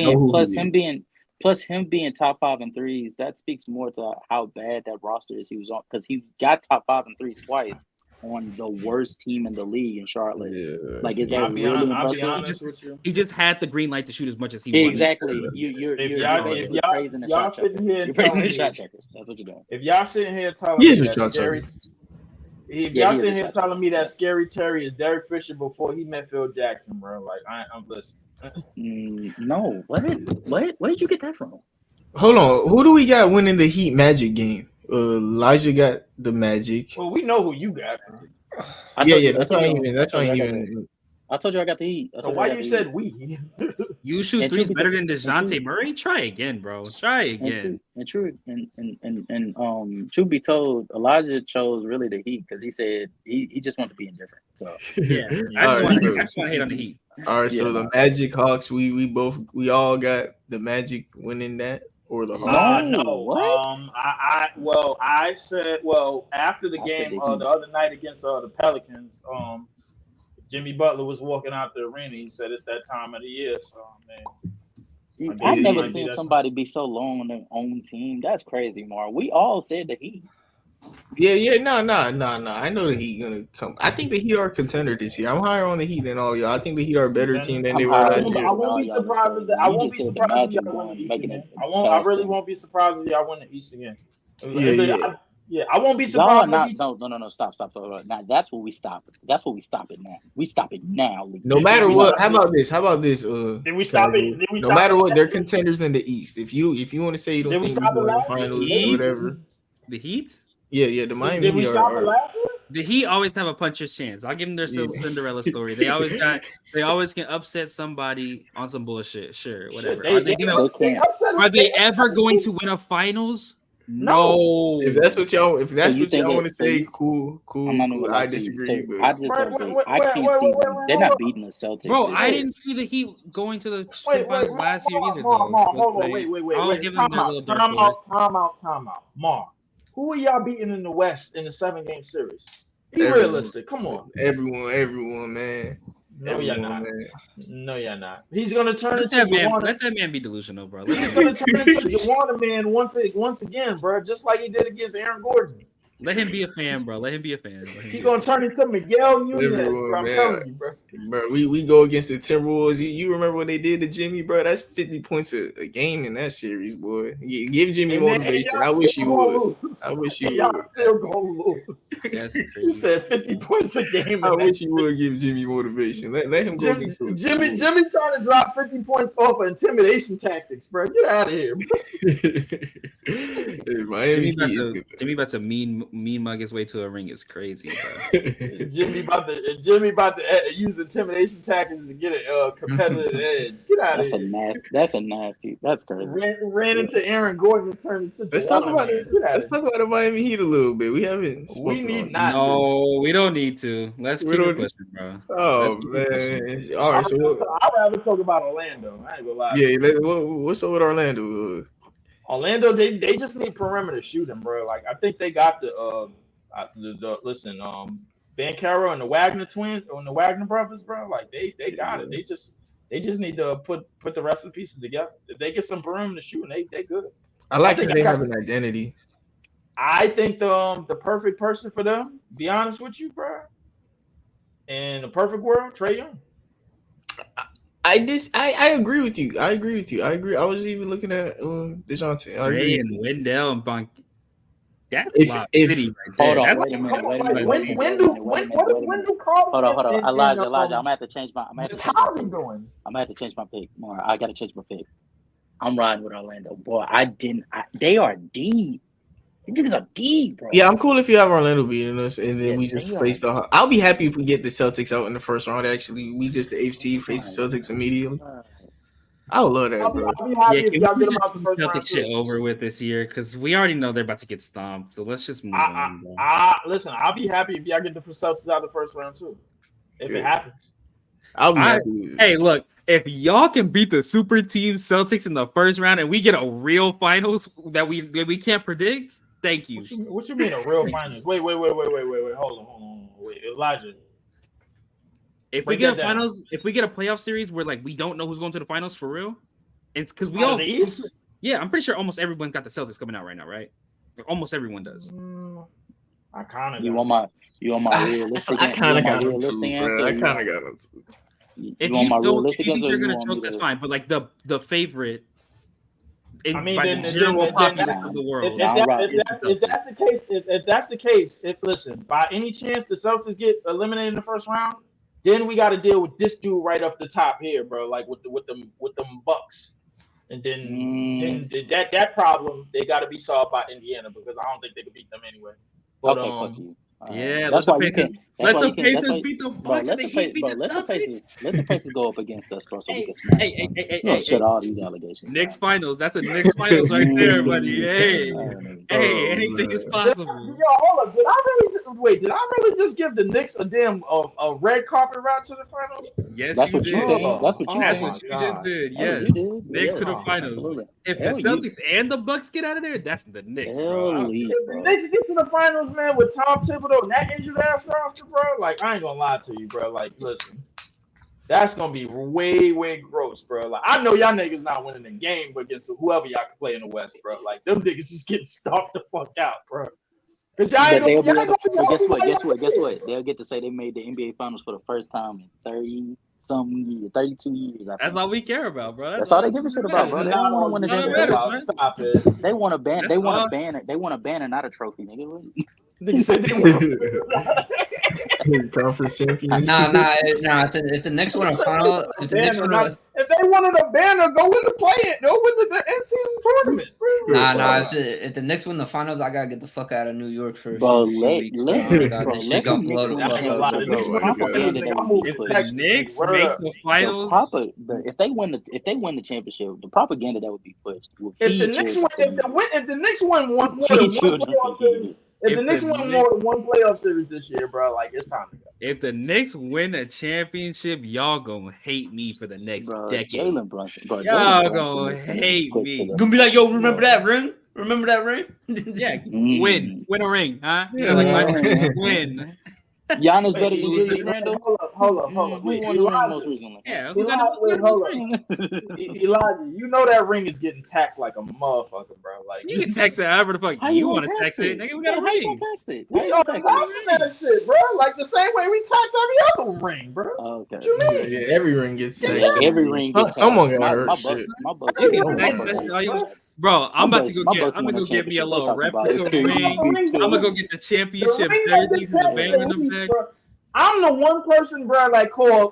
Plus him being top 5 in threes, that speaks more to how bad that roster is he was on, because he got top 5 in threes twice on the worst team in the league in Charlotte. Yeah. Like, is I'll that be really honest impressive? with you. He just had the green light to shoot as much as he wanted. Exactly. You're basically praising the shot checker. sitting here You're praising telling the me, shot checkers. That's what you're doing. if y'all sitting here telling He me is a that shot Scary, checker. if Yeah, y'all he is sitting a here shot telling me that Scary Terry is Derek Fisher before he met Phil Jackson, bro, like I'm listening. No. What did you get that from? Hold on. Who do we got winning the Heat Magic game? Elijah got the Magic. Well, we know who you got. That's why even I told you I got the Heat. So why you said we? You shoot And threes truth be better told- than DeJounte Murray? Try again, bro. Try again. And truth be told, Elijah chose really the Heat because he said he just wanted to be indifferent. So Yeah. I All just right, want to hate on the Heat. All right, so Yeah. the Magic Hawks, we all got the Magic winning that or the Hawks. No. What? I said after the I said game the Heat. the other night against the Pelicans, Jimmy Butler was walking out the arena. He said it's that time of the year. So man, I've never maybe seen that's- somebody be so low on their own team. That's crazy, Mar. We all said the Heat. No. I know the Heat gonna come. I think the Heat are a contender this year. I'm higher on the Heat than all y'all. I think the Heat are a better team than they were I'm last higher. year. I won't be No, y'all surprised. just I you won't just be said the surprised if Magic y'all win won, the East making again. it I faster. really won't be surprised if y'all win the East again. I won't be Y'all surprised. are if not. East- No. Stop. Now that's where we stop it. That's where we stop it now. We stop it now. Lee. No matter what, how about this? Did we stop it? Did we No stop matter it what, last they're year? contenders in the East. If you want to say you Did don't we think stop we it go to the last year? finals Heat? or whatever, The Heat? yeah, the Miami Did we Heat stop it are. last year? The Heat always have a puncher's chance. I'll give them their Cinderella story. They always can upset somebody on some bullshit. Sure, whatever. Shit, Are they can't. ever going to win a finals? No. If that's what y'all want to say, cool. I'm not gonna lie I to you. disagree, So but I just don't think I can't see them. They're not beating the Celtics. Bro, dude. I didn't see the Heat going to the Wait, finals last year either. Hold on, Like, wait. I'll give them Time their little dark out. horse. Time out. Ma, who are y'all beating in the West in the 7-game series? Be Everyone. realistic. Come on. Everyone, man. No, you're Everyone, not. man. No, you're not. He's gonna turn Let into that man. Juwan. Let that man be delusional, bro. He's gonna turn into Juwan man once again, bro. Just like he did against Aaron Gordon. Let him be a fan, bro. Let him be a fan. He's gonna turn into Miguel Nunez, Everyone, bro. I'm man. telling you, bro. Bro, we go against the Timberwolves. You remember what they did to Jimmy, bro? That's 50 points a game in that series, boy. Give Jimmy motivation. I wish you would. I wish you y'all would. still gonna lose. That's You crazy. said 50 points a game. I wish you would give Jimmy motivation. Let him go against the Jimmy trying to drop 50 points off of intimidation tactics, bro. Get out of here, bro. Hey, Miami Jimmy about to mean mug his way to a ring is crazy, bro. Jimmy about to use intimidation tactics to get a competitive edge. Get out of here. That's a nasty. That's crazy. Ran into Aaron Gordon and turned into. Let's talk about it. Let's talk about the Miami Heat a little bit. We haven't. We need on not. No, we don't need to. Let's keep it pushing, bro. Oh man! All right, so I'd rather talk about Orlando. I ain't gonna lie. Yeah, what's up with Orlando? Orlando, they just need perimeter shooting, bro. Like I think they got the Banchero and the Wagner twins or the Wagner brothers, bro. Like they got it. They just need to put the rest of the pieces together. If they get some perimeter shooting, they good. I like that they have an identity. I think the perfect person for them, be honest with you, bro. In the perfect world, Trae Young. I agree with you. I agree. I was even looking at DeJounte. Ray and Wendell and Bonk. That's City right there. Hold on, wait a minute. When do Carl? Hold on. Elijah, I'm gonna have to change my. How's he doing? I'm gonna have to change my pick. More. I gotta change my pick. I'm riding with Orlando, boy. They are deep. These niggas are deep, bro. Yeah, I'm cool if you have Orlando beating us, and then we just face the. I'll be happy if we get the Celtics out in the first round. Actually, we just the AFC face the Celtics immediately. I would love that, bro. Yeah, can we just get the Celtics shit over with this year? Because we already know they're about to get stomped. So let's just move on, bro. Listen, I'll be happy if y'all get the Celtics out of the first round too. If it happens. I'll be happy. Hey, look, if y'all can beat the super team Celtics in the first round and we get a real finals that we can't predict, thank you. What you mean a real finals? Wait. Hold on. Wait, Elijah. If we get a finals, if we get a playoff series where like we don't know who's going to the finals for real, it's because we all. The East? Yeah, I'm pretty sure almost everyone got the Celtics coming out right now, right? Like, almost everyone does. I kind of. You want my realistic? I kind of got them too, bro. I kind of got them too. If you think they're gonna choke, that's fine. But like the favorite. The general populace of the world. If that's the case, listen, by any chance the Celtics get eliminated in the first round, then we got to deal with this dude right up the top here, bro. Like with them Bucks, and then that problem they got to be solved by Indiana because I don't think they could beat them anyway. But yeah, let the Pacers beat the Bucks and the Heat beat the Celtics. Let the Pacers go up against us, bro, so we can smash them. Shut all these allegations. Knicks finals. That's a Knicks finals right there, buddy. Hey, anything is possible. Yo, hold up. Did I really just give the Knicks a damn a red carpet route to the finals? Yes, that's you what did. you said. That's what you just did. Yes, Knicks to the finals. Absolutely. If the Celtics and the Bucks get out of there, that's the Knicks, bro. If the Knicks get to the finals, man, with Tom Thibodeau and that injured ass roster, bro, like I ain't gonna lie to you, bro. Like, listen, that's gonna be way gross, bro. Like, I know y'all niggas not winning the game, but against whoever y'all can play in the West, bro. Like, them niggas just getting stomped the fuck out, bro. Cause guess what? They'll get to say they made the NBA Finals for the first time in 30-something years, 32 years. That's all we care about, bro. That's all they give a shit about, bro. They don't want to win the championship. Stop it. They want to ban. They want to ban it. They want to ban it, not a trophy, nigga. Nigga said they want conference champions. Nah. If the next one a final, if they wanted a banner, go win the play-in. Go win the in-season tournament. Nah. If the Knicks win the finals, I gotta get the fuck out of New York for a Bro, few let weeks. let Oh my bro, God, this let shit the gonna Knicks blow the win the fuck That's a up. lot. championship. The Knicks Oh win my the God. finals, Propaganda nigga. that I'm would be moving to If the pushed. Texas, Knicks nigga. Word make up. the The finals, if they win the championship, the propaganda that would be pushed will If the feed Knicks children win, for years. if the Knicks win more than Feed one children for playoff series, years. if the if Knicks the win Knicks, more than one playoff series this year, bro, like it's time to go. if the Knicks win a championship, y'all gonna hate me for the next Bro, decade. Jalen Brunson. Bro, Y'all Jalen Brunson gonna is gonna be hate put me. to You the gonna be like, yo, remember that ring? Remember that ring? Yeah, Mm. win a ring, huh? Yeah, like man. win. Giannis Wait, better than Julius Randle. hold up. Who Wait, won the ring Elijah, most recently? Yeah, Wait, who hold got up. this ring? Elijah, you know that ring is getting taxed like a motherfucker, bro. Like You can text it however the fuck How you gonna want to text it. Nigga, we got a How you ring. gonna tax it? How we you are gonna tax taxing that shit, bro. Like the same way we tax every other ring, bro. it? Okay. What you mean? Yeah, every ring gets Yeah, taxed. Every ring gets Someone taxed. got My hurt. Bucks, Shit. my Bucks, You Every can ring text gets that taxed, shit all you bro. want. Bro, I'm about to go my get. Bucks I'm won gonna a go get me a championship. What little you talking about? replica It's ring. ring, I'm gonna bro. go get the The championship ring that jerseys gets with the taxed banner in in the East, effect. bro. I'm the one person, bro, like call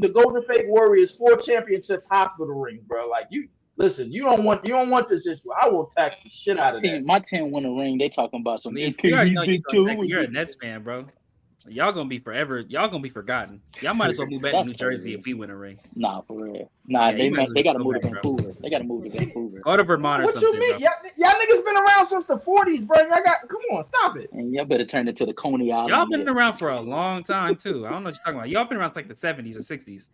the Golden State Warriors 4 championships hospital rings, bro. Like you listen, you don't want this issue. I will tax the shit out of that. My team won a ring. They talking about some If we already know KD's you big gonna text two. it, you're a Nets fan, bro. Y'all gonna be forever. Y'all gonna be forgotten. Y'all might as well move back to That's New Jersey crazy. if we win a ring. Nah, for real. Nah, Yeah, you might as well they got to go move to back, bro. Vancouver. They got to move to Vancouver. Go to Vermont or What something, you mean? bro. Y'all niggas been around since the 40s, bro. Y'all got come on, stop it. And y'all better turn it to the Coney Island. Y'all been Nets. around for a long time too. I don't know what you're talking about. Y'all been around like the 70s or 60s.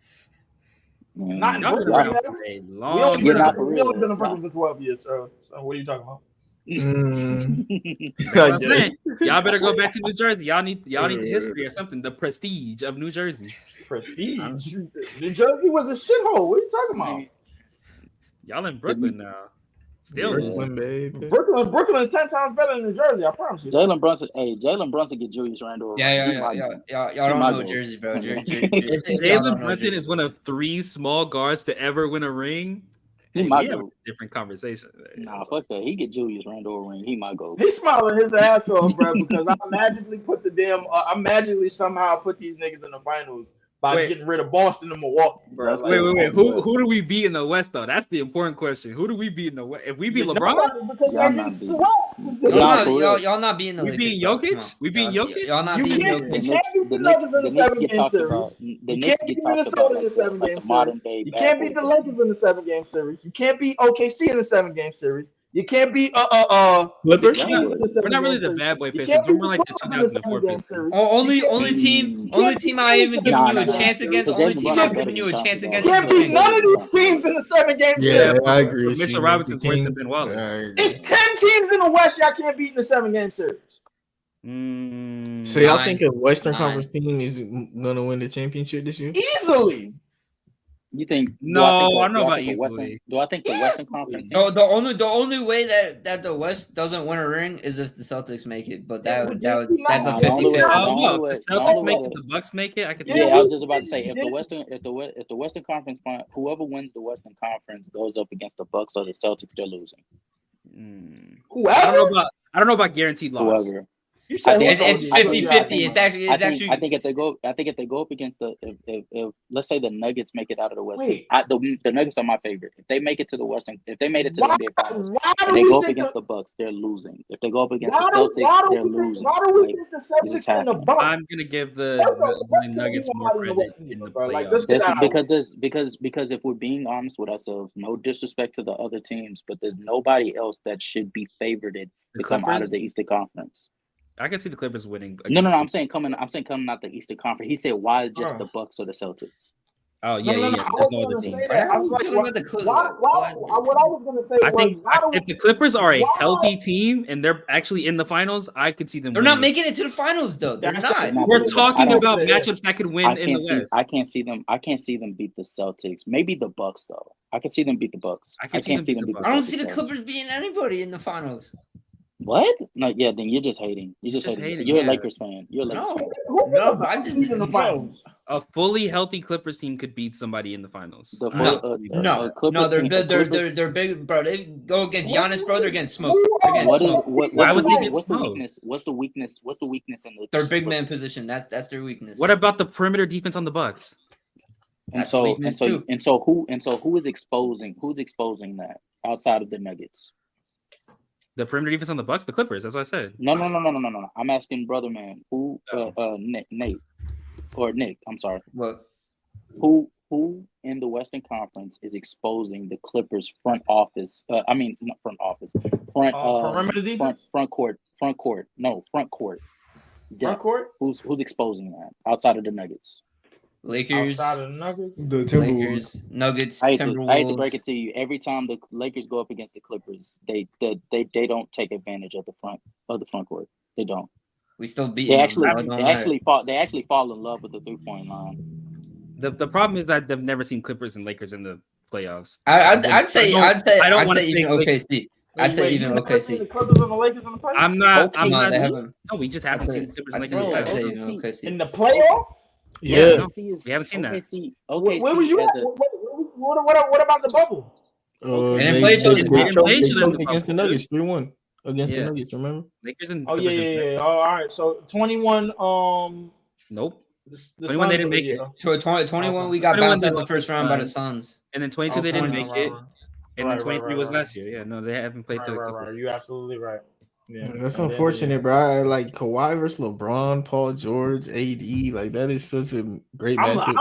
Not in Y'all been Brooklyn, around man. for a We long only Yeah, been not time. for we only real. been in Brooklyn for 12 years, so what are you talking about? That's what I'm saying. Y'all better go back to New Jersey. Y'all need the history or something. The prestige of New Jersey. Prestige. New Jersey was a shithole. What are you talking about? Y'all in Brooklyn now. Still losing. Brooklyn, baby. Brooklyn's 10 times better than New Jersey. I promise you. Jalen Brunson get Julius Randle. Yeah. Y'all don't my know goal. Jersey, bro. If Jalen Brunson is one of 3 small guards to ever win a ring, He we might have a go. different conversation. Nah, fuck that. He get Julius Randle a ring. He might go. He's smiling his ass off, bro, because I magically somehow put these niggas in the finals by getting rid of Boston and Milwaukee, bro. That's Like, Wait. Who do we beat in the West though? That's the important question. Who do we beat in the West? If we beat LeBron, because Y'all they not get beating. swept. Y'all not beating the we Lakers. beat bro. Come Jokic. on. We beat Jokic. Y'all not You beating can't Jokic. beat the Nuggets in the Knicks get 7-game talked series. about. The You Knicks can't get beat talked Minnesota about in the like 7-game the series. modern day. You can't beat the Lakers in the 7-game series. You can't beat OKC in the 7-game series. You can't beat the Clippers? Kings in the 7-game We're not really the series. bad boy You Pistons. can't We're beat more the like the Clippers in the 2004 7-game Pistons. series. Only team I even giving you a chance against. So Only Jalen team Brunson I'm better giving you than a chance Chauncey against You is can't the beat Lakers. none of these teams in the 7-game Yeah, series. I agree. with Mitchell you. Robinson's The worse than Kings, Ben Wallace. I agree. It's 10 teams in the West y'all can't beat in the 7-game series. So y'all 9, think a Western 9. Conference team is gonna win the championship this year? Easily. You think? No, I don't know about easily. Do I think the Western Conference? The only way that the West doesn't win a ring is if the Celtics make it, but that's a Nah, the only way- 50-50. Oh no, way- if the the only Celtics make way- it, the Bucks make it. I could see. Yeah, that. I was just about to say if the Western Conference, whoever wins the Western Conference goes up against the Bucks or the Celtics, they're losing. I don't know about guaranteed loss. Whoever. You said It's 50-50. It's actually I think if they go up against if let's say the Nuggets make it out of the West, the Nuggets are my favorite. If they make it to the Western, if they made it to the NBA Finals and they go up against the Bucks, they're losing. If they go up against the Celtics, they're losing. Why do we think the Celtics and the Bucks? I'm gonna give the Nuggets more credit in the playoffs. Because if we're being honest with ourselves, no disrespect to the other teams, but there's nobody else that should be favored to come out of the Eastern Conference. I can see the Clippers winning. No. I'm saying coming out the Eastern Conference. He said, "Why just the Bucks or the Celtics?" Oh yeah. There's no other team. I was like, what I was going to say I was, think if the Clippers are a healthy team and they're actually in the finals, I could see them. They're not making it to the finals though. They're not. We're talking about matchups that could win in the West. I can't see them beat the Celtics. Maybe the Bucks though. I can see them beat the Bucks. I can't see them beat the Celtics. I don't see the Clippers beating anybody in the finals. What? No, yeah, then you're just hating. You're just hating. You're a Lakers fan. You're a Lakers fan. No, I'm just in the finals. A fully healthy Clippers team could beat somebody in the finals. No, they're big, bro. They go against Giannis, bro. They're against smoke. Why would they get smoke? What's the weakness in the their big man position? That's their weakness. What about the perimeter defense on the Bucks? And That's so weakness too. who is exposing that outside of the Nuggets? The perimeter defense on the Bucks, the Clippers. That's what I said. No. I'm asking brother man. Who Nate or Nick, I'm sorry. What? Who in the Western Conference is exposing the Clippers front office? Not front office. Perimeter defense? Front court. No, front court. Front court? Who's exposing that outside of the Nuggets? Lakers. Outside of the Nuggets? The Timberwolves. Lakers, Nuggets, I hate Timberwolves. to break it to you. Every time the Lakers go up against the Clippers, they don't take advantage of the front court. They don't. We still beat They them. actually fall in love with the 3-point line. The problem is that I've never seen Clippers and Lakers in the playoffs. I'd say even OKC. I'd say even The OKC. Clippers and the Lakers in the playoffs? I'm not. Okay. I'm They not. haven't. No, we just haven't seen the Clippers and Lakers. I'd say OKC. even OKC. In the playoffs? Yeah, Yeah. no, we haven't seen that. OKC Where was you at? What about the bubble? They didn't play each other. They didn't play each other in the against the bubble. Nuggets, 3-1 against Yeah. the Nuggets. Remember? Lakers and Oh, Clippers. yeah. Oh, all right. So 21. Nope. The 21 they Suns didn't make it. 21, we got 21 bounced they out the lost first to round by the Suns. Suns. And then 22 Oh, they didn't 20. make it. And then 23 was right. last year. Yeah, no, they haven't played the Clippers. Right. You're absolutely right. Yeah, That's unfortunate, bro. I like Kawhi versus LeBron, Paul George, AD. Like that is such a great matchup.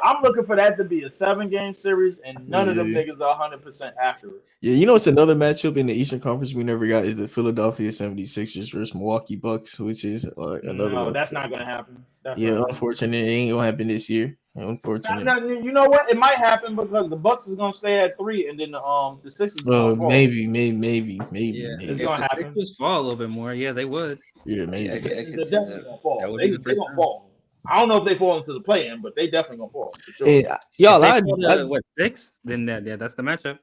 I'm looking for that to be a 7-game series, and none of them niggas are 100% accurate. Yeah, it's another matchup in the Eastern Conference we never got is the Philadelphia 76ers versus Milwaukee Bucks, which is another. No, one. that's not gonna happen. Unfortunate. It ain't gonna happen this year. Unfortunate. Now, you know what? It might happen because the Bucks is gonna stay at 3, and then the Sixers. Maybe. Yeah, It's if gonna the happen. Sixers fall a little bit more, yeah, they would. Yeah, maybe. Yeah, I They're could see definitely that. gonna fall. That would They be the first gonna time. fall. I don't know if they fall into the play-in, but they definitely gonna fall for sure. Hey, y'all, If they fall to, what, 6? Then that's the matchup.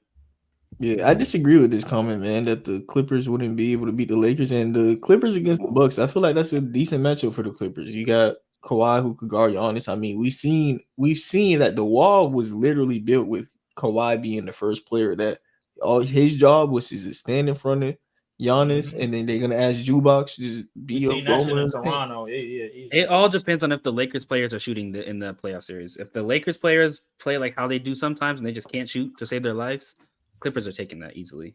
I disagree with this comment, man, that the Clippers wouldn't be able to beat the Lakers and the Clippers against the Bucks. I feel like that's a decent matchup for the Clippers. You got Kawhi who could guard Giannis. I mean, we've seen that the wall was literally built with Kawhi being the first player that all his job was to just stand in front of Giannis, and then they're gonna ask Jukebox to just be We a seen that shit roamer. in Toronto. Easy. It all depends on if the Lakers players are shooting in the playoff series. If the Lakers players play like how they do sometimes and they just can't shoot to save their lives, Clippers are taking that easily.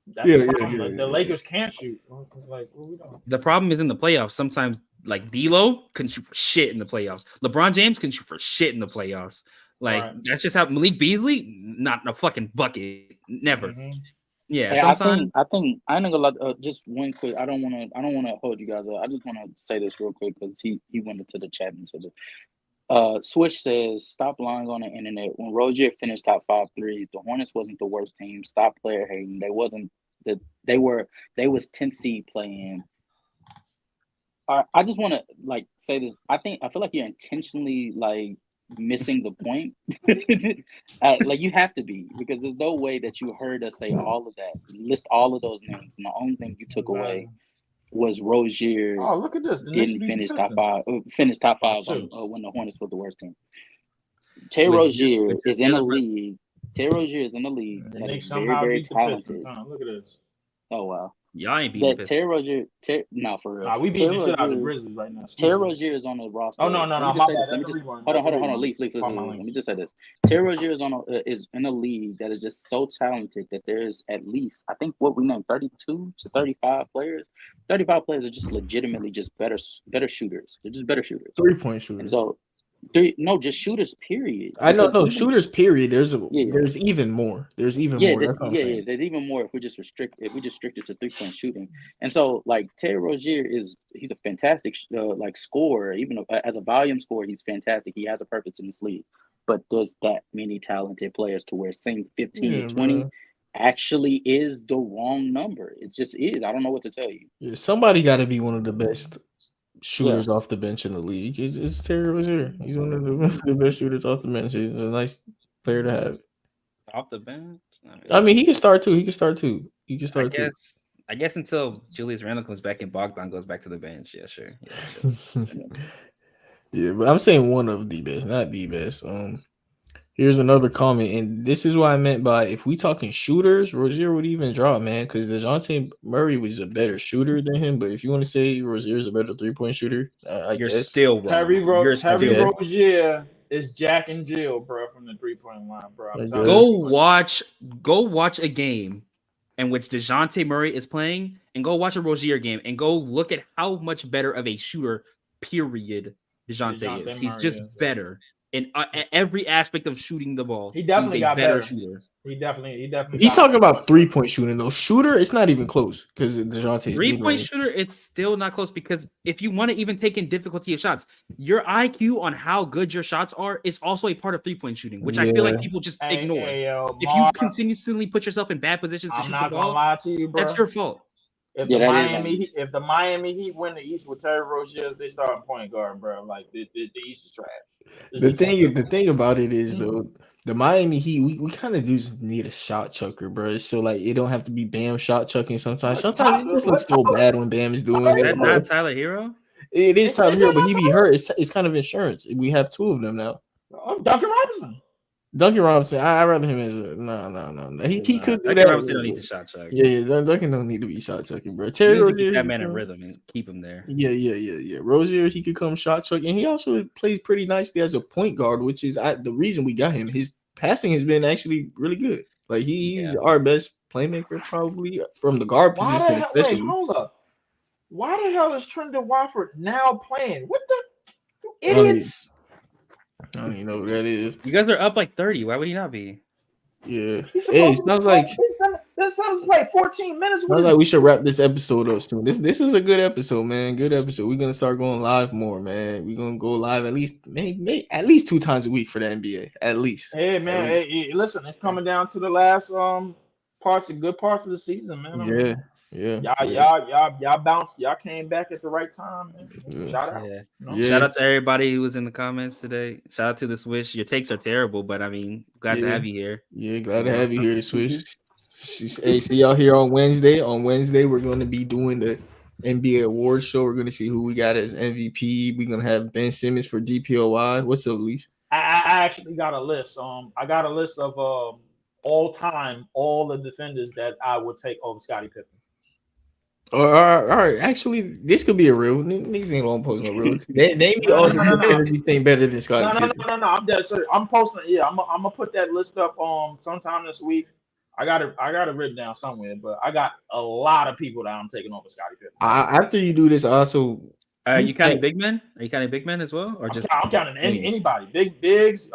That's the problem. The Lakers can't shoot. Like, what we doing? The problem is in the playoffs. Sometimes, like D'Lo can shoot for shit in the playoffs. LeBron James can shoot for shit in the playoffs. Like that's just how Malik Beasley, not a fucking bucket, never. Mm-hmm. Yeah, Hey, sometimes I think I ain't gonna lie. Just one quick. I don't want to hold you guys up. I just want to say this real quick because he went into the chat and said it. Swish says, "Stop lying on the internet. When Rozier finished top 5 threes, the Hornets wasn't the worst team. Stop player hating. They wasn't that. They was 10th seed playing." I just want to say this. I feel like you're intentionally missing the point. You have to be, because there's no way that you heard us say all of that, list all of those names, and the only thing you took away was Rozier. Oh, look at this! Didn't finish top 5. Finished top 5 when the Hornets were the worst team. Terry Rozier is in the league. Terry Rozier is in the league. That is very, very talented. Look at this. Oh wow. y'all ain't beating Terry Rozier, no, for real. Nah, we beating the shit out of the Grizzlies right now. Terry Rozier is on the roster. Oh no. Hold on. Leaf. Let me just say this. Terry Rozier is in a league that is just so talented that there's at least, I think, what we named 32 to 35 players. 35 players are just legitimately just better shooters. They're just better shooters. 3-point shooters. And so, just shooters. Period. I know, no shooters. Period. There's even more. There's even more. There's even more if we just restrict it to 3-point shooting. And so, Terry Rozier he's a fantastic scorer. Even as a volume scorer, he's fantastic. He has a purpose in this league. But there's that many talented players to where saying 15 to 20 actually is the wrong number. It just is. I don't know what to tell you. Yeah, somebody got to be one of the best shooters off the bench in the league. It's Terry Rozier. He's one of the best shooters off the bench. He's a nice player to have. Off the bench? I mean, he can start too. I guess until Julius Randle comes back and Bogdan goes back to the bench. Yeah, sure. Yeah, but I'm saying one of the best, not the best. Here's another comment, and this is what I meant by if we talking shooters, Rozier would even drop, man, because DeJounte Murray was a better shooter than him. But if you want to say Rozier is a better 3-point shooter, You're still wrong. Terry Rozier It's Jack and Jill, bro, from the 3-point line, bro. I'm telling Go watch a game in which DeJounte Murray is playing, and go watch a Rozier game, and go look at how much better of a shooter, period, DeJounte is. He's Murray just is. better in every aspect of shooting the ball. He definitely He's a got better better. shooter. He definitely. He's talking about 3-point shooting though. Shooter, it's not even close because DeJounte. 3-point shooter, it's still not close because if you want to even take in difficulty of shots, your IQ on how good your shots are is also a part of 3-point shooting, which I feel like people just ignore. If you continuously put yourself in bad positions to shoot the ball, I'm not gonna lie to you, bro. That's your fault. If the Miami Heat win the East with Terry Rozier, they start point guard, bro. Like the East is trash. The thing about it is though, the Miami Heat, we kind of do just need a shot chucker, bro. So like it don't have to be Bam shot chucking sometimes. Sometimes it just looks so bad when Bam is doing it. Is that not Tyler Hero? It is Tyler Hero, but he be hurt. It's kind of insurance. We have two of them now. Duncan Robinson. I'd rather him as a no. He could do Duncan that. Robinson don't need to shot chuck. Yeah, Duncan don't need to be shot chucking, bro. Terry Rozier, keep that man in rhythm and keep him there. Yeah. Rozier, he could come shot chuck, and he also plays pretty nicely as a point guard, which is the reason we got him. His passing has been actually really good. Like he's our best playmaker probably from the guard position. Wait, hold up. Why the hell is Trendon Watford now playing? What the idiots? I don't even know who that is. You guys are up like 30. Why would he not be? Yeah. Hey, it sounds like that sounds like 14 minutes. Sounds like we should wrap this episode up soon. This is a good episode, man. Good episode. We're gonna start going live more, man. We're gonna go live at least maybe at least 2 times a week for the NBA. At least. Hey man, hey, listen, it's coming down to the last good parts of the season, man. Y'all bounced. Y'all came back at the right time, man. Yeah. Shout out. Shout out to everybody who was in the comments today. Shout out to the Swish. Your takes are terrible, but I mean, glad to have you here. Yeah, glad to have you here, the Swish. Hey, see y'all here on Wednesday. On Wednesday, we're going to be doing the NBA awards show. We're going to see who we got as MVP. We're going to have Ben Simmons for DPOY. What's up, Leaf? I actually got a list. I got a list of all the defenders that I would take over Scottie Pippen. All right. Actually, this could be a real. Niggas ain't gonna post no real. They me all everything better than Scottie Pippen. No. I'm dead serious. I'm posting. Yeah, I'm gonna put that list up sometime this week. I got it written down somewhere, but I got a lot of people that I'm taking over Scottie Pippen. After you do this, I also you counting big men? Are you counting big men as well, or just? I'm counting anybody. Bigs,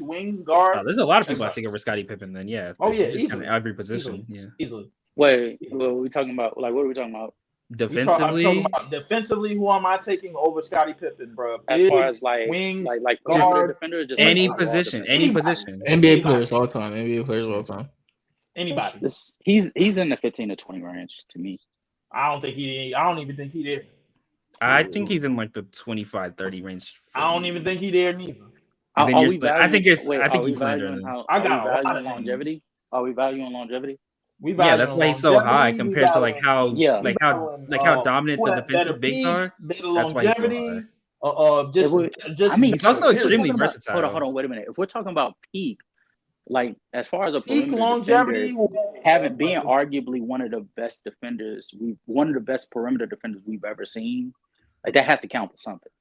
wings, guards. Oh, there's a lot of people that take over Scottie Pippen. Then yeah. Oh yeah, easily. Every position. Easily. Wait, what are we talking about? Like, what are we talking about? Defensively, I'm talking about defensively, who am I taking over Scottie Pippen, bro? As far as like wings, like guard, defender, just any like, position. NBA players all the time. Anybody. He's in the 15 to 20 range to me. I don't even think he there. I think he's in like the 25-30 range. I don't even think he there neither. I think he's slender. I got a lot of longevity. Are we valuing longevity? That's why he's so high compared to like how dominant the defensive bigs are. That's why he's so high. He's also extremely versatile. Hold on, wait a minute. If we're talking about peak, like as far as a peak longevity, being arguably one of the best defenders, one of the best perimeter defenders we've ever seen, like that has to count for something.